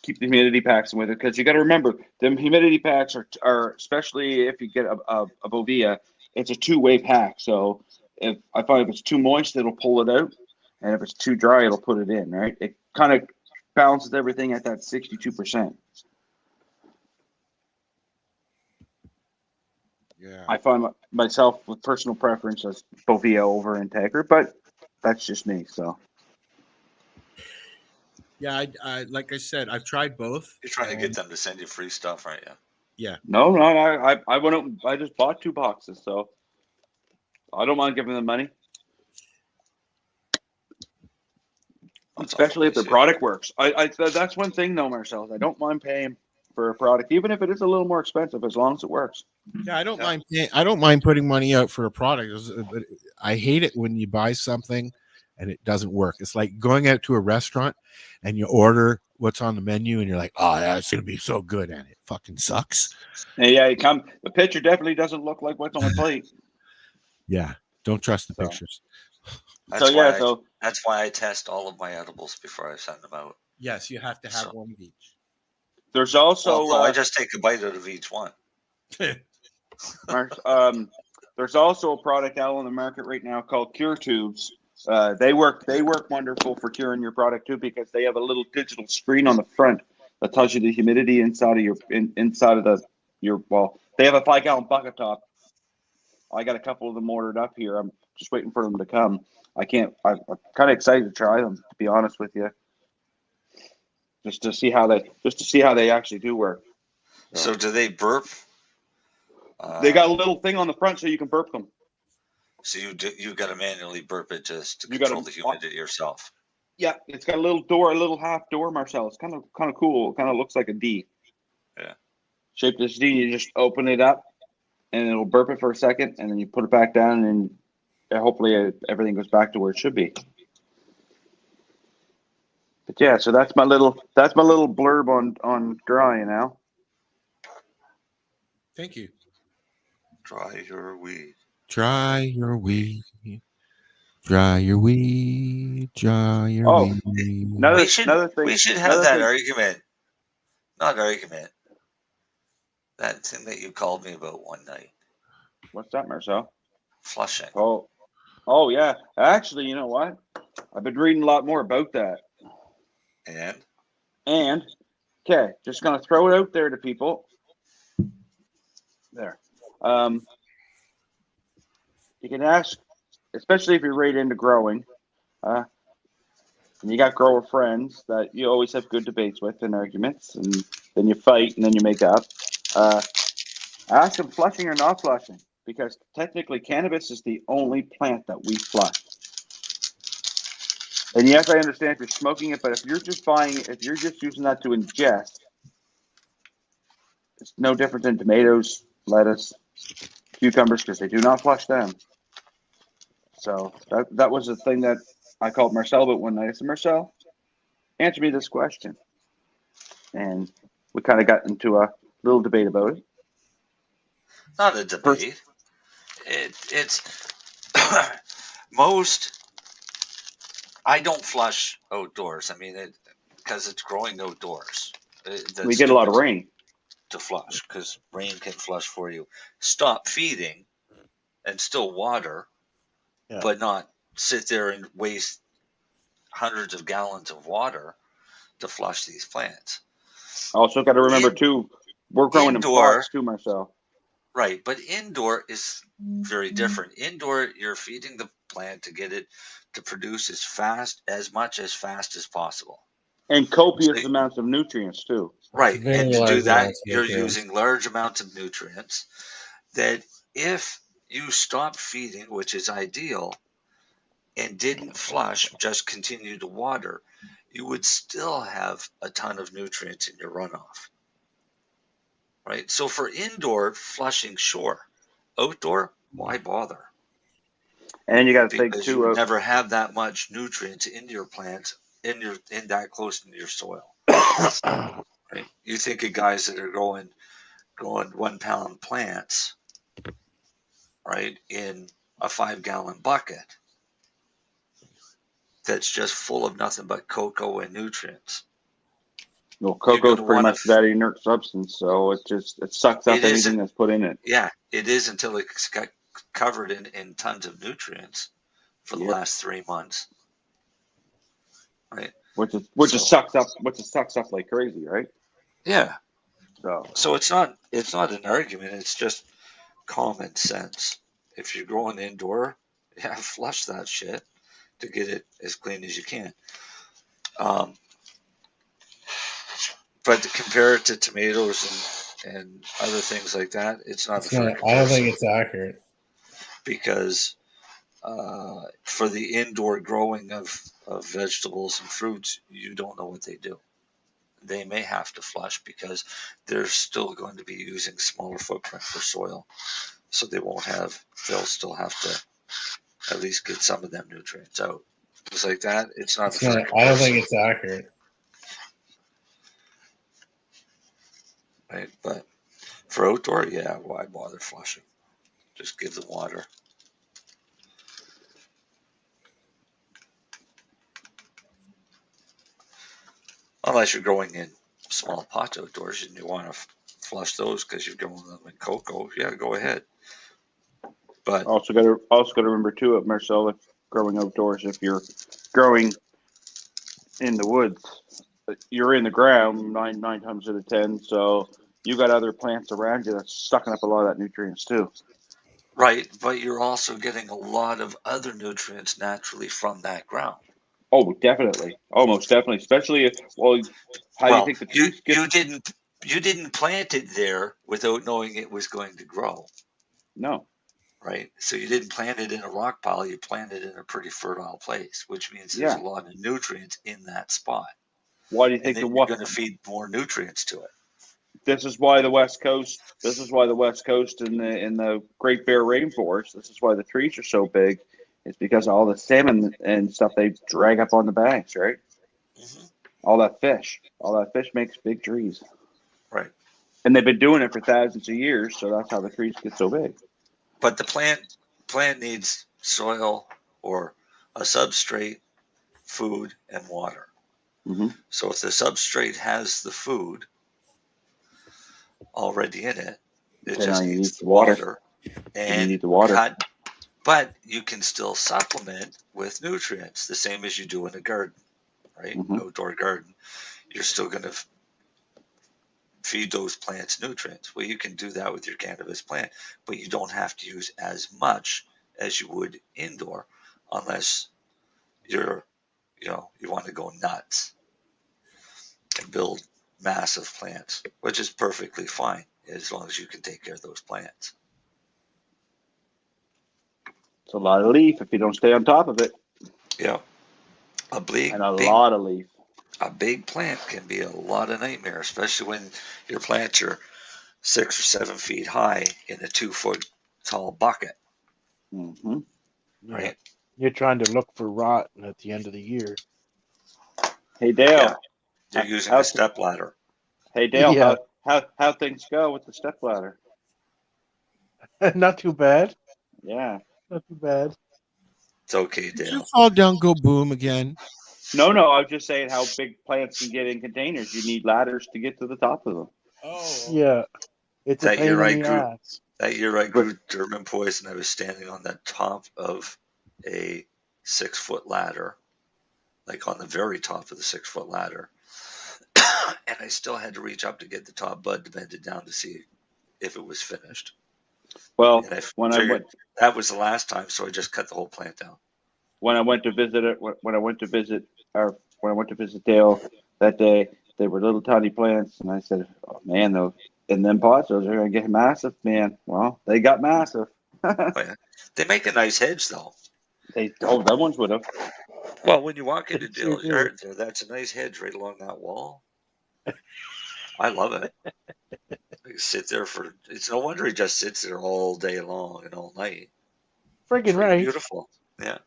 [SPEAKER 11] keep the humidity packs in with it, because you got to remember them humidity packs are especially if you get a Bovia, it's a two-way pack. So if I find if it's too moist, it'll pull it out, and if it's too dry, it'll put it in. Right? It kind of balances everything at that 62%.
[SPEAKER 6] Yeah.
[SPEAKER 11] I find myself with personal preference as Bovia over Integra, but that's just me. So.
[SPEAKER 6] Yeah, I like I said, I've tried both.
[SPEAKER 8] You're trying to get them to send you free stuff, aren't you?
[SPEAKER 6] Yeah.
[SPEAKER 11] No, I went out and I just bought 2 boxes, so I don't mind giving them money. Especially if the product works. That's one thing though, Marcel. I don't mind paying for a product, even if it is a little more expensive, as long as it works.
[SPEAKER 6] Yeah, I don't mind putting money out for a product, but I hate it when you buy something and it doesn't work. It's like going out to a restaurant and you order what's on the menu and you're like, oh, that's gonna be so good, and it fucking sucks.
[SPEAKER 11] Yeah, the picture definitely doesn't look like what's on the plate.
[SPEAKER 6] Yeah, don't trust the pictures.
[SPEAKER 8] That's why I test all of my edibles before I send them out.
[SPEAKER 6] Yes, you have to have one of each.
[SPEAKER 11] There's also
[SPEAKER 8] no, I just take a bite out of each one.
[SPEAKER 11] There's also a product out on the market right now called Cure Tubes. They work wonderful for curing your product too, because they have a little digital screen on the front that tells you the humidity inside of they have a 5-gallon bucket top. I got a couple of them ordered up here. I'm just waiting for them to come. I'm kind of excited to try them, to be honest with you. Just to see how they actually do work.
[SPEAKER 8] So do they burp?
[SPEAKER 11] They got a little thing on the front so you can burp them.
[SPEAKER 8] So you got to manually burp it just to control the humidity yourself.
[SPEAKER 11] Yeah, it's got a little half door, Marcel. It's kind of cool. It kind of looks like a D.
[SPEAKER 8] Yeah.
[SPEAKER 11] Shaped as D. You just open it up, and it'll burp it for a second, and then you put it back down, and hopefully everything goes back to where it should be. But yeah, so that's my little blurb on dry now.
[SPEAKER 6] Thank you.
[SPEAKER 8] Dry your weed.
[SPEAKER 6] Dry your weed. Dry your weed. Dry your weed.
[SPEAKER 8] We should have that argument. Not argument. That thing that you called me about one night.
[SPEAKER 11] What's that, Marcel?
[SPEAKER 8] Flushing.
[SPEAKER 11] Oh yeah. Actually, you know what? I've been reading a lot more about that. And okay, just gonna throw it out there to people. There. You can ask, especially if you're right into growing, and you got grower friends that you always have good debates with and arguments, and then you fight and then you make up. Ask them flushing or not flushing, because technically cannabis is the only plant that we flush. And yes, I understand if you're smoking it, but if you're just using that to ingest, it's no different than tomatoes, lettuce, cucumbers, because they do not flush them. So that was the thing that I called Marcel about one night. I said, Marcel, answer me this question. And we kind of got into a little debate about it.
[SPEAKER 8] Not a debate. It's most. I don't flush outdoors. I mean, because it's growing outdoors.
[SPEAKER 11] We get a lot of rain
[SPEAKER 8] to flush, because rain can flush for you. Stop feeding and still water, but not sit there and waste hundreds of gallons of water to flush these plants.
[SPEAKER 11] Also, got to remember too, we're growing
[SPEAKER 8] indoor,
[SPEAKER 11] in pots too, Marcel.
[SPEAKER 8] Right, but indoor is very different. Indoor, you're feeding the plant to get it to produce as much as fast as possible.
[SPEAKER 11] And copious amounts of nutrients too.
[SPEAKER 8] Right, and to do that, you're
[SPEAKER 9] nutrients.
[SPEAKER 8] using large amounts of nutrients that if you stop feeding, which is ideal, and didn't flush, just continue to water, you would still have a ton of nutrients in your runoff. Right? So for indoor flushing, sure. Outdoor, why bother?
[SPEAKER 11] And you got to think
[SPEAKER 8] Because
[SPEAKER 11] too.
[SPEAKER 8] you never have that much nutrients into your plants in that close into your soil. Right? You think of guys that are growing 1 pound plants, right, in a 5-gallon bucket that's just full of nothing but cocoa and nutrients.
[SPEAKER 11] Well, cocoa is pretty much that inert substance, so it sucks up anything that's put in it.
[SPEAKER 8] Yeah, it is until it's got covered in tons of nutrients for the last 3 months. Right.
[SPEAKER 11] Which sucks up like crazy, right?
[SPEAKER 8] Yeah.
[SPEAKER 11] So
[SPEAKER 8] it's not an argument, it's just common sense. If you're growing indoor, flush that shit to get it as clean as you can. But to compare it to tomatoes and other things like that, it's not a fair comparison.
[SPEAKER 9] I don't think it's accurate.
[SPEAKER 8] Because for the indoor growing of vegetables and fruits, you don't know what they do. They may have to flush because they're still going to be using smaller footprint for soil. So they'll still have to at least get some of them nutrients out. Things like that, it's not a fair comparison.
[SPEAKER 9] I don't think it's accurate.
[SPEAKER 8] Right, but for outdoor, why bother flushing? Just give the water. Unless you're growing in small pots outdoors and you want to flush those because you're growing them in cocoa, go ahead. But
[SPEAKER 11] also got to remember too, Marcel, if growing outdoors, if you're growing in the woods, you're in the ground nine times out of 10, so you got other plants around you that's sucking up a lot of that nutrients too.
[SPEAKER 8] Right, but you're also getting a lot of other nutrients naturally from that ground.
[SPEAKER 11] Oh, definitely, almost definitely, especially if do you think the trees
[SPEAKER 8] you didn't plant it there without knowing it was going to grow.
[SPEAKER 11] No.
[SPEAKER 8] Right, so you didn't plant it in a rock pile. You planted it in a pretty fertile place, which means there's a lot of nutrients in that spot.
[SPEAKER 11] Why do you think
[SPEAKER 8] you're going to feed more nutrients to it?
[SPEAKER 11] This is why the West Coast and the Great Bear Rainforest. This is why the trees are so big. It's because of all the salmon and stuff they drag up on the banks, right?
[SPEAKER 8] Mm-hmm.
[SPEAKER 11] All that fish makes big trees.
[SPEAKER 8] Right.
[SPEAKER 11] And they've been doing it for thousands of years, so that's how the trees get so big.
[SPEAKER 8] But the plant needs soil or a substrate, food, and water.
[SPEAKER 11] Mm-hmm.
[SPEAKER 8] So if the substrate has the food already in it, it just needs the water. And
[SPEAKER 11] you need the water.
[SPEAKER 8] But you can still supplement with nutrients, the same as you do in a garden, right?
[SPEAKER 11] Mm-hmm.
[SPEAKER 8] Outdoor garden. You're still going to feed those plants nutrients. Well, you can do that with your cannabis plant, but you don't have to use as much as you would indoor unless you want to go nuts and build massive plants, which is perfectly fine as long as you can take care of those plants.
[SPEAKER 11] It's a lot of leaf if you don't stay on top of it.
[SPEAKER 8] Yeah.
[SPEAKER 11] Lot of leaf.
[SPEAKER 8] A big plant can be a lot of nightmare, especially when your plants are 6 or 7 feet high in a 2-foot tall bucket.
[SPEAKER 11] Mm-hmm.
[SPEAKER 8] Right.
[SPEAKER 12] You're trying to look for rot at the end of the year.
[SPEAKER 11] Hey Dale.
[SPEAKER 8] Yeah. You're using a step ladder.
[SPEAKER 11] Hey Dale, how things go with the step ladder?
[SPEAKER 12] Not too bad.
[SPEAKER 11] Yeah.
[SPEAKER 12] Not too bad.
[SPEAKER 8] It's okay,
[SPEAKER 6] Did
[SPEAKER 8] Dale.
[SPEAKER 6] you fall down, go boom again?
[SPEAKER 11] No, I was just saying how big plants can get in containers. You need ladders to get to the top of them.
[SPEAKER 9] Oh,
[SPEAKER 12] Yeah. It's a
[SPEAKER 8] That
[SPEAKER 12] pain
[SPEAKER 8] year
[SPEAKER 12] in the ass.
[SPEAKER 8] That year I grew German poison. I was standing on the top of a 6-foot ladder, like on the very top of the 6-foot ladder. And I still had to reach up to get the top bud to bend it down to see if it was finished.
[SPEAKER 11] Well,
[SPEAKER 8] And I
[SPEAKER 11] when I
[SPEAKER 8] figured
[SPEAKER 11] went,
[SPEAKER 8] that was the last time, so I just cut the whole plant down.
[SPEAKER 11] when I went to visit Dale that day, they were little tiny plants, and I said, "Oh man, those in them pots, those are gonna get massive, man." Well, they got massive.
[SPEAKER 8] Oh, yeah. They make a nice hedge, though.
[SPEAKER 11] That ones would have.
[SPEAKER 8] Well, when you walk into
[SPEAKER 11] They sure
[SPEAKER 8] Dale's
[SPEAKER 11] do.
[SPEAKER 8] yard there, that's a nice hedge right along that wall. I love it. I sit there it's no wonder he just sits there all day long and all night.
[SPEAKER 12] Friggin'
[SPEAKER 8] It's
[SPEAKER 12] right.
[SPEAKER 8] beautiful. Yeah.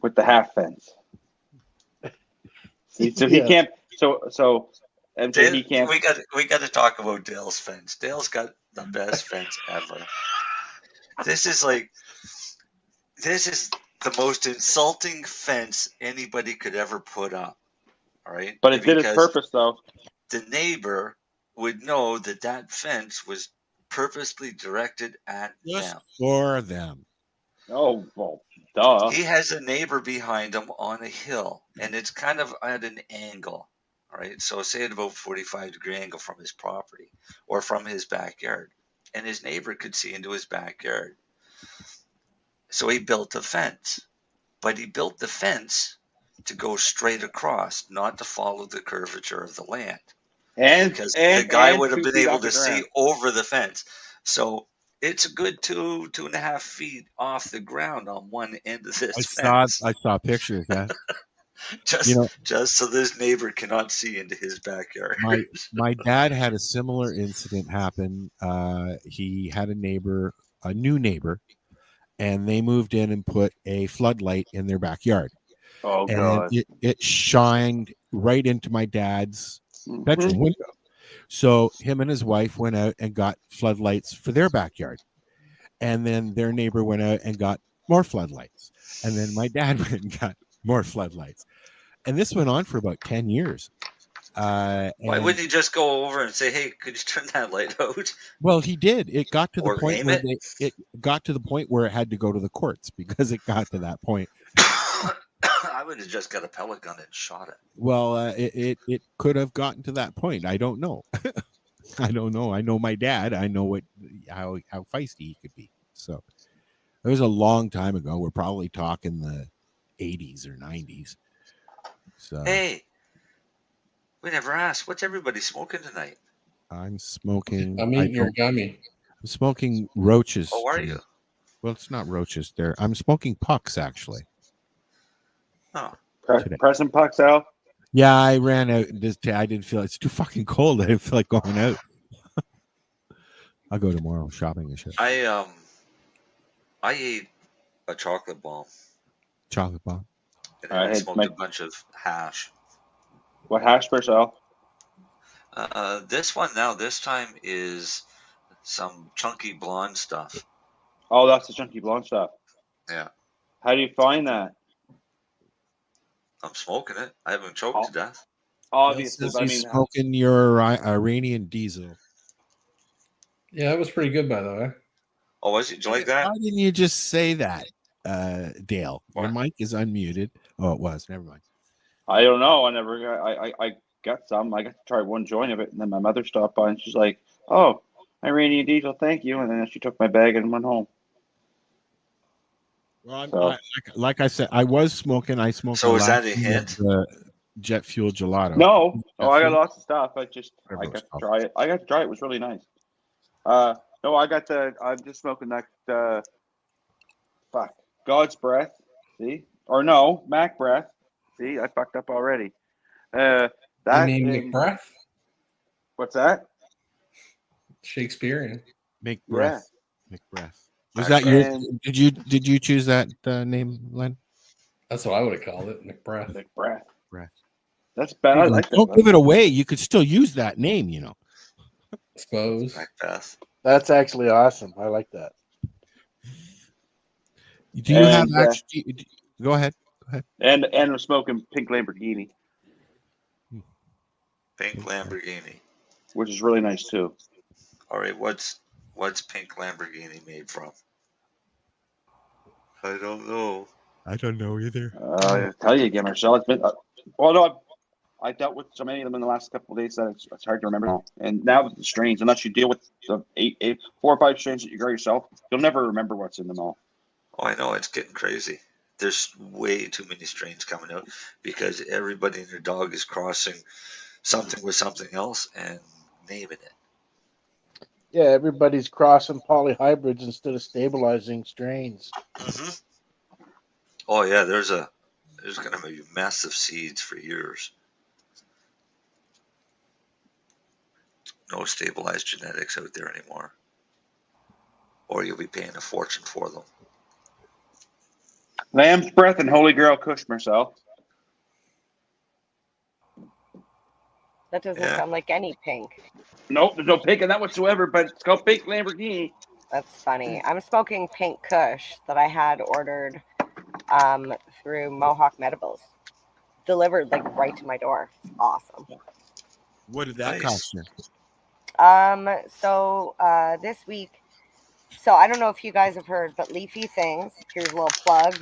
[SPEAKER 11] With the half fence. See, so he can't. And
[SPEAKER 8] Dale,
[SPEAKER 11] he can't.
[SPEAKER 8] We got to talk about Dale's fence. Dale's got the best fence ever. This is the most insulting fence anybody could ever put up. All right,
[SPEAKER 11] But it did its purpose, though.
[SPEAKER 8] The neighbor would know that fence was purposely directed at
[SPEAKER 6] Just
[SPEAKER 8] them.
[SPEAKER 6] for them.
[SPEAKER 11] Oh, well, duh.
[SPEAKER 8] He has a neighbor behind him on a hill, and it's kind of at an angle. All right, so say at about 45-degree angle from his property or from his backyard, and his neighbor could see into his backyard. So he built a fence, but he built the fence to go straight across, not to follow the curvature of the land. Because the guy would have been able to see over the fence. So it's a good 2.5 feet off the ground on one end of this fence.
[SPEAKER 6] I saw pictures. Yeah.
[SPEAKER 8] just so this neighbor cannot see into his backyard.
[SPEAKER 6] My dad had a similar incident happen. He had a new neighbor, and they moved in and put a floodlight in their backyard.
[SPEAKER 11] Oh,
[SPEAKER 6] and
[SPEAKER 11] God.
[SPEAKER 6] It shined right into my dad's bedroom window. So him and his wife went out and got floodlights for their backyard. And then their neighbor went out and got more floodlights. And then my dad went and got more floodlights. And this went on for about 10 years.
[SPEAKER 8] Why wouldn't he just go over and say, "Hey, could you turn that light out?"
[SPEAKER 6] Well, he did. It got to the point
[SPEAKER 8] aim
[SPEAKER 6] where
[SPEAKER 8] it?
[SPEAKER 6] it got to the point where it had to go to the courts because it got to that point.
[SPEAKER 8] I would have just got a pellet gun and shot it.
[SPEAKER 6] Well, it could have gotten to that point. I don't know. I don't know. I know my dad. I know how feisty he could be. So it was a long time ago. We're probably talking the 80s or 90s. So
[SPEAKER 8] hey, we never asked. What's everybody smoking tonight?
[SPEAKER 6] I'm smoking.
[SPEAKER 9] I'm eating your gummy.
[SPEAKER 6] I'm smoking roaches.
[SPEAKER 8] Oh, are you?
[SPEAKER 6] Well, it's not roaches. I'm smoking pucks actually.
[SPEAKER 8] Oh,
[SPEAKER 11] pressing pucks out.
[SPEAKER 6] Yeah, I ran out. I didn't feel it's too fucking cold. I didn't feel like going out. I'll go tomorrow shopping and shit.
[SPEAKER 8] I ate a chocolate bomb.
[SPEAKER 6] Chocolate bomb.
[SPEAKER 8] And I smoked a bunch of hash.
[SPEAKER 11] What hash, Marcel?
[SPEAKER 8] This time is some chunky blonde stuff.
[SPEAKER 11] Oh, that's the chunky blonde stuff.
[SPEAKER 8] Yeah.
[SPEAKER 11] How do you find that?
[SPEAKER 8] I'm smoking it. I haven't choked to death.
[SPEAKER 11] Obviously,
[SPEAKER 6] I mean, smoking your Iranian diesel.
[SPEAKER 9] Yeah, that was pretty good, by the way.
[SPEAKER 8] Oh, was it? Did you like that?
[SPEAKER 6] Why didn't you just say that, Dale? Your mic is unmuted. Oh, it was. Never mind.
[SPEAKER 11] I don't know. I got some. I got to try one joint of it, and then my mother stopped by, and she's like, "Oh, Iranian diesel, thank you." And then she took my bag and went home.
[SPEAKER 6] Well, like I said, I was smoking. I smoked.
[SPEAKER 8] So is that a hint?
[SPEAKER 6] Jet fuel gelato.
[SPEAKER 11] No, I got lots of stuff. I got to try it. I got to try it. It was really nice. No, I'm just smoking that. God's breath. See, or no, Mac breath. See, I fucked up already. That
[SPEAKER 9] you mean McBreath?
[SPEAKER 11] What's that?
[SPEAKER 9] Shakespearean.
[SPEAKER 6] Make breath. Yeah. McBreath. Was that your? Did you choose that name, Len?
[SPEAKER 9] That's what I would have called it, McBreath.
[SPEAKER 11] McBreath.
[SPEAKER 6] Breath.
[SPEAKER 11] That's bad. I like that.
[SPEAKER 6] Don't give it away. You could still use that name, you know.
[SPEAKER 9] Suppose.
[SPEAKER 8] Macbeth.
[SPEAKER 12] That's actually awesome. I like that.
[SPEAKER 6] Do you have actually? Go ahead.
[SPEAKER 11] And I'm smoking pink Lamborghini,
[SPEAKER 8] Pink Lamborghini,
[SPEAKER 11] which is really nice too.
[SPEAKER 8] All right, what's pink Lamborghini made from? I don't know.
[SPEAKER 6] I don't know either.
[SPEAKER 11] I'll tell you again, Marcel. It's been well, no, I dealt with so many of them in the last couple of days that it's hard to remember now. And now with the strains, unless you deal with the 4 or 5 strains that you grow yourself, you'll never remember what's in them all.
[SPEAKER 8] Oh, I know, it's getting crazy. There's way too many strains coming out because everybody and their dog is crossing something with something else and naming it.
[SPEAKER 12] Yeah, everybody's crossing polyhybrids instead of stabilizing strains.
[SPEAKER 8] Mm-hmm. Oh yeah, there's going to be massive seeds for years. No stabilized genetics out there anymore, or you'll be paying a fortune for them.
[SPEAKER 11] Lamb's Breath and Holy Grail Kush, Marcel.
[SPEAKER 3] That doesn't sound like any pink.
[SPEAKER 11] Nope, there's no pink in that whatsoever, but it's called pink Lamborghini.
[SPEAKER 3] That's funny. I'm smoking pink Kush that I had ordered through Mohawk Medibles. Delivered like right to my door. It's awesome.
[SPEAKER 6] What did that cost you?
[SPEAKER 3] So this week, so I don't know if you guys have heard, but Leafy Things, here's a little plug,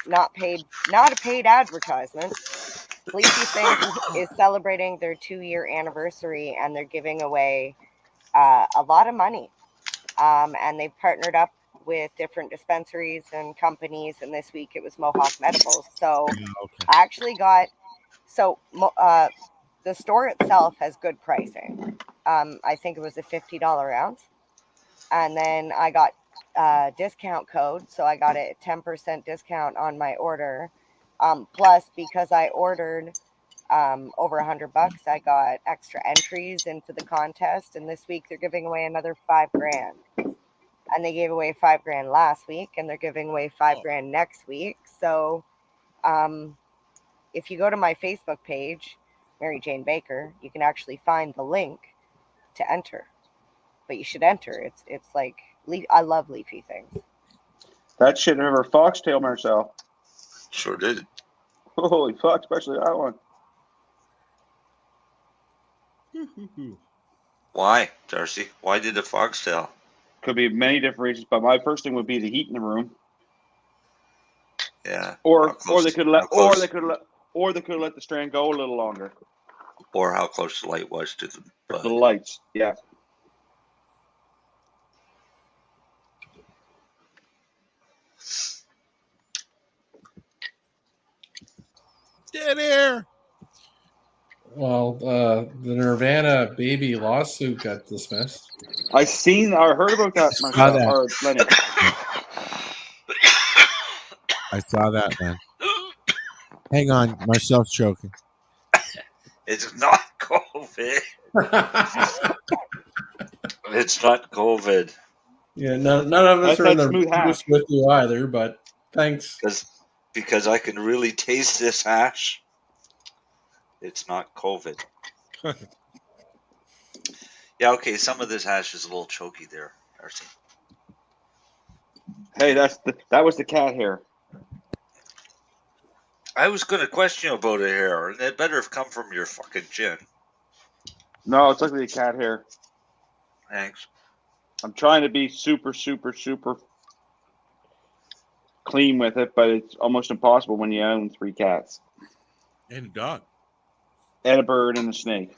[SPEAKER 3] not a paid advertisement. Leafy Things is celebrating their 2-year anniversary, and they're giving away a lot of money. And they've partnered up with different dispensaries and companies, and this week it was Mohawk Medibles. So I actually got, the store itself has good pricing. I think it was a $50 ounce. And then I got a discount code, so I got a 10% discount on my order. Plus, because I ordered over $100, I got extra entries into the contest. And this week they're giving away another $5,000. And they gave away $5,000 last week, and they're giving away $5,000 next week. So, if you go to my Facebook page, Mary Jane Baker, you can actually find the link to enter. But you should enter. It's like I love Leafy Things.
[SPEAKER 11] That shit over foxtail, Marcel.
[SPEAKER 8] Sure did.
[SPEAKER 11] Holy fuck, especially that one.
[SPEAKER 8] Why, Darcy? Why did the foxtail?
[SPEAKER 11] Could be many different reasons, but my first thing would be the heat in the room.
[SPEAKER 8] Yeah.
[SPEAKER 11] Or they could let the strand go a little longer.
[SPEAKER 8] Or how close the light was to the bud.
[SPEAKER 11] The lights, yeah.
[SPEAKER 6] Dead air.
[SPEAKER 9] Well, the Nirvana baby lawsuit got dismissed.
[SPEAKER 11] I heard about that, Marcel, or Lenny.
[SPEAKER 6] I saw that, man. Hang on, Marcel's choking.
[SPEAKER 8] It's not COVID. It's not COVID.
[SPEAKER 9] Yeah, none of us are in the booth with you either, but thanks.
[SPEAKER 8] Because I can really taste this hash. It's not COVID. Yeah, okay, some of this hash is a little choky there, Darcy.
[SPEAKER 11] Hey, that was the cat hair.
[SPEAKER 8] I was going to question you about a hair, and it better have come from your fucking chin.
[SPEAKER 11] No, it's like the cat hair.
[SPEAKER 8] Thanks.
[SPEAKER 11] I'm trying to be super, super, super clean with it, but it's almost impossible when you own 3 cats.
[SPEAKER 6] And a dog.
[SPEAKER 11] And a bird and a snake.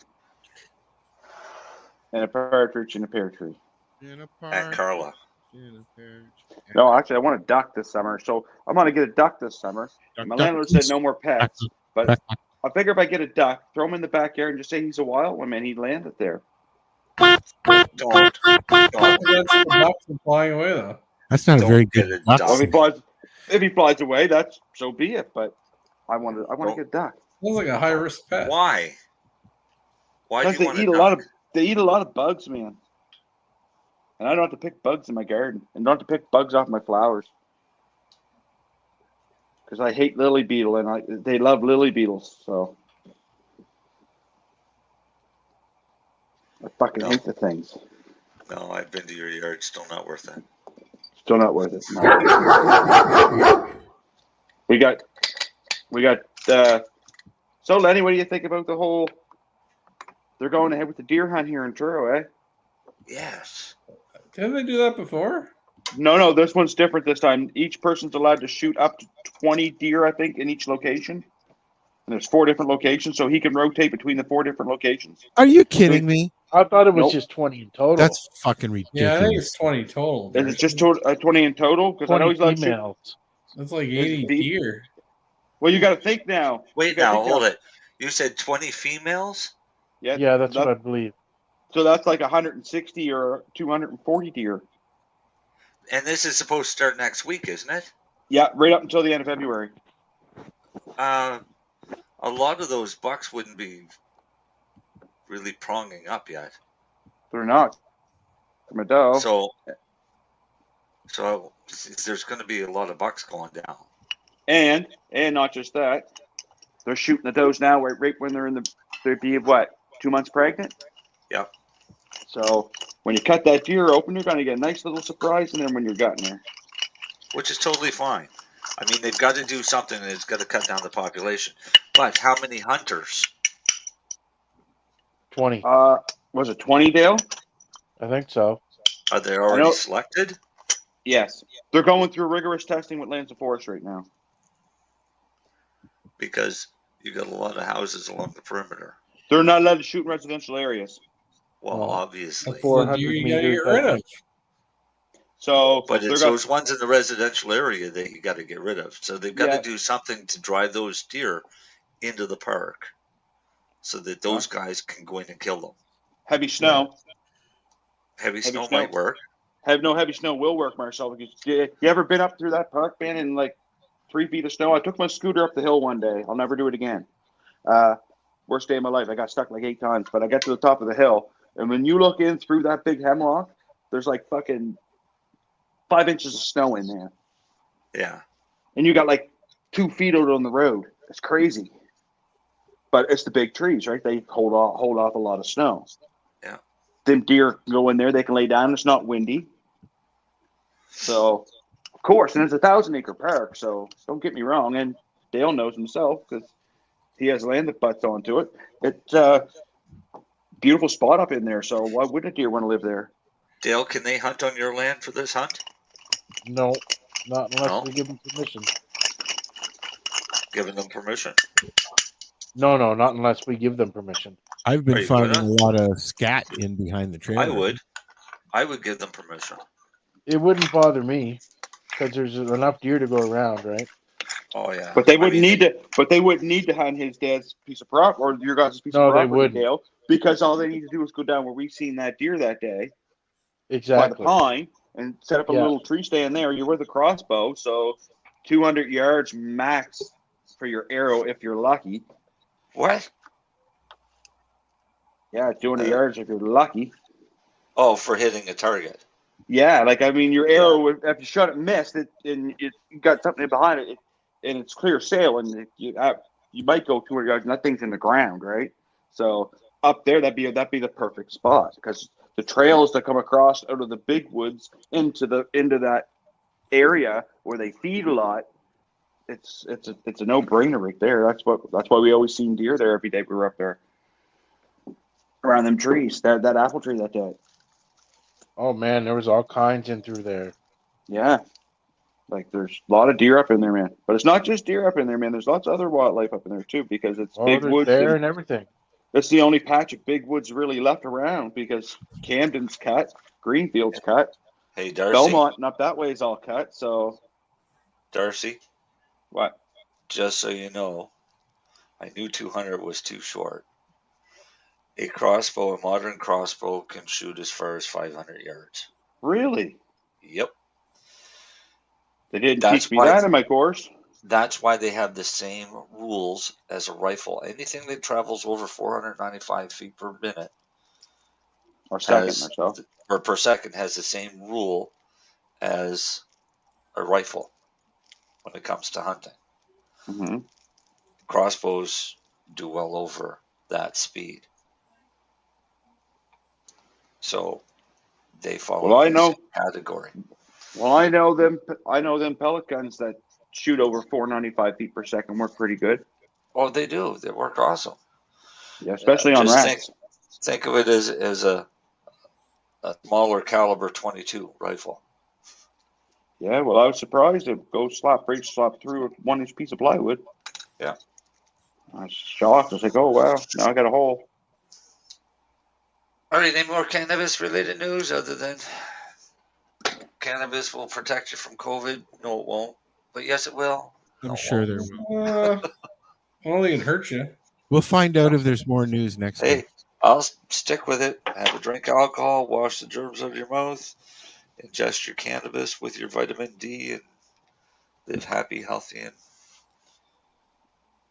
[SPEAKER 11] And a partridge and a pear tree.
[SPEAKER 8] And Carla.
[SPEAKER 11] No, actually, I want a duck this summer, so I'm going to get a duck this summer. My landlord said no more pets, but I figure if I get a duck, throw him in the backyard and just say he's a wild one, man. He'd land it there.
[SPEAKER 8] Don't.
[SPEAKER 9] That's the duck from flying away, though.
[SPEAKER 6] That's not a very good duck.
[SPEAKER 11] If he flies away, that's so be it. But I want to get a duck.
[SPEAKER 9] Sounds like a high risk pet.
[SPEAKER 8] Why? Why do you want
[SPEAKER 11] a duck? They eat a lot of bugs, man. And I don't have to pick bugs in my garden, and don't have to pick bugs off my flowers. Because I hate lily beetle, and they love lily beetles, so I fucking hate the things.
[SPEAKER 8] No, I've been to your yard. Still not worth it.
[SPEAKER 11] Still not worth it. No. We got We got. So, Lenny, what do you think about the whole? They're going ahead with the deer hunt here in Truro, eh?
[SPEAKER 8] Yes.
[SPEAKER 9] Didn't they do that before?
[SPEAKER 11] No. This one's different this time. Each person's allowed to shoot up to 20 deer, I think, in each location. And there's 4 different locations, so he can rotate between the 4 different locations.
[SPEAKER 6] Are you kidding me?
[SPEAKER 12] I thought it was
[SPEAKER 11] Nope.
[SPEAKER 12] just 20 in total.
[SPEAKER 6] That's fucking ridiculous.
[SPEAKER 9] Yeah, I think it's 20 total.
[SPEAKER 11] Is it just 20 in total? Because I know
[SPEAKER 12] 20
[SPEAKER 11] he's allowed to shoot.
[SPEAKER 12] females.
[SPEAKER 9] That's like 80 deer.
[SPEAKER 11] Well, you got to think now.
[SPEAKER 8] Wait now, hold it. You said 20 females?
[SPEAKER 12] Yeah, that's what I believe.
[SPEAKER 11] So that's like 160 or 240 deer.
[SPEAKER 8] And this is supposed to start next week, isn't it?
[SPEAKER 11] Yeah, right up until the end of February.
[SPEAKER 8] A lot of those bucks wouldn't be really pronging up yet.
[SPEAKER 11] They're not. From a doe.
[SPEAKER 8] So there's going to be a lot of bucks going down.
[SPEAKER 11] And not just that, they're shooting the does now right when they'd be what, 2 months pregnant?
[SPEAKER 8] Yep.
[SPEAKER 11] So when you cut that deer open, you're going to get a nice little surprise in there when you're gutting there.
[SPEAKER 8] Which is totally fine. I mean, they've got to do something that's got to cut down the population. But how many hunters?
[SPEAKER 12] 20.
[SPEAKER 11] Was it 20, Dale?
[SPEAKER 12] I think so.
[SPEAKER 8] Are they already selected?
[SPEAKER 11] Yes. They're going through rigorous testing with Lands of Forest right now.
[SPEAKER 8] Because you got a lot of houses along the perimeter.
[SPEAKER 11] They're not allowed to shoot in residential areas.
[SPEAKER 8] Well, obviously.
[SPEAKER 12] 400
[SPEAKER 9] you
[SPEAKER 12] meters.
[SPEAKER 9] got to get rid of.
[SPEAKER 11] So,
[SPEAKER 8] but it's those ones in the residential area that you got to get rid of. So they've got to do something to drive those deer into the park, so that those guys can go in and kill them.
[SPEAKER 11] Heavy snow.
[SPEAKER 8] Heavy snow might work.
[SPEAKER 11] Heavy snow will work, Marcel. Because you ever been up through that park, man, in like 3 feet of snow? I took my scooter up the hill one day. I'll never do it again. Worst day of my life. I got stuck like 8 times, but I got to the top of the hill, and when you look in through that big hemlock, there's like fucking 5 inches of snow in there.
[SPEAKER 8] Yeah.
[SPEAKER 11] And you got like 2 feet out on the road. It's crazy. But it's the big trees, right? They hold off a lot of snow.
[SPEAKER 8] Yeah.
[SPEAKER 11] Them deer go in there. They can lay down. It's not windy. So, of course, and it's a 1,000-acre park. So don't get me wrong. And Dale knows himself because he has land that butts onto it. It's a beautiful spot up in there. So why wouldn't a deer want to live there?
[SPEAKER 8] Dale, can they hunt on your land for this hunt?
[SPEAKER 12] No, not unless we give them permission.
[SPEAKER 8] Giving them permission?
[SPEAKER 12] No, not unless we give them permission.
[SPEAKER 6] I've been finding a lot of scat in behind the trailer.
[SPEAKER 8] I would give them permission.
[SPEAKER 12] It wouldn't bother me because there's enough deer to go around, right?
[SPEAKER 8] Oh yeah.
[SPEAKER 11] But they wouldn't need to. But they wouldn't need to hunt his dad's piece of property or your guys' piece of property,
[SPEAKER 12] they wouldn't.
[SPEAKER 11] Dale, because all they need to do is go down where we've seen that deer that day.
[SPEAKER 12] Exactly.
[SPEAKER 11] By the pine and set up a little tree stand there. You're with a crossbow, so 200 yards max for your arrow if you're lucky.
[SPEAKER 8] What?
[SPEAKER 11] Yeah, 200 yards if you're lucky.
[SPEAKER 8] Oh, for hitting a target.
[SPEAKER 11] Yeah, like I mean, your arrow, if you shot it missed, and you got something behind it, and it's clear sail, and you might go 200 yards, and that thing's in the ground, right? So up there, that'd be the perfect spot because the trails that come across out of the big woods into that area where they feed a lot, it's a no-brainer right there. That's why we always seen deer there every day we were up there around them trees. That apple tree that day.
[SPEAKER 12] Oh man, there was all kinds in through there.
[SPEAKER 11] Yeah, like there's a lot of deer up in there, man. But it's not just deer up in there, man. There's lots of other wildlife up in there too because it's big woods
[SPEAKER 12] and everything.
[SPEAKER 11] It's the only patch of big woods really left around because Camden's cut, Greenfield's cut.
[SPEAKER 8] Hey, Darcy.
[SPEAKER 11] Belmont and up that way is all cut. So,
[SPEAKER 8] Darcy.
[SPEAKER 11] What?
[SPEAKER 8] Just so you know, I knew 200 was too short. A modern crossbow, can shoot as far as 500 yards.
[SPEAKER 11] Really?
[SPEAKER 8] Yep.
[SPEAKER 11] They didn't teach me that in my course.
[SPEAKER 8] That's why they have the same rules as a rifle. Anything that travels over 495 feet per minute
[SPEAKER 11] or
[SPEAKER 8] per second has the same rule as a rifle when it comes to hunting.
[SPEAKER 11] Mm-hmm.
[SPEAKER 8] Crossbows do well over that speed. So they follow the same category.
[SPEAKER 11] Well, I know them pellet guns that shoot over 495 feet per second work pretty good.
[SPEAKER 8] Oh, they do. They work awesome.
[SPEAKER 11] Yeah, especially on
[SPEAKER 8] Just
[SPEAKER 11] rats.
[SPEAKER 8] think of it as a smaller caliber 22 rifle.
[SPEAKER 11] Yeah, well, I was surprised to go slap through a 1-inch piece of plywood.
[SPEAKER 8] Yeah.
[SPEAKER 11] I was shocked. I was like, oh, wow, now I got a hole.
[SPEAKER 8] All right, any more cannabis-related news other than cannabis will protect you from COVID? No, it won't. But yes, it will.
[SPEAKER 6] I'm sure there will.
[SPEAKER 9] I don't think it hurts you.
[SPEAKER 6] We'll find out if there's more news next
[SPEAKER 8] Hey,
[SPEAKER 6] week.
[SPEAKER 8] I'll stick with it. Have a drink of alcohol, wash the germs out of your mouth, ingest your cannabis with your vitamin D, and live happy, healthy, and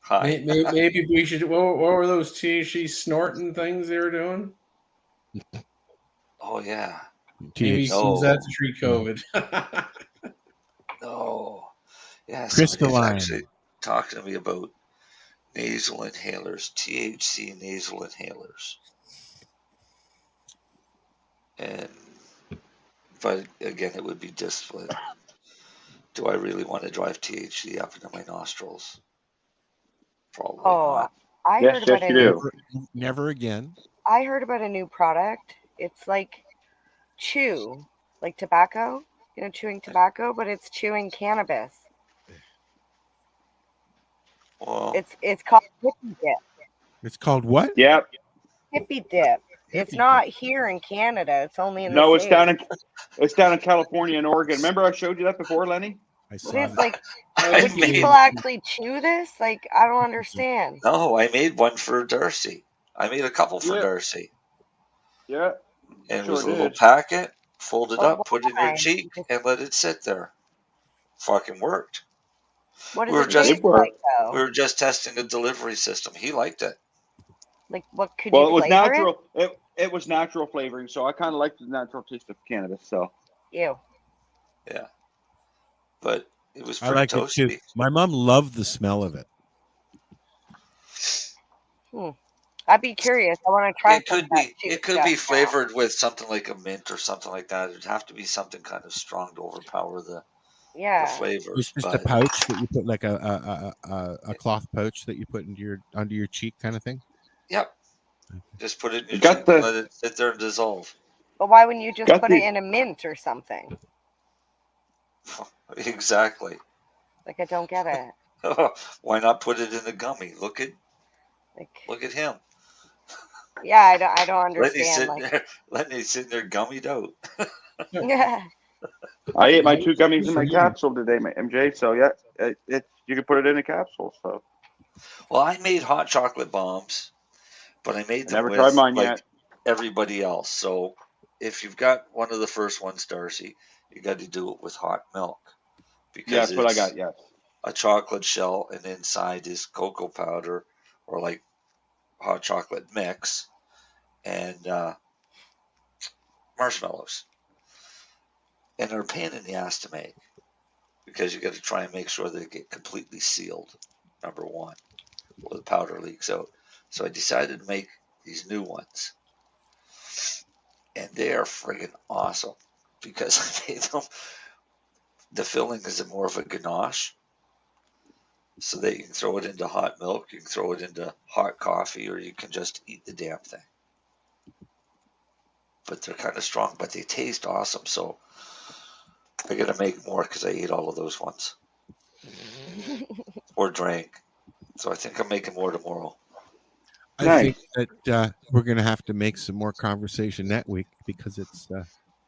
[SPEAKER 8] high.
[SPEAKER 9] Maybe we should. What were those THC snorting things they were doing?
[SPEAKER 8] Oh yeah.
[SPEAKER 9] Maybe use that to treat COVID.
[SPEAKER 8] No. Yeah, somebody's
[SPEAKER 6] Crystalline.
[SPEAKER 8] actually talking to me about nasal inhalers, THC nasal inhalers. But again, it would be discipline. Do I really want to drive THC up into my nostrils? Probably not.
[SPEAKER 3] I heard about a new,
[SPEAKER 6] Never again.
[SPEAKER 3] I heard about a new product. It's like chew, like tobacco, chewing tobacco, but it's chewing cannabis.
[SPEAKER 8] Well,
[SPEAKER 3] it's called hippie dip.
[SPEAKER 6] It's called what?
[SPEAKER 11] Yep.
[SPEAKER 3] Hippie dip. It's not here in Canada. It's only in the
[SPEAKER 11] No,
[SPEAKER 3] States.
[SPEAKER 11] it's down in California and Oregon. Remember I showed you that before, Lenny?
[SPEAKER 3] But it's like, would people actually chew this? Like, I don't understand.
[SPEAKER 8] No, I made one for Darcy. I made a couple for Darcy.
[SPEAKER 11] Yeah.
[SPEAKER 8] And it was a little packet, fold it up, put it in your cheek, and let it sit there. Fucking worked.
[SPEAKER 3] What does it taste like, though?
[SPEAKER 8] We were just testing a delivery system. He liked it.
[SPEAKER 3] Like, what could
[SPEAKER 11] Well,
[SPEAKER 3] you
[SPEAKER 11] it was
[SPEAKER 3] flavor
[SPEAKER 11] natural. It was natural flavoring, so I kind of liked the natural taste of cannabis. So.
[SPEAKER 3] Ew.
[SPEAKER 8] Yeah. But it was
[SPEAKER 6] I
[SPEAKER 8] pretty
[SPEAKER 6] like
[SPEAKER 8] toasty.
[SPEAKER 6] it too. My mom loved the smell of it.
[SPEAKER 3] I'd be curious. I want to try.
[SPEAKER 8] It could be flavored with something like a mint or something like that. It'd have to be something kind of strong to overpower the flavors.
[SPEAKER 6] It's just a pouch that you put, like a cloth pouch that you put under your cheek, kind of thing.
[SPEAKER 8] Yep. Just put it in your cheek and let it sit there and dissolve.
[SPEAKER 3] But why wouldn't you just put it in a mint or something?
[SPEAKER 8] Exactly.
[SPEAKER 3] Like, I don't get it.
[SPEAKER 8] Why not put it in a gummy? Look at him.
[SPEAKER 3] Yeah, I don't understand.
[SPEAKER 8] Lenny's sitting there gummied out.
[SPEAKER 3] Yeah.
[SPEAKER 11] I ate my 2 gummies in my capsule today, my MJ. So yeah, you can put it in a capsule. So.
[SPEAKER 8] Well, I made hot chocolate bombs, but I made them
[SPEAKER 11] never
[SPEAKER 8] with
[SPEAKER 11] tried mine yet.
[SPEAKER 8] Everybody else. So if you've got one of the first ones, Darcy, you got to do it with hot milk. Because
[SPEAKER 11] that's what I got. Yes.
[SPEAKER 8] A chocolate shell, and inside is cocoa powder or like hot chocolate mix and marshmallows. And they're a pain in the ass to make because you got to try and make sure they get completely sealed, number one, or the powder leaks out. So I decided to make these new ones. And they are friggin' awesome because I made them. The filling is more of a ganache. So that you can throw it into hot milk, you can throw it into hot coffee, or you can just eat the damn thing. But they're kind of strong, but they taste awesome. So I got to make more because I ate all of those ones. Or drank. So I think I'm making more tomorrow.
[SPEAKER 6] I think that we're going to have to make some more conversation that week because it's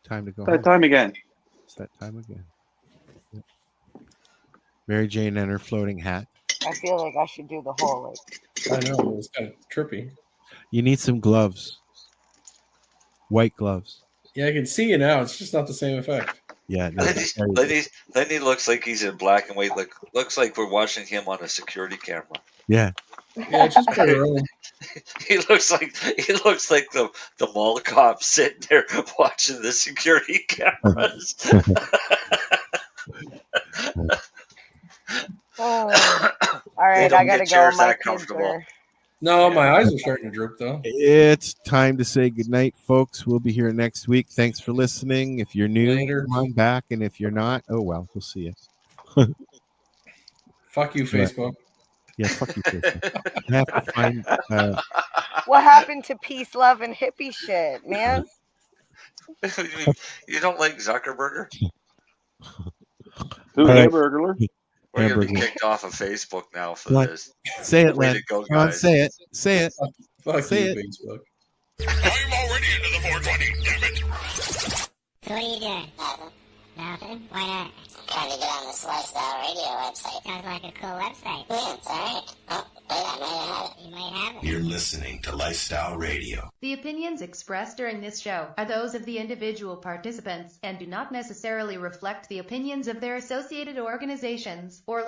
[SPEAKER 6] time to go home.
[SPEAKER 11] Time again.
[SPEAKER 6] It's that time again. Yep. Mary Jane and her floating hat.
[SPEAKER 3] I feel like I should do the whole
[SPEAKER 9] I know, it's kind of trippy.
[SPEAKER 6] You need some gloves. White gloves.
[SPEAKER 9] Yeah, I can see you now. It's just not the same effect.
[SPEAKER 6] Yeah. No,
[SPEAKER 8] Lenny looks like he's in black and white. Looks like we're watching him on a security camera.
[SPEAKER 6] Yeah.
[SPEAKER 9] Yeah, it's just early.
[SPEAKER 8] He looks like the mall cop sitting there watching the security cameras.
[SPEAKER 3] All right, I gotta go. My kids are...
[SPEAKER 9] No, my eyes are starting to droop though.
[SPEAKER 6] It's time to say goodnight, folks. We'll be here next week. Thanks for listening. If you're new, come on back, and if you're not, oh well, we'll see you.
[SPEAKER 9] Fuck you, Facebook.
[SPEAKER 6] Yeah, fuck you, Facebook. I have to find.
[SPEAKER 3] What happened to peace, love, and hippie shit, man?
[SPEAKER 8] You don't like Zuckerberg?
[SPEAKER 11] Who's
[SPEAKER 6] All right.
[SPEAKER 11] Hamburglar?
[SPEAKER 8] We're gonna be
[SPEAKER 6] Hamburger.
[SPEAKER 8] kicked off of Facebook now for
[SPEAKER 6] What?
[SPEAKER 8] this.
[SPEAKER 6] Say it,
[SPEAKER 8] Way
[SPEAKER 6] Len.
[SPEAKER 8] to go,
[SPEAKER 6] Come on,
[SPEAKER 8] guys.
[SPEAKER 6] say it. Say it.
[SPEAKER 9] Fuck
[SPEAKER 6] Say
[SPEAKER 9] you,
[SPEAKER 6] it.
[SPEAKER 9] Facebook.
[SPEAKER 1] I'm already into the 420, damn it.
[SPEAKER 2] So what are you doing? Nothing? Why not?
[SPEAKER 13] Trying to get on this Lifestyle Radio website.
[SPEAKER 2] Sounds like a cool website.
[SPEAKER 13] Yeah, it's alright. Oh, wait, I might have it.
[SPEAKER 2] You might have it.
[SPEAKER 1] You're listening to Lifestyle Radio.
[SPEAKER 4] The opinions expressed during this show are those of the individual participants and do not necessarily reflect the opinions of their associated organizations or